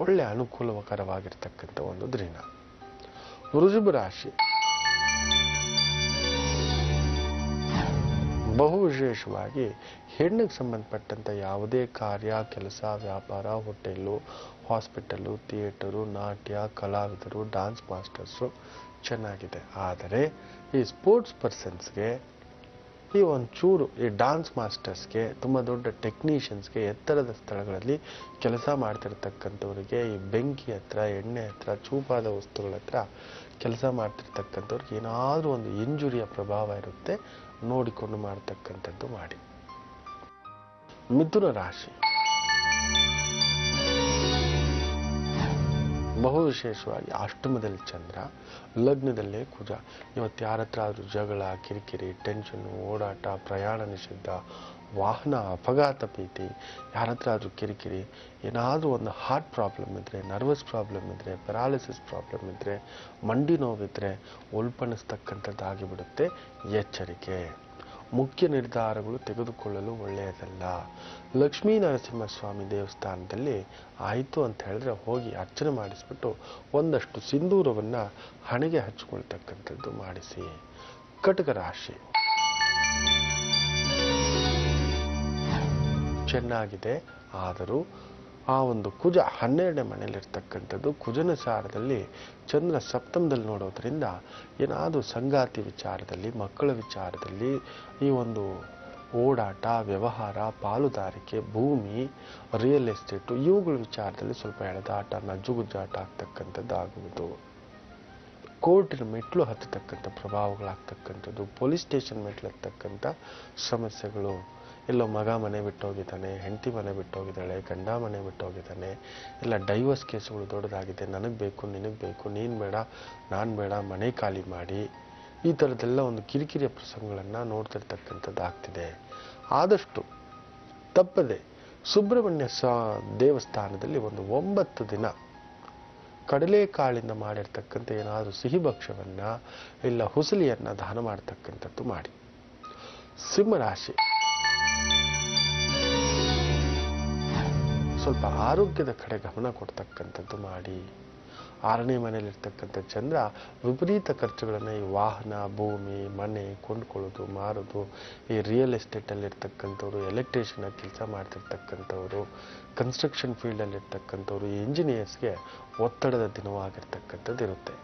ಒಳ್ಳೆ ಅನುಕೂಲಕರವಾಗಿರ್ತಕ್ಕಂಥ ಒಂದು ದಿನ. ವೃಷಭ ರಾಶಿ, ಬಹು ವಿಶೇಷವಾಗಿ ಹೆಣ್ಣಿಗೆ ಸಂಬಂಧಪಟ್ಟಂಥ ಯಾವುದೇ ಕಾರ್ಯ, ಕೆಲಸ, ವ್ಯಾಪಾರ, ಹೋಟೆಲ್ಲು, ಹಾಸ್ಪಿಟಲ್ಲು, ಥಿಯೇಟರು, ನಾಟ್ಯ, ಕಲಾವಿದರು, ಡಾನ್ಸ್ ಮಾಸ್ಟರ್ಸು ಚೆನ್ನಾಗಿದೆ. ಆದರೆ ಈ ಸ್ಪೋರ್ಟ್ಸ್ ಪರ್ಸನ್ಸ್ಗೆ, ಈ ಒಂಚೂರು ಈ ಡಾನ್ಸ್ ಮಾಸ್ಟರ್ಸ್ಗೆ, ತುಂಬ ದೊಡ್ಡ ಟೆಕ್ನಿಷಿಯನ್ಸ್ಗೆ, ಎತ್ತರದ ಸ್ಥಳಗಳಲ್ಲಿ ಕೆಲಸ ಮಾಡ್ತಿರ್ತಕ್ಕಂಥವ್ರಿಗೆ, ಈ ಬೆಂಕಿ ಹತ್ರ, ಎಣ್ಣೆ ಹತ್ರ, ಚೂಪಾದ ವಸ್ತುಗಳ ಹತ್ರ ಕೆಲಸ ಮಾಡ್ತಿರ್ತಕ್ಕಂಥವ್ರಿಗೆ ಏನಾದರೂ ಒಂದು ಇಂಜುರಿಯ ಪ್ರಭಾವ ಇರುತ್ತೆ. ನೋಡಿಕೊಂಡು ಮಾಡತಕ್ಕಂಥದ್ದು ಮಾಡಿ. ಮಿಥುನ ರಾಶಿ ಬಹು ವಿಶೇಷವಾಗಿ ಅಷ್ಟಮದಲ್ಲಿ ಚಂದ್ರ, ಲಗ್ನದಲ್ಲೇ ಕುಜ. ಇವತ್ತು ಯಾರ ಹತ್ರ ಆದರೂ ಜಗಳ, ಕಿರಿಕಿರಿ, ಟೆನ್ಷನ್ನು, ಓಡಾಟ, ಪ್ರಯಾಣ ನಿಷಿದ್ಧ, ವಾಹನ ಅಪಘಾತ ಭೀತಿ, ಯಾರ ಹತ್ರ ಆದರೂ ಕಿರಿಕಿರಿ, ಏನಾದರೂ ಒಂದು ಹಾರ್ಟ್ ಪ್ರಾಬ್ಲಮ್ ಇದ್ದರೆ, ನರ್ವಸ್ ಪ್ರಾಬ್ಲಮ್ ಇದ್ದರೆ, ಪ್ಯಾರಾಲಿಸಿಸ್ ಪ್ರಾಬ್ಲಮ್ ಇದ್ದರೆ, ಮಂಡಿ ನೋವಿದ್ರೆ ಉಲ್ಪಣಿಸ್ತಕ್ಕಂಥದ್ದಾಗಿಬಿಡುತ್ತೆ. ಎಚ್ಚರಿಕೆ. ಮುಖ್ಯ ನಿರ್ಧಾರಗಳು ತೆಗೆದುಕೊಳ್ಳಲು ಒಳ್ಳೆಯದಲ್ಲ. ಲಕ್ಷ್ಮೀ ನರಸಿಂಹಸ್ವಾಮಿ ದೇವಸ್ಥಾನದಲ್ಲಿ ಆಯಿತು ಅಂತ ಹೇಳಿದ್ರೆ ಹೋಗಿ ಅರ್ಚನೆ ಮಾಡಿಸ್ಬಿಟ್ಟು ಒಂದಷ್ಟು ಸಿಂಧೂರವನ್ನು ಹಣೆಗೆ ಹಚ್ಕೊಳ್ತಕ್ಕಂಥದ್ದು ಮಾಡಿಸಿ. ಕಟಕ ರಾಶಿ ಚೆನ್ನಾಗಿದೆ, ಆದರೂ ಆ ಒಂದು ಕುಜ 12ನೇ ಮನೆಯಲ್ಲಿರ್ತಕ್ಕಂಥದ್ದು, ಕುಜನ ಸಾರದಲ್ಲಿ ಚಂದ್ರ ಸಪ್ತಮದಲ್ಲಿ ನೋಡೋದ್ರಿಂದ ಏನಾದರೂ ಸಂಗಾತಿ ವಿಚಾರದಲ್ಲಿ, ಮಕ್ಕಳ ವಿಚಾರದಲ್ಲಿ, ಈ ಒಂದು ಓಡಾಟ, ವ್ಯವಹಾರ, ಪಾಲುದಾರಿಕೆ, ಭೂಮಿ, ರಿಯಲ್ ಎಸ್ಟೇಟು ಇವುಗಳ ವಿಚಾರದಲ್ಲಿ ಸ್ವಲ್ಪ ಎಳೆದಾಟ, ನಜ್ಜುಗುಜ್ಜಾಟ ಆಗ್ತಕ್ಕಂಥದ್ದು ಆಗುವುದು. ಕೋರ್ಟಿನ ಮೆಟ್ಲು ಹತ್ತತಕ್ಕಂಥ ಪ್ರಭಾವಗಳಾಗ್ತಕ್ಕಂಥದ್ದು, ಪೊಲೀಸ್ ಸ್ಟೇಷನ್ ಮೆಟ್ಲು ಹತ್ತಕ್ಕಂಥ ಸಮಸ್ಯೆಗಳು. ಎಲ್ಲೋ ಮಗ ಮನೆ ಬಿಟ್ಟೋಗಿದ್ದಾನೆ, ಹೆಂಡತಿ ಮನೆ ಬಿಟ್ಟೋಗಿದ್ದಾಳೆ, ಗಂಡ ಮನೆ ಬಿಟ್ಟೋಗಿದ್ದಾನೆ, ಎಲ್ಲ ಡೈವರ್ಸ್ ಕೇಸುಗಳು ದೊಡ್ಡದಾಗಿದೆ, ನನಗೆ ಬೇಕು ನಿನಗೆ ಬೇಕು, ನೀನು ಬೇಡ ನಾನು ಬೇಡ, ಮನೆ ಖಾಲಿ ಮಾಡಿ, ಈ ಥರದ್ದೆಲ್ಲ ಒಂದು ಕಿರಿಕಿರಿಯ ಪ್ರಸಂಗಗಳನ್ನು ನೋಡ್ತಿರ್ತಕ್ಕಂಥದ್ದು ಆಗ್ತಿದೆ. ಆದಷ್ಟು ತಪ್ಪದೆ ಸುಬ್ರಹ್ಮಣ್ಯ ದೇವಸ್ಥಾನದಲ್ಲಿ ಒಂದು 9 ದಿನ ಕಡಲೆಕಾಳಿಂದ ಮಾಡಿರ್ತಕ್ಕಂಥ ಏನಾದರೂ ಸಿಹಿ ಭಕ್ಷ್ಯವನ್ನು ಇಲ್ಲ ಹುಸಲಿಯನ್ನು ದಾನ ಮಾಡ್ತಕ್ಕಂಥದ್ದು ಮಾಡಿ. ಸಿಂಹರಾಶಿ ಸ್ವಲ್ಪ ಆರೋಗ್ಯದ ಕಡೆ ಗಮನ ಕೊಡ್ತಕ್ಕಂಥದ್ದು ಮಾಡಿ. 6ನೇ ಮನೆಯಲ್ಲಿರ್ತಕ್ಕಂಥ ಚಂದ್ರ ವಿಪರೀತ ಖರ್ಚುಗಳನ್ನು ಈ ವಾಹನ, ಭೂಮಿ, ಮನೆ ಕೊಂಡ್ಕೊಳ್ಳೋದು, ಮಾರೋದು, ಈ ರಿಯಲ್ ಎಸ್ಟೇಟಲ್ಲಿರ್ತಕ್ಕಂಥವ್ರು, ಎಲೆಕ್ಟ್ರಿಷಿಯನ್ ಕೆಲಸ ಮಾಡ್ತಿರ್ತಕ್ಕಂಥವ್ರು, ಕನ್ಸ್ಟ್ರಕ್ಷನ್ ಫೀಲ್ಡಲ್ಲಿರ್ತಕ್ಕಂಥವ್ರು, ಈ ಇಂಜಿನಿಯರ್ಸ್ಗೆ ಒತ್ತಡದ ದಿನವಾಗಿರ್ತಕ್ಕಂಥದ್ದು ಇರುತ್ತೆ.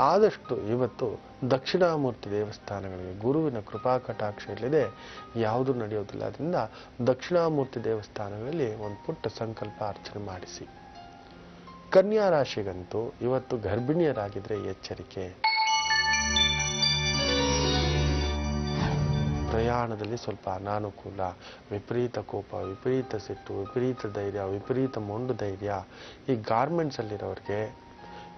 ಆದಷ್ಟು ಇವತ್ತು ದಕ್ಷಿಣಾಮೂರ್ತಿ ದೇವಸ್ಥಾನಗಳಿಗೆ ಗುರುವಿನ ಕೃಪಾ ಕಟಾಕ್ಷ ಇಲ್ಲದೆ ಯಾವುದೂ ನಡೆಯೋದಿಲ್ಲ. ಅದರಿಂದ ದಕ್ಷಿಣಾಮೂರ್ತಿ ದೇವಸ್ಥಾನಗಳಲ್ಲಿ ಒಂದು ಪುಟ್ಟ ಸಂಕಲ್ಪ ಅರ್ಚನೆ ಮಾಡಿಸಿ. ಕನ್ಯಾ ರಾಶಿಗಂತೂ ಇವತ್ತು ಗರ್ಭಿಣಿಯರಾಗಿದ್ರೆ ಎಚ್ಚರಿಕೆ. ಪ್ರಯಾಣದಲ್ಲಿ ಸ್ವಲ್ಪ ಅನಾನುಕೂಲ, ವಿಪರೀತ ಕೋಪ, ವಿಪರೀತ ಸಿಟ್ಟು, ವಿಪರೀತ ಧೈರ್ಯ, ವಿಪರೀತ ಮೊಂಡು ಧೈರ್ಯ. ಈ ಗಾರ್ಮೆಂಟ್ಸ್ ಅಲ್ಲಿರೋರಿಗೆ,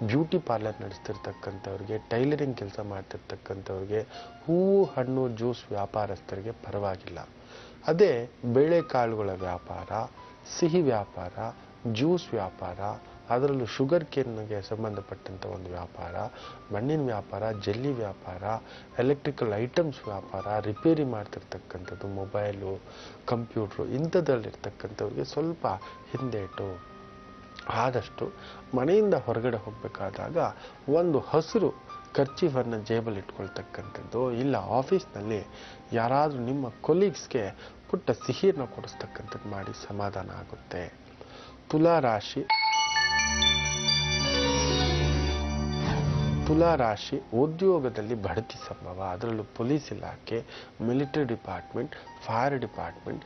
ಬ್ಯೂಟಿ ಪಾರ್ಲರ್ ನಡೆಸ್ತಿರ್ತಕ್ಕಂಥವ್ರಿಗೆ, ಟೈಲರಿಂಗ್ ಕೆಲಸ ಮಾಡ್ತಿರ್ತಕ್ಕಂಥವ್ರಿಗೆ, ಹೂವು ಹಣ್ಣು ಜ್ಯೂಸ್ ವ್ಯಾಪಾರಸ್ಥರಿಗೆ ಪರವಾಗಿಲ್ಲ. ಅದೇ ಬೇಳೆಕಾಳುಗಳ ವ್ಯಾಪಾರ, ಸಿಹಿ ವ್ಯಾಪಾರ, ಜ್ಯೂಸ್ ವ್ಯಾಪಾರ, ಅದರಲ್ಲೂ ಶುಗರ್ ಕೇನ್ಗೆ ಸಂಬಂಧಪಟ್ಟಂಥ ಒಂದು ವ್ಯಾಪಾರ, ಮಣ್ಣಿನ ವ್ಯಾಪಾರ, ಜಲ್ಲಿ ವ್ಯಾಪಾರ, ಎಲೆಕ್ಟ್ರಿಕಲ್ ಐಟಮ್ಸ್ ವ್ಯಾಪಾರ, ರಿಪೇರಿ ಮಾಡ್ತಿರ್ತಕ್ಕಂಥದ್ದು, ಮೊಬೈಲು, ಕಂಪ್ಯೂಟ್ರು, ಇಂಥದ್ರಲ್ಲಿರ್ತಕ್ಕಂಥವ್ರಿಗೆ ಸ್ವಲ್ಪ ಹಿಂದೇಟು. ಆದಷ್ಟು ಮನೆಯಿಂದ ಹೊರಗಡೆ ಹೋಗಬೇಕಾದಾಗ ಒಂದು ಹಸಿರು ಖರ್ಚೀಫನ್ನು ಜೇಬಲ್ಲಿ ಇಟ್ಕೊಳ್ತಕ್ಕಂಥದ್ದು, ಇಲ್ಲ ಆಫೀಸ್ನಲ್ಲಿ ಯಾರಾದರೂ ನಿಮ್ಮ ಕೊಲೀಗ್ಸ್ಗೆ ಪುಟ್ಟ ಸಿಹಿಯನ್ನು ಕೊಡಿಸ್ತಕ್ಕಂಥದ್ದು ಮಾಡಿ ಸಮಾಧಾನ ಆಗುತ್ತೆ. ತುಲಾ ರಾಶಿ ಉದ್ಯೋಗದಲ್ಲಿ ಬಡ್ತಿ ಸಂಭವ, ಅದರಲ್ಲೂ ಪೊಲೀಸ್ ಇಲಾಖೆ, ಮಿಲಿಟರಿ ಡಿಪಾರ್ಟ್ಮೆಂಟ್, ಫೈರ್ ಡಿಪಾರ್ಟ್ಮೆಂಟ್,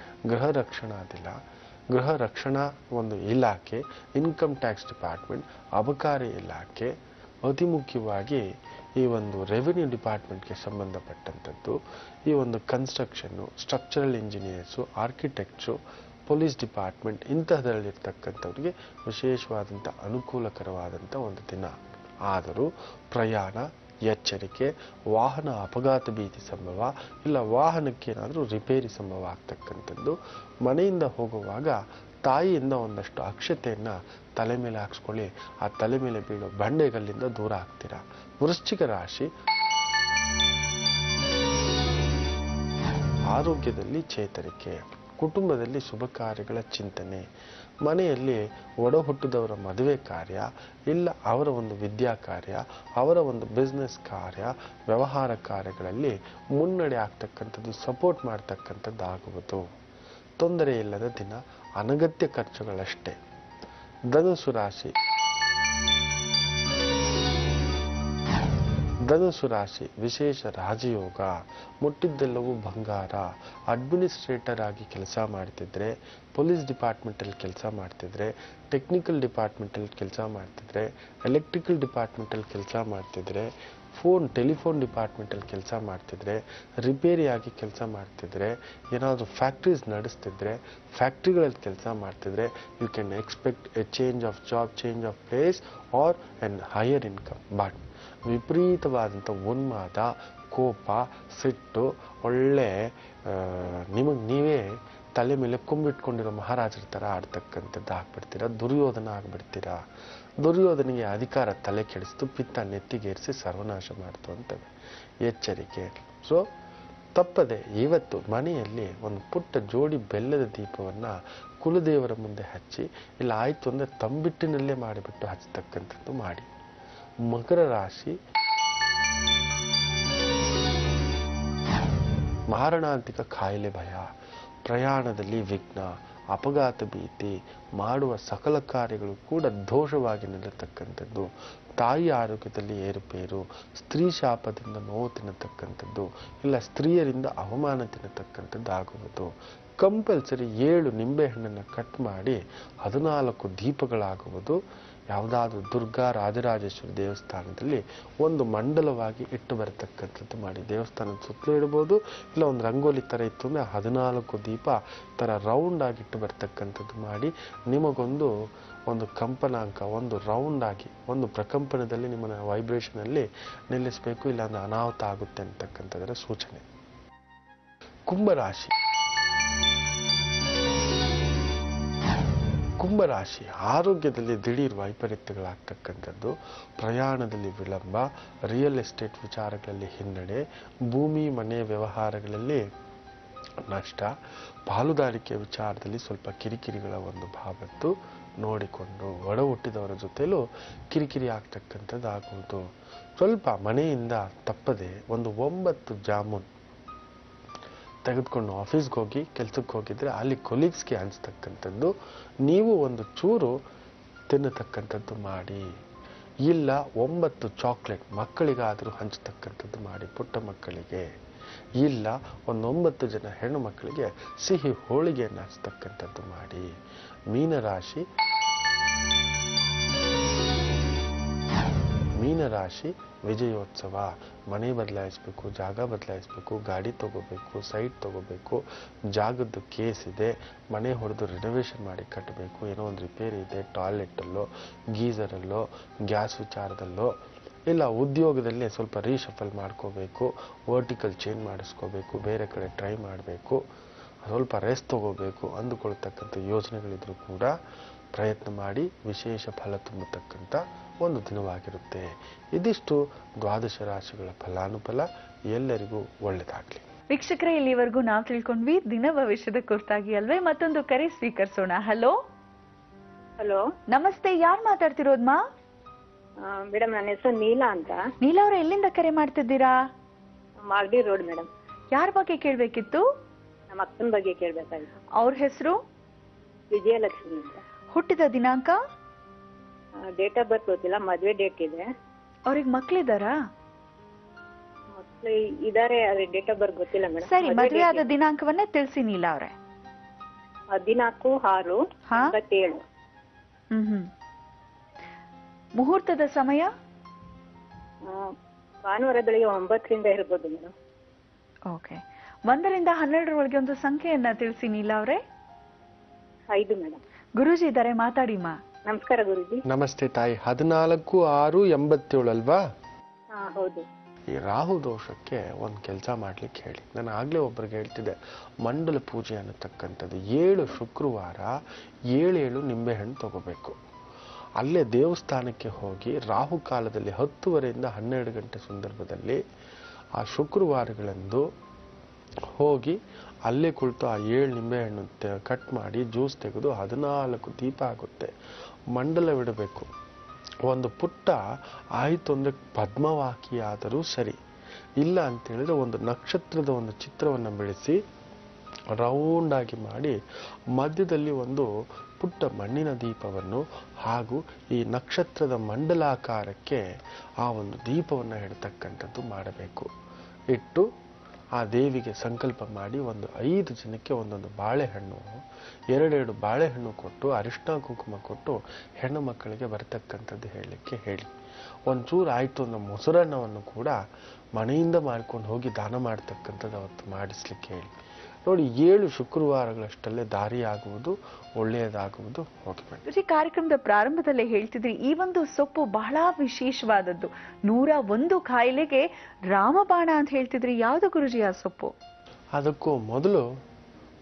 ಗೃಹ ರಕ್ಷಣಾ ಒಂದು ಇಲಾಖೆ, ಇನ್ಕಮ್ ಟ್ಯಾಕ್ಸ್ ಡಿಪಾರ್ಟ್ಮೆಂಟ್, ಅಬಕಾರಿ ಇಲಾಖೆ, ಅತಿ ಮುಖ್ಯವಾಗಿ ಈ ಒಂದು ರೆವಿನ್ಯೂ ಡಿಪಾರ್ಟ್ಮೆಂಟ್ಗೆ ಸಂಬಂಧಪಟ್ಟಂಥದ್ದು, ಈ ಒಂದು construction, structural engineers, architects, police department ಇಂತಹದರಲ್ಲಿರ್ತಕ್ಕಂಥವ್ರಿಗೆ ವಿಶೇಷವಾದಂಥ ಅನುಕೂಲಕರವಾದಂಥ ಒಂದು ದಿನ. ಆದರೂ ಪ್ರಯಾಣ, ಎಚ್ಚರಿಕೆ, ವಾಹನ ಅಪಘಾತ ಭೀತಿ ಸಂಭವ, ಇಲ್ಲ ವಾಹನಕ್ಕೇನಾದರೂ ರಿಪೇರಿ ಸಂಭವ ಆಗ್ತಕ್ಕಂಥದ್ದು. ಮನೆಯಿಂದ ಹೋಗುವಾಗ ತಾಯಿಯಿಂದ ಒಂದಷ್ಟು ಅಕ್ಷತೆಯನ್ನು ತಲೆ ಮೇಲೆ ಹಾಕ್ಸ್ಕೊಳ್ಳಿ. ಆ ತಲೆ ಮೇಲೆ ಬೀಳೋ ಬಂಡೆಗಲ್ಲಿಂದ ದೂರ ಆಗ್ತೀರಾ. ವೃಶ್ಚಿಕ ರಾಶಿ ಆರೋಗ್ಯದಲ್ಲಿ ಚೇತರಿಕೆ, ಕುಟುಂಬದಲ್ಲಿ ಶುಭ ಕಾರ್ಯಗಳ ಚಿಂತನೆ, ಮನೆಯಲ್ಲಿ ಒಡ ಹುಟ್ಟಿದವರ ಮದುವೆ ಕಾರ್ಯ, ಇಲ್ಲ ಅವರ ಒಂದು ವಿದ್ಯಾ ಕಾರ್ಯ, ಅವರ ಒಂದು ಬಿಸ್ನೆಸ್ ಕಾರ್ಯ, ವ್ಯವಹಾರ ಕಾರ್ಯಗಳಲ್ಲಿ ಮುನ್ನಡೆ ಆಗ್ತಕ್ಕಂಥದ್ದು, ಸಪೋರ್ಟ್ ಮಾಡ್ತಕ್ಕಂಥದ್ದು ಆಗುವುದು. ತೊಂದರೆ ಇಲ್ಲದ ದಿನ, ಅನಗತ್ಯ ಖರ್ಚುಗಳಷ್ಟೇ. ಧನುಸು ರಾಶಿ ವಿಶೇಷ ರಾಜಯೋಗ, ಮುಟ್ಟಿದ್ದೆಲ್ಲವೂ ಬಂಗಾರ. ಅಡ್ಮಿನಿಸ್ಟ್ರೇಟರ್ ಆಗಿ ಕೆಲಸ ಮಾಡ್ತಿದ್ರೆ, ಪೊಲೀಸ್ ಡಿಪಾರ್ಟ್ಮೆಂಟಲ್ಲಿ ಕೆಲಸ ಮಾಡ್ತಿದ್ರೆ, ಟೆಕ್ನಿಕಲ್ ಡಿಪಾರ್ಟ್ಮೆಂಟಲ್ಲಿ ಕೆಲಸ ಮಾಡ್ತಿದ್ರೆ, ಎಲೆಕ್ಟ್ರಿಕಲ್ ಡಿಪಾರ್ಟ್ಮೆಂಟಲ್ಲಿ ಕೆಲಸ ಮಾಡ್ತಿದ್ರೆ, ಟೆಲಿಫೋನ್ ಡಿಪಾರ್ಟ್ಮೆಂಟಲ್ಲಿ ಕೆಲಸ ಮಾಡ್ತಿದ್ರೆ, ರಿಪೇರಿಯಾಗಿ ಕೆಲಸ ಮಾಡ್ತಿದ್ರೆ, ಏನಾದರೂ ಫ್ಯಾಕ್ಟ್ರೀಸ್ ನಡೆಸ್ತಿದ್ರೆ, ಫ್ಯಾಕ್ಟ್ರಿಗಳಲ್ಲಿ ಕೆಲಸ ಮಾಡ್ತಿದ್ರೆ, you can expect a change of job, change of place or an higher income. But ವಿಪರೀತವಾದಂಥ ಉನ್ಮಾದ, ಕೋಪ, ಸಿಟ್ಟು, ಒಳ್ಳೆ ನಿಮಗೆ ನೀವೇ ತಲೆ ಮೇಲೆ ಕೊಂಬಿಟ್ಕೊಂಡಿರೋ ಮಹಾರಾಜರ ಥರ ಆಡ್ತಕ್ಕಂಥದ್ದು ಆಗ್ಬಿಡ್ತೀರಾ, ದುರ್ಯೋಧನ ಆಗ್ಬಿಡ್ತೀರಾ. ದುರ್ಯೋಧನಿಗೆ ಅಧಿಕಾರ ತಲೆ ಕೆಡಿಸ್ತು, ಪಿತ್ತ ನೆತ್ತಿಗೇರಿಸಿ ಸರ್ವನಾಶ ಮಾಡ್ತು ಅಂತವೆ. ಎಚ್ಚರಿಕೆ. ಸೊ ತಪ್ಪದೆ ಇವತ್ತು ಮನೆಯಲ್ಲಿ ಒಂದು ಪುಟ್ಟ ಜೋಡಿ ಬೆಲ್ಲದ ದೀಪವನ್ನು ಕುಲದೇವರ ಮುಂದೆ ಹಚ್ಚಿ, ಇಲ್ಲ ಆಯಿತು ಅಂದರೆ ತಂಬಿಟ್ಟಿನಲ್ಲೇ ಮಾಡಿಬಿಟ್ಟು ಹಚ್ಚತಕ್ಕಂಥದ್ದು ಮಾಡಿ. ಮಕರ ರಾಶಿ, ಮಾರಣಾಂತಿಕ ಕಾಯಿಲೆ ಭಯ, ಪ್ರಯಾಣದಲ್ಲಿ ವಿಘ್ನ, ಅಪಘಾತ ಭೀತಿ, ಮಾಡುವ ಸಕಲ ಕಾರ್ಯಗಳು ಕೂಡ ದೋಷವಾಗಿ ನಿಲ್ಲತಕ್ಕಂಥದ್ದು, ತಾಯಿ ಆರೋಗ್ಯದಲ್ಲಿ ಏರುಪೇರು, ಸ್ತ್ರೀ ಶಾಪದಿಂದ ನೋವು ತಿನ್ನತಕ್ಕಂಥದ್ದು, ಇಲ್ಲ ಸ್ತ್ರೀಯರಿಂದ ಅವಮಾನ ತಿನ್ನತಕ್ಕಂಥದ್ದು ಆಗುವುದು. ಕಂಪಲ್ಸರಿ 7 ನಿಂಬೆಹಣ್ಣನ್ನು ಕಟ್ ಮಾಡಿ 14 ದೀಪಗಳಾಗುವುದು. ಯಾವುದಾದ್ರೂ ದುರ್ಗಾ ರಾಜರಾಜೇಶ್ವರಿ ದೇವಸ್ಥಾನದಲ್ಲಿ ಒಂದು ಮಂಡಲವಾಗಿ ಇಟ್ಟು ಬರತಕ್ಕಂಥದ್ದು ಮಾಡಿ. ದೇವಸ್ಥಾನದ ಸುತ್ತಲೂ ಇಡ್ಬೋದು, ಇಲ್ಲ ಒಂದು ರಂಗೋಲಿ ಥರ ಇತ್ತು ಅಂದರೆ 14 ದೀಪ ಥರ ರೌಂಡ್ ಆಗಿ ಇಟ್ಟು ಬರ್ತಕ್ಕಂಥದ್ದು ಮಾಡಿ. ಒಂದು ಕಂಪನಾಂಕ, ಒಂದು ರೌಂಡ್ ಆಗಿ, ಒಂದು ಪ್ರಕಂಪನದಲ್ಲಿ ನಿಮ್ಮನ್ನ ವೈಬ್ರೇಷನಲ್ಲಿ ನಿಲ್ಲಿಸಬೇಕು, ಇಲ್ಲ ಅಂದ್ರೆ ಅನಾಹುತ ಆಗುತ್ತೆ ಅಂತಕ್ಕಂಥದ್ದರ ಸೂಚನೆ. ಕುಂಭರಾಶಿ. ಕುಂಭರಾಶಿ ಆರೋಗ್ಯದಲ್ಲಿ ದಿಢೀರ್ ವೈಪರೀತ್ಯಗಳಾಗ್ತಕ್ಕಂಥದ್ದು, ಪ್ರಯಾಣದಲ್ಲಿ ವಿಳಂಬ, ರಿಯಲ್ ಎಸ್ಟೇಟ್ ವಿಚಾರಗಳಲ್ಲಿ ಹಿನ್ನಡೆ, ಭೂಮಿ ಮನೆ ವ್ಯವಹಾರಗಳಲ್ಲಿ ನಷ್ಟ, ಪಾಲುದಾರಿಕೆ ವಿಚಾರದಲ್ಲಿ ಸ್ವಲ್ಪ ಕಿರಿಕಿರಿಗಳ ಒಂದು ಭಾವತ್ತು ನೋಡಿಕೊಂಡು, ಒಡ ಹುಟ್ಟಿದವರ ಜೊತೆಲೂ ಕಿರಿಕಿರಿ ಆಗ್ತಕ್ಕಂಥದ್ದು ಆಗುವುದು. ಸ್ವಲ್ಪ ಮನೆಯಿಂದ ತಪ್ಪದೆ ಒಂದು 9 ಜಾಮೂನ್ ತೆಗೆದುಕೊಂಡು ಆಫೀಸ್ಗೆ ಹೋಗಿ ಕೆಲಸಕ್ಕೆ ಹೋಗಿದ್ರೆ ಅಲ್ಲಿ ಕೊಲೀಗ್ಸ್ಗೆ ಹಂಚ್ತಕ್ಕಂಥದ್ದು, ನೀವು ಒಂದು ಚೂರು ತಿನ್ನತಕ್ಕಂಥದ್ದು ಮಾಡಿ. ಇಲ್ಲ 9 ಚಾಕ್ಲೇಟ್ ಮಕ್ಕಳಿಗಾದರೂ ಹಂಚತಕ್ಕಂಥದ್ದು ಮಾಡಿ, ಪುಟ್ಟ ಮಕ್ಕಳಿಗೆ. ಇಲ್ಲ ಒಂದು 9 ಜನ ಹೆಣ್ಣು ಮಕ್ಕಳಿಗೆ ಸಿಹಿ ಹೋಳಿಗೆಯನ್ನು ಹಂಚತಕ್ಕಂಥದ್ದು ಮಾಡಿ. ಮೀನರಾಶಿ. ಮೀನರಾಶಿ ವಿಜಯೋತ್ಸವ. ಮನೆ ಬದಲಾಯಿಸಬೇಕು, ಜಾಗ ಬದಲಾಯಿಸಬೇಕು, ಗಾಡಿ ತಗೋಬೇಕು, ಸೈಟ್ ತಗೋಬೇಕು, ಜಾಗದ್ದು ಕೇಸ್ ಇದೆ, ಮನೆ ಹೊಡೆದು ರಿನೋವೇಷನ್ ಮಾಡಿ ಕಟ್ಟಬೇಕು, ಏನೋ ಒಂದು ರಿಪೇರಿ ಇದೆ, ಟಾಯ್ಲೆಟಲ್ಲೋ, ಗೀಸರಲ್ಲೋ, ಗ್ಯಾಸ್ ವಿಚಾರದಲ್ಲೋ, ಇಲ್ಲ ಉದ್ಯೋಗದಲ್ಲೇ ಸ್ವಲ್ಪ ರೀಶಫಲ್ ಮಾಡ್ಕೋಬೇಕು, ವರ್ಟಿಕಲ್ ಚೇಂಜ್ ಮಾಡಿಸ್ಕೋಬೇಕು, ಬೇರೆ ಕಡೆ ಟ್ರೈ ಮಾಡಬೇಕು, ಸ್ವಲ್ಪ ರೆಸ್ಟ್ ತಗೋಬೇಕು ಅಂದುಕೊಳ್ತಕ್ಕಂಥ ಯೋಜನೆಗಳಿದ್ರೂ ಕೂಡ ಪ್ರಯತ್ನ ಮಾಡಿ ವಿಶೇಷ ಫಲ ತುಂಬತಕ್ಕಂಥ ಒಂದು ದಿನವಾಗಿರುತ್ತೆ. ಇದಿಷ್ಟು ದ್ವಾದಶ ರಾಶಿಗಳ ಫಲಾನುಫಲ. ಎಲ್ಲರಿಗೂ ಒಳ್ಳೆಯದಾಗಲಿ. ವೀಕ್ಷಕರೇ, ಇಲ್ಲಿವರೆಗೂ ನಾವು ತಿಳ್ಕೊಂಡ್ವಿ ದಿನ ಭವಿಷ್ಯದ ಕುರಿತಾಗಿ ಅಲ್ವೇ? ಮತ್ತೊಂದು ಕರೆ ಸ್ವೀಕರಿಸೋಣ. ಹಲೋ ಹಲೋ, ನಮಸ್ತೆ. ಯಾರು ಮಾತಾಡ್ತಿರೋದ್ಮಾ? ಮೇಡಮ್ ನನ್ನ ಹೆಸರು ನೀಲಾ ಅಂತ. ನೀಲಾ ಅವರ ಎಲ್ಲಿಂದ ಕರೆ ಮಾಡ್ತಿದ್ದೀರಾ? Magadi road madam. ಯಾರ ಬಗ್ಗೆ ಕೇಳ್ಬೇಕಿತ್ತು? ನಮ್ಮ ಅಕ್ಕನ ಬಗ್ಗೆ ಕೇಳ್ಬೇಕಾಗಿತ್ತು. ಅವ್ರ ಹೆಸರು ವಿಜಯಲಕ್ಷ್ಮಿ ಅಂತ. ಹುಟ್ಟಿದ ದಿನಾಂಕ? ಡೇಟ್ ಆಫ್ ಬರ್ತ್ ಗೊತ್ತಿಲ್ಲ, ಮದ್ವೆ ಡೇಟ್ ಇದೆ. ಅವ್ರಿಗೆ ಮಕ್ಳಿದಾರಾ? ಮಕ್ಳು ಇದಾರೆ, ಅದ್ರ ಡೇಟ್ ಆಫ್ ಬರ್ತ್ ಗೊತ್ತಿಲ್ಲ ಮೇಡಮ್. ಸರಿ, ಮದುವೆ ಆದ ದಿನಾಂಕವನ್ನ ತಿಳಿಸಿ ನೀಲಾ ಅವ್ರೆ. 14/6/87. ಮುಹೂರ್ತದ ಸಮಯ? ಭಾನುವಾರ ಬೆಳಿಗ್ಗೆ 9ರಿಂದ ಇರ್ಬೋದು ಮೇಡಮ್. ಓಕೆ. 1 ರಿಂದ 12 ಒಂದು ಸಂಖ್ಯೆಯನ್ನ ತಿಳಿಸಿ ನೀಲಾ ಅವ್ರೆ. 5 ಮೇಡಮ್. ಗುರೂಜಿ ಇದ್ದಾರೆ, ಮಾತಾಡಿಮಾ. ನಮಸ್ಕಾರ ಗುರೂಜಿ. ನಮಸ್ತೆ ತಾಯಿ. 14/6/87 ಅಲ್ವಾ? ಹೌದು. ಈ ರಾಹು ದೋಷಕ್ಕೆ ಒಂದು ಕೆಲಸ ಮಾಡ್ಲಿಕ್ಕೆ ಹೇಳಿ. ನಾನು ಆಗ್ಲೇ ಒಬ್ಬರಿಗೆ ಹೇಳ್ತಿದ್ದೆ, ಮಂಡಲ ಪೂಜೆ ಅನ್ನತಕ್ಕಂಥದ್ದು 7 ಶುಕ್ರವಾರ 7 ನಿಂಬೆಹಣ್ಣು ತಗೋಬೇಕು. ಅಲ್ಲೇ ದೇವಸ್ಥಾನಕ್ಕೆ ಹೋಗಿ ರಾಹು ಕಾಲದಲ್ಲಿ 10:30ರಿಂದ 12 ಗಂಟೆ ಸಂದರ್ಭದಲ್ಲಿ ಆ ಶುಕ್ರವಾರಗಳಂದು ಹೋಗಿ ಅಲ್ಲೇ ಕುಳಿತು ಆ 7 ನಿಂಬೆಹಣ್ಣು ಕಟ್ ಮಾಡಿ ಜ್ಯೂಸ್ ತೆಗೆದು 14 ದೀಪ ಆಗುತ್ತೆ. ಮಂಡಲವಿಡಬೇಕು. ಒಂದು ಪುಟ್ಟ ಆಯಿತು ಅಂದರೆ ಪದ್ಮವಾಕಿ ಆದರೂ ಸರಿ, ಇಲ್ಲ ಅಂತೇಳಿದ್ರೆ ಒಂದು ನಕ್ಷತ್ರದ ಒಂದು ಚಿತ್ರವನ್ನು ಬೆಳೆಸಿ ರೌಂಡ್ ಆಗಿ ಮಾಡಿ ಮಧ್ಯದಲ್ಲಿ ಒಂದು ಪುಟ್ಟ ಮಣ್ಣಿನ ದೀಪವನ್ನು ಹಾಗೂ ಈ ನಕ್ಷತ್ರದ ಮಂಡಲಾಕಾರಕ್ಕೆ ಆ ಒಂದು ದೀಪವನ್ನು ಇಡತಕ್ಕಂಥದ್ದು ಮಾಡಬೇಕು. ಇಟ್ಟು ಆ ದೇವಿಗೆ ಸಂಕಲ್ಪ ಮಾಡಿ ಒಂದು 5 ಜನಕ್ಕೆ ಒಂದೊಂದು ಬಾಳೆಹಣ್ಣು, 2 ಬಾಳೆಹಣ್ಣು ಕೊಟ್ಟು ಅರಿಶಿನ ಕುಂಕುಮ ಕೊಟ್ಟು ಹೆಣ್ಣು ಮಕ್ಕಳಿಗೆ ಬರ್ತಕ್ಕಂಥದ್ದು ಹೇಳಲಿಕ್ಕೆ ಹೇಳಿ. ಒಂಚೂರು ಆಯ್ತು ಅನ್ನೋ ಮೊಸರನ್ನವನ್ನು ಕೂಡ ಮನೆಯಿಂದ ಮಾಡ್ಕೊಂಡು ಹೋಗಿ ದಾನ ಮಾಡ್ತಕ್ಕಂಥದ್ದು ಅವತ್ತು ಮಾಡಿಸ್ಲಿಕ್ಕೆ ಹೇಳಿ. ನೋಡಿ, 7 ಶುಕ್ರವಾರಗಳಷ್ಟಲ್ಲೇ ದಾರಿ ಆಗುವುದು, ಒಳ್ಳೆಯದಾಗುವುದು. ಹೋಗಿ ಕಾರ್ಯಕ್ರಮದ ಪ್ರಾರಂಭದಲ್ಲೇ ಹೇಳ್ತಿದ್ರಿ, ಈ ಒಂದು ಸೊಪ್ಪು ಬಹಳ ವಿಶೇಷವಾದದ್ದು, 101 ಕಾಯಿಲೆಗೆ ರಾಮಬಾಣ ಅಂತ ಹೇಳ್ತಿದ್ರಿ. ಯಾವ್ದು ಗುರುಜಿ ಆ ಸೊಪ್ಪು? ಅದಕ್ಕೂ ಮೊದಲು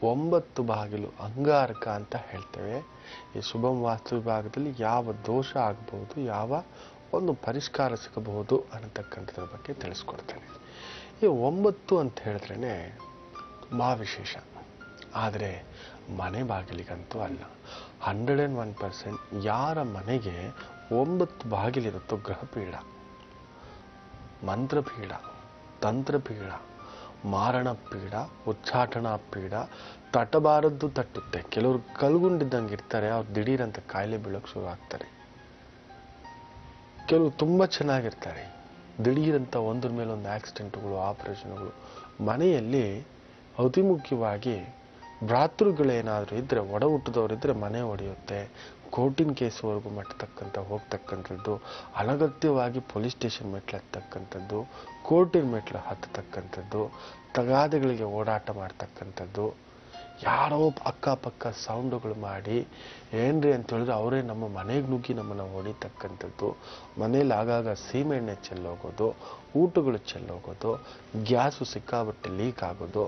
9 ಬಾಗಿಲು ಅಂಗಾರಕ ಅಂತ ಹೇಳ್ತೇವೆ. ಈ ಶುಭಂ ವಾಸ್ತು ವಿಭಾಗದಲ್ಲಿ ಯಾವ ದೋಷ ಆಗಬಹುದು, ಯಾವ ಒಂದು ಪರಿಷ್ಕಾರ ಸಿಗಬಹುದು ಅನ್ನತಕ್ಕಂಥದ್ರ ಬಗ್ಗೆ ತಿಳಿಸ್ಕೊಡ್ತೇನೆ. ಈ 9 ಅಂತ ಹೇಳಿದ್ರೇನೆ ತುಂಬಾ ವಿಶೇಷ. ಆದರೆ ಮನೆ ಬಾಗಿಲಿಗಂತೂ ಅಲ್ಲ. 101% ಯಾರ ಮನೆಗೆ 9 ಬಾಗಿಲಿರುತ್ತೋ ಗ್ರಹಪೀಡ, ಮಂತ್ರಪೀಡ, ತಂತ್ರಪೀಡ, ಮಾರಣ ಪೀಡ, ಉಚ್ಚಾಟನಾ ಪೀಡ, ತಟ್ಟಬಾರದ್ದು ತಟ್ಟುತ್ತೆ. ಕೆಲವರು ಕಲ್ಗುಂಡಿದ್ದಂಗೆ ಇರ್ತಾರೆ, ಅವ್ರು ದಿಢೀರಂತ ಕಾಯಿಲೆ ಬೀಳೋಕೆ ಶುರು ಆಗ್ತಾರೆ. ಕೆಲವು ತುಂಬಾ ಚೆನ್ನಾಗಿರ್ತಾರೆ, ದಿಢೀರಂತ ಒಂದ್ರ ಮೇಲೆ ಒಂದು ಆಕ್ಸಿಡೆಂಟ್ಗಳು, ಆಪರೇಷನ್ಗಳು. ಮನೆಯಲ್ಲಿ ಅತಿ ಮುಖ್ಯವಾಗಿ ಭ್ರಾತೃಗಳೇನಾದರೂ ಇದ್ರೆ, ಒಡ ಹುಟ್ಟಿದವರಿದ್ರೆ ಮನೆ ಒಡೆಯುತ್ತೆ, ಕೋರ್ಟಿನ ಕೇಸ್ವರೆಗೂ ಹೋಗ್ತಕ್ಕಂಥದ್ದು, ಅನಗತ್ಯವಾಗಿ ಪೊಲೀಸ್ ಸ್ಟೇಷನ್ ಮೆಟ್ಲು ಹತ್ತಕ್ಕಂಥದ್ದು, ಕೋರ್ಟಿನ ಮೆಟ್ಲು ಹತ್ತಕ್ಕಂಥದ್ದು, ತಗಾದೆಗಳಿಗೆ ಓಡಾಟ ಮಾಡ್ತಕ್ಕಂಥದ್ದು, ಯಾರೋ ಅಕ್ಕಪಕ್ಕ ಸೌಂಡುಗಳು ಮಾಡಿ ಏನ್ರಿ ಅಂತ ಹೇಳಿದ್ರೆ ಅವರೇ ನಮ್ಮ ಮನೆಗೆ ನುಗ್ಗಿ ನಮ್ಮನ್ನು ಹೊಡಿತಕ್ಕಂಥದ್ದು, ಮನೇಲಿ ಆಗಾಗ ಸೀಮೆಎಣ್ಣೆ ಚೆಲ್ಲೋಗೋದು, ಊಟಗಳು ಚೆಲ್ಲೋಗೋದು, ಗ್ಯಾಸು ಸಿಕ್ಕಾಬಟ್ಟೆ ಲೀಕ್ ಆಗೋದು,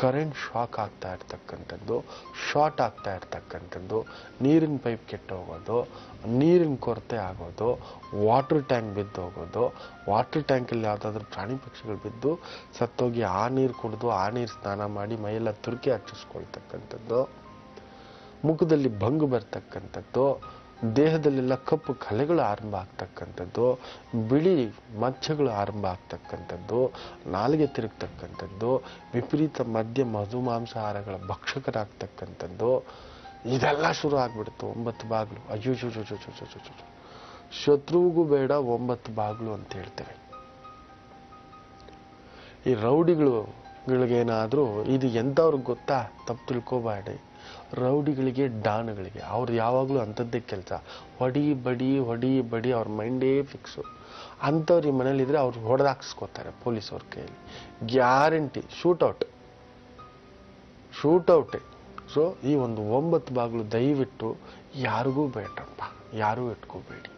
ಕರೆಂಟ್ ಶಾಕ್ ಆಗ್ತಾ ಇರ್ತಕ್ಕಂಥದ್ದು, ಶಾರ್ಟ್ ಆಗ್ತಾ ಇರ್ತಕ್ಕಂಥದ್ದು, ನೀರಿನ ಪೈಪ್ ಕೆಟ್ಟೋಗೋದು, ನೀರಿನ ಕೊರತೆ ಆಗೋದು, ವಾಟರ್ ಟ್ಯಾಂಕ್ ಬಿದ್ದು ಹೋಗೋದು, ವಾಟರ್ ಟ್ಯಾಂಕಲ್ಲಿ ಯಾವುದಾದ್ರೂ ಪ್ರಾಣಿ ಪಕ್ಷಿಗಳು ಬಿದ್ದು ಸತ್ತೋಗಿ ಆ ನೀರು ಕುಡಿದು ಆ ನೀರು ಸ್ನಾನ ಮಾಡಿ ಮೈಯೆಲ್ಲ ತುರ್ಕಿ ಹಚ್ಚಿಸ್ಕೊಳ್ತಕ್ಕಂಥದ್ದು, ಮುಖದಲ್ಲಿ ಭಂಗು ಬರ್ತಕ್ಕಂಥದ್ದು, ದೇಹದಲ್ಲೆಲ್ಲ ಕಪ್ಪು ಕಲೆಗಳು ಆರಂಭ ಆಗ್ತಕ್ಕಂಥದ್ದು, ಬಿಳಿ ಮಚ್ಚಗಳು ಆರಂಭ ಆಗ್ತಕ್ಕಂಥದ್ದು, ನಾಲಿಗೆ ತಿರುಗ್ತಕ್ಕಂಥದ್ದು, ವಿಪರೀತ ಮದ್ಯ ಮಧುಮಾಂಸಾಹಾರಗಳ ಭಕ್ಷಕರಾಗ್ತಕ್ಕಂಥದ್ದು, ಇದೆಲ್ಲ ಶುರು ಆಗ್ಬಿಡ್ತು. 9 ಬಾಗಿಲು. ಅಯ್ಯೋ ಶತ್ರುವಿಗೂ ಬೇಡ 9 ಬಾಗಿಲು ಅಂತ ಹೇಳ್ತೇವೆ. ಈ ರೌಡಿಗಳಿಗೇನಾದ್ರೂ ಇದು ಎಂಥವ್ರಿಗೆ ಗೊತ್ತಾ, ತಪ್ಪು ತಿಳ್ಕೋಬೇಡಿ. ರೌಡಿಗಳಿಗೆ, ಡಾನ್ಗಳಿಗೆ ಅವ್ರು ಯಾವಾಗಲೂ ಅಂಥದ್ದೇ ಕೆಲಸ, ಹೊಡಿ ಬಡಿ ಅವ್ರ ಮೈಂಡೇ ಫಿಕ್ಸು. ಅಂಥವ್ರು ಈ ಮನೇಲಿದ್ರೆ ಅವ್ರು ಹೊಡೆದಾಕ್ಸ್ಕೋತಾರೆ ಪೊಲೀಸವ್ರ ಕೈಯಲ್ಲಿ, ಗ್ಯಾರಂಟಿ. ಶೂಟೌಟೇ. ಸೊ ಈ ಒಂದು 9 ಬಾಗಿಲು ದಯವಿಟ್ಟು ಯಾರಿಗೂ ಬೇಡಪ್ಪ, ಯಾರೂ ಇಟ್ಕೋಬೇಡಿ.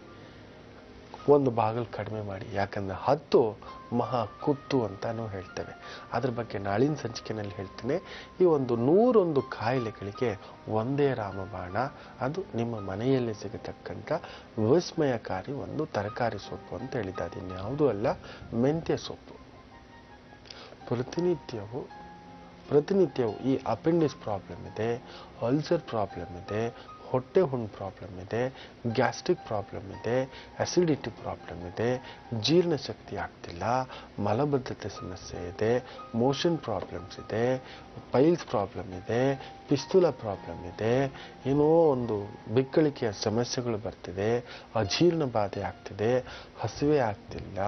1 ಬಾಗಿಲು ಕಡಿಮೆ ಮಾಡಿ. ಯಾಕಂದ್ರೆ 10 ಮಹಾ ಕುತ್ತು ಅಂತಾನು ಹೇಳ್ತೇವೆ. ಅದ್ರ ಬಗ್ಗೆ ನಾಳಿನ ಸಂಚಿಕೆಯಲ್ಲಿ ಹೇಳ್ತೇನೆ. ಈ ಒಂದು 101 ಕಾಯಿಲೆಗಳಿಗೆ ಒಂದೇ ರಾಮಬಾಣ. ಅದು ನಿಮ್ಮ ಮನೆಯಲ್ಲಿ ಸಿಗತಕ್ಕಂಥ ವಿಸ್ಮಯಕಾರಿ ಒಂದು ತರಕಾರಿ ಸೊಪ್ಪು ಅಂತ ಹೇಳಿದ್ದಾರೆ. ಇನ್ಯಾವುದೂ ಅಲ್ಲ, ಮೆಂತ್ಯ ಸೊಪ್ಪು. ಪ್ರತಿನಿತ್ಯವೂ ಈ ಅಪೆಂಡಿಕ್ಸ್ ಪ್ರಾಬ್ಲಮ್ ಇದೆ, ಅಲ್ಸರ್ ಪ್ರಾಬ್ಲಮ್ ಇದೆ, ಹೊಟ್ಟೆ ಹುಣ್ಣು ಪ್ರಾಬ್ಲಮ್ ಇದೆ, ಗ್ಯಾಸ್ಟ್ರಿಕ್ ಪ್ರಾಬ್ಲಮ್ ಇದೆ, ಅಸಿಡಿಟಿ ಪ್ರಾಬ್ಲಮ್ ಇದೆ, ಜೀರ್ಣಶಕ್ತಿ ಆಗ್ತಿಲ್ಲ, ಮಲಬದ್ಧತೆ ಸಮಸ್ಯೆ ಇದೆ, ಮೋಷನ್ ಪ್ರಾಬ್ಲಮ್ಸ್ ಇದೆ, ಪೈಲ್ಸ್ ಪ್ರಾಬ್ಲಮ್ ಇದೆ, ಪಿಸ್ತೂಲ ಪ್ರಾಬ್ಲಮ್ ಇದೆ, ಏನೋ ಒಂದು ಬಿಕ್ಕಳಿಕೆಯ ಸಮಸ್ಯೆಗಳು ಬರ್ತಿದೆ, ಅಜೀರ್ಣ ಬಾಧೆ ಆಗ್ತಿದೆ, ಹಸಿವೆ ಆಗ್ತಿಲ್ಲ,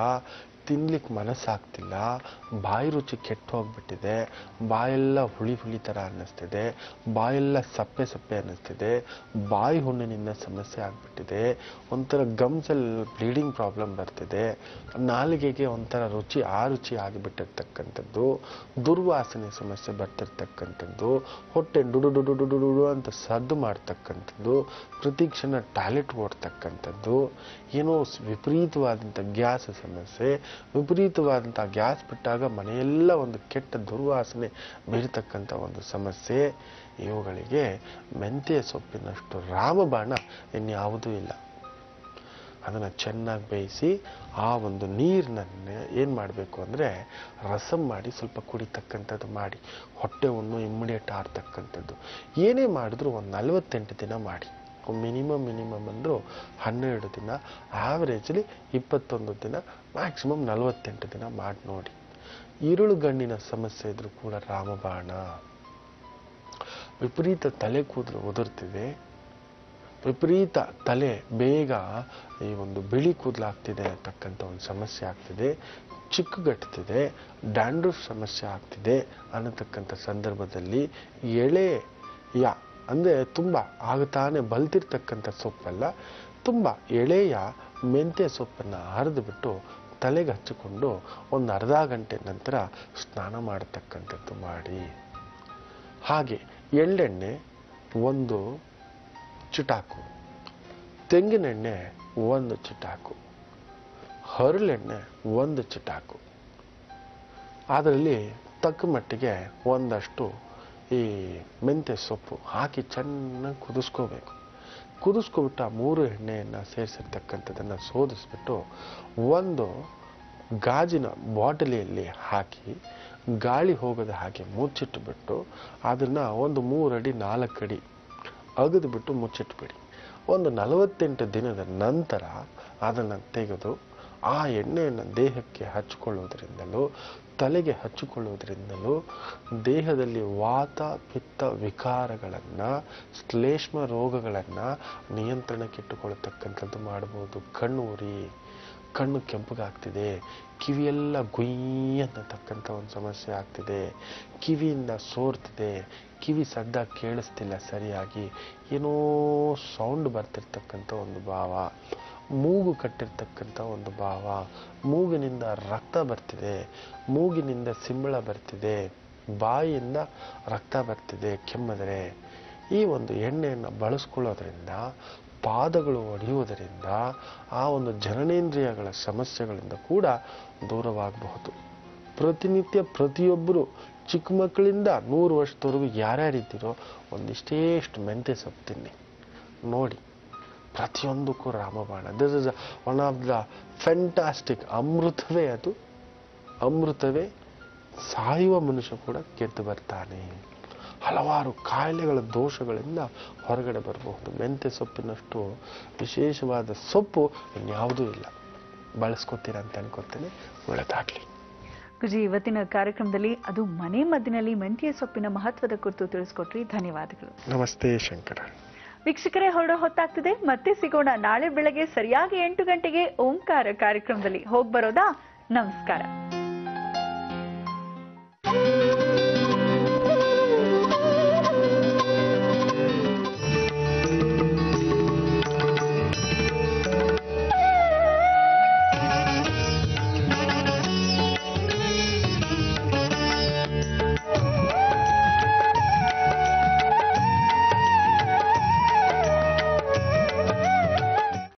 ತಿನ್ಲಿಕ್ಕೆ ಮನಸ್ಸಾಗ್ತಿಲ್ಲ, ಬಾಯಿ ರುಚಿ ಕೆಟ್ಟು ಹೋಗ್ಬಿಟ್ಟಿದೆ, ಬಾಯೆಲ್ಲ ಹುಳಿ ಥರ ಅನ್ನಿಸ್ತಿದೆ, ಬಾಯೆಲ್ಲ ಸಪ್ಪೆ ಅನ್ನಿಸ್ತಿದೆ, ಬಾಯಿ ಹುಣ್ಣಿನಿಂದ ಸಮಸ್ಯೆ ಆಗ್ಬಿಟ್ಟಿದೆ, ಒಂಥರ ಗಮ್ಸಲ್ಲಿ ಬ್ಲೀಡಿಂಗ್ ಪ್ರಾಬ್ಲಮ್ ಬರ್ತಿದೆ, ನಾಲಿಗೆಗೆ ಒಂಥರ ರುಚಿ ಆಗಿಬಿಟ್ಟಿರ್ತಕ್ಕಂಥದ್ದು, ದುರ್ವಾಸನೆ ಸಮಸ್ಯೆ ಬರ್ತಿರ್ತಕ್ಕಂಥದ್ದು, ಹೊಟ್ಟೆ ಡುಡು ಅಂತ ಸದ್ದು ಮಾಡ್ತಕ್ಕಂಥದ್ದು, ಪ್ರತಿ ಕ್ಷಣ ಟಾಯ್ಲೆಟ್ ಓಡ್ತಕ್ಕಂಥದ್ದು, ಏನೋ ವಿಪರೀತವಾದಂಥ ಗ್ಯಾಸ್ ಸಮಸ್ಯೆ, ವಿಪರೀತವಾದಂಥ ಗ್ಯಾಸ್ ಬಿಟ್ಟಾಗ ಮನೆಯೆಲ್ಲ ಒಂದು ಕೆಟ್ಟ ದುರ್ವಾಸನೆ ಬೀಳ್ತಕ್ಕಂಥ ಒಂದು ಸಮಸ್ಯೆ. ಇವುಗಳಿಗೆ ಮೆಂತ್ಯ ಸೊಪ್ಪಿನಷ್ಟು ರಾಮಬಾಣ ಇನ್ಯಾವುದೂ ಇಲ್ಲ. ಅದನ್ನು ಚೆನ್ನಾಗಿ ಬೇಯಿಸಿ ಆ ಒಂದು ನೀರನ್ನ ಏನು ಮಾಡಬೇಕು ಅಂದರೆ ರಸಮ್ ಮಾಡಿ ಸ್ವಲ್ಪ ಕುಡಿತಕ್ಕಂಥದ್ದು ಮಾಡಿ, ಹೊಟ್ಟೆ ಹುಣ್ಣು ಇಮ್ಮಿಡಿಯೇಟ್ ಆರ್ತಕ್ಕಂಥದ್ದು. ಏನೇ ಮಾಡಿದ್ರು ಒಂದು 48 ದಿನ ಮಾಡಿ. ಮಿನಿಮಮ್ ಅಂದರೂ 12 ದಿನ, ಆವರೇಜಲ್ಲಿ 21 ದಿನ, ಮ್ಯಾಕ್ಸಿಮಮ್ 48 ದಿನ ಮಾಡಿ ನೋಡಿ. ಈರುಳು ಗಣ್ಣಿನ ಸಮಸ್ಯೆ ಇದ್ರೂ ಕೂಡ ರಾಮಬಾಣ. ವಿಪರೀತ ತಲೆ ಕೂದಲು ಉದುರ್ತಿದೆ, ವಿಪರೀತ ತಲೆ ಬೇಗ ಈ ಒಂದು ಬಿಳಿ ಕೂದಲಾಗ್ತಿದೆ ಅಂತಕ್ಕಂಥ ಒಂದು ಸಮಸ್ಯೆ ಆಗ್ತಿದೆ, ಚಿಕ್ಕಗಟ್ತಿದೆ, ಡ್ಯಾಂಡ್ರಫ್ ಸಮಸ್ಯೆ ಆಗ್ತಿದೆ ಅನ್ನತಕ್ಕಂಥ ಸಂದರ್ಭದಲ್ಲಿ ಎಳೆಯ ಅಂದರೆ ತುಂಬ ಆಗತಾನೆ ಬಲ್ತಿರ್ತಕ್ಕಂಥ ಸೊಪ್ಪಲ್ಲ, ತುಂಬ ಎಳೆಯ ಮೆಂತ್ಯ ಸೊಪ್ಪನ್ನು ಹರಿದುಬಿಟ್ಟು ತಲೆಗೆ ಹಚ್ಚಿಕೊಂಡು ಒಂದು ಅರ್ಧ ಗಂಟೆ ನಂತರ ಸ್ನಾನ ಮಾಡತಕ್ಕಂಥದ್ದು ಮಾಡಿ. ಹಾಗೆ ಎಳ್ಳೆಣ್ಣೆ 1 ಚಿಟಾಕು, ತೆಂಗಿನೆಣ್ಣೆ 1 ಚಿಟಾಕು, ಹರಳೆಣ್ಣೆ 1 ಚಿಟಾಕು, ಅದರಲ್ಲಿ ತಕ್ಕ ಮಟ್ಟಿಗೆ ಒಂದಷ್ಟು ಈ ಮೆಂತ್ಯ ಸೊಪ್ಪು ಹಾಕಿ ಚೆನ್ನಾಗಿ ಕುದಿಸ್ಕೋಬೇಕು. ಕುದಿಸ್ಕೊಬಿಟ್ಟು ಆ 3 ಎಣ್ಣೆಯನ್ನು ಸೇರಿಸಿರ್ತಕ್ಕಂಥದ್ದನ್ನು ಸೋದಿಸ್ಬಿಟ್ಟು ಒಂದು ಗಾಜಿನ ಬಾಟಲಿಯಲ್ಲಿ ಹಾಕಿ ಗಾಳಿ ಹೋಗದ ಹಾಗೆ ಮುಚ್ಚಿಟ್ಬಿಟ್ಟು ಅದನ್ನು ಒಂದು 3 ಅಡಿ 4 ಅಡಿ ಅಗದ್ಬಿಟ್ಟು ಮುಚ್ಚಿಟ್ಬಿಡಿ. ಒಂದು 48 ದಿನದ ನಂತರ ಅದನ್ನು ತೆಗೆದು ಆ ಎಣ್ಣೆಯನ್ನು ದೇಹಕ್ಕೆ ಹಚ್ಚಿಕೊಳ್ಳೋದ್ರಿಂದಲೂ ತಲೆಗೆ ಹಚ್ಚಿಕೊಳ್ಳೋದ್ರಿಂದಲೂ ದೇಹದಲ್ಲಿ ವಾತ ಪಿತ್ತ ವಿಕಾರಗಳನ್ನು, ಶ್ಲೇಷ್ಮ ರೋಗಗಳನ್ನು ನಿಯಂತ್ರಣಕ್ಕಿಟ್ಟುಕೊಳ್ಳತಕ್ಕಂಥದ್ದು ಮಾಡ್ಬೋದು. ಕಣ್ಣು ಉರಿ, ಕಣ್ಣು ಕೆಂಪಗಾಗ್ತಿದೆ, ಕಿವಿಯೆಲ್ಲ ಗುಯ್ ಅನ್ನತಕ್ಕಂಥ ಒಂದು ಸಮಸ್ಯೆ ಆಗ್ತಿದೆ, ಕಿವಿಯಿಂದ ಸೋರ್ತಿದೆ, ಕಿವಿ ಸದ್ದ ಕೇಳಿಸ್ತಿಲ್ಲ ಸರಿಯಾಗಿ, ಏನೋ ಸೌಂಡ್ ಬರ್ತಿರ್ತಕ್ಕಂಥ ಒಂದು ಭಾವ, ಮೂಗು ಕಟ್ಟಿರ್ತಕ್ಕಂಥ ಒಂದು ಭಾವ, ಮೂಗಿನಿಂದ ರಕ್ತ ಬರ್ತಿದೆ, ಮೂಗಿನಿಂದ ಸಿಂಬಳ ಬರ್ತಿದೆ, ಬಾಯಿಯಿಂದ ರಕ್ತ ಬರ್ತಿದೆ ಕೆಮ್ಮಿದ್ರೆ, ಈ ಒಂದು ಎಣ್ಣೆಯನ್ನು ಬಳಸ್ಕೊಳ್ಳೋದ್ರಿಂದ ಪಾದಗಳು ಒಡೆಯುವುದರಿಂದ ಆ ಒಂದು ಜನನೇಂದ್ರಿಯಗಳ ಸಮಸ್ಯೆಗಳಿಂದ ಕೂಡ ದೂರವಾಗಬಹುದು. ಪ್ರತಿನಿತ್ಯ ಪ್ರತಿಯೊಬ್ಬರು ಚಿಕ್ಕ ಮಕ್ಕಳಿಂದ 100 ವರ್ಷದವರೆಗೂ ಯಾರ್ಯಾರಿದ್ದೀರೋ ಒಂದಿಷ್ಟೇಷ್ಟು ಮೆಂತ್ಯ ಸೊಪ್ಪು ತಿನ್ನಿ ನೋಡಿ. ಪ್ರತಿಯೊಂದಕ್ಕೂ ರಾಮಬಾಣ. This is one of the fantastic. ಅಮೃತವೇ ಅದು, ಅಮೃತವೇ. ಸಾಯುವ ಮನುಷ್ಯ ಕೂಡ ಗೆದ್ದು ಬರ್ತಾನೆ. ಹಲವಾರು ಕಾಯಿಲೆಗಳ ದೋಷಗಳಿಂದ ಹೊರಗಡೆ ಬರಬಹುದು. ಮೆಂತ್ಯ ಸೊಪ್ಪಿನಷ್ಟು ವಿಶೇಷವಾದ ಸೊಪ್ಪು ಇನ್ಯಾವುದೂ ಇಲ್ಲ. ಬಳಸ್ಕೊತೀರ ಅಂತ ಅನ್ಕೋತೇನೆ. ಒಳ್ಳೆದಾಗ್ಲಿ. ಗುಜಿ, ಇವತ್ತಿನ ಕಾರ್ಯಕ್ರಮದಲ್ಲಿ ಅದು ಮನೆ ಮದ್ದಿನಲ್ಲಿ ಮೆಂತ್ಯ ಸೊಪ್ಪಿನ ಮಹತ್ವದ ಕುರಿತು ತಿಳಿಸ್ಕೊಟ್ರಿ. ಧನ್ಯವಾದಗಳು. ನಮಸ್ತೆ ಶಂಕರ. ವೀಕ್ಷಕರೇ, ಹೊರಡೋ ಹೊತ್ತಾಗ್ತಿದೆ. ಮತ್ತೆ ಸಿಗೋಣ ನಾಳೆ ಬೆಳಗ್ಗೆ ಸರಿಯಾಗಿ 8 ಗಂಟೆಗೆ ಓಂಕಾರ ಕಾರ್ಯಕ್ರಮದಲ್ಲಿ. ಹೋಗ್ಬರೋದಾ? ನಮಸ್ಕಾರ.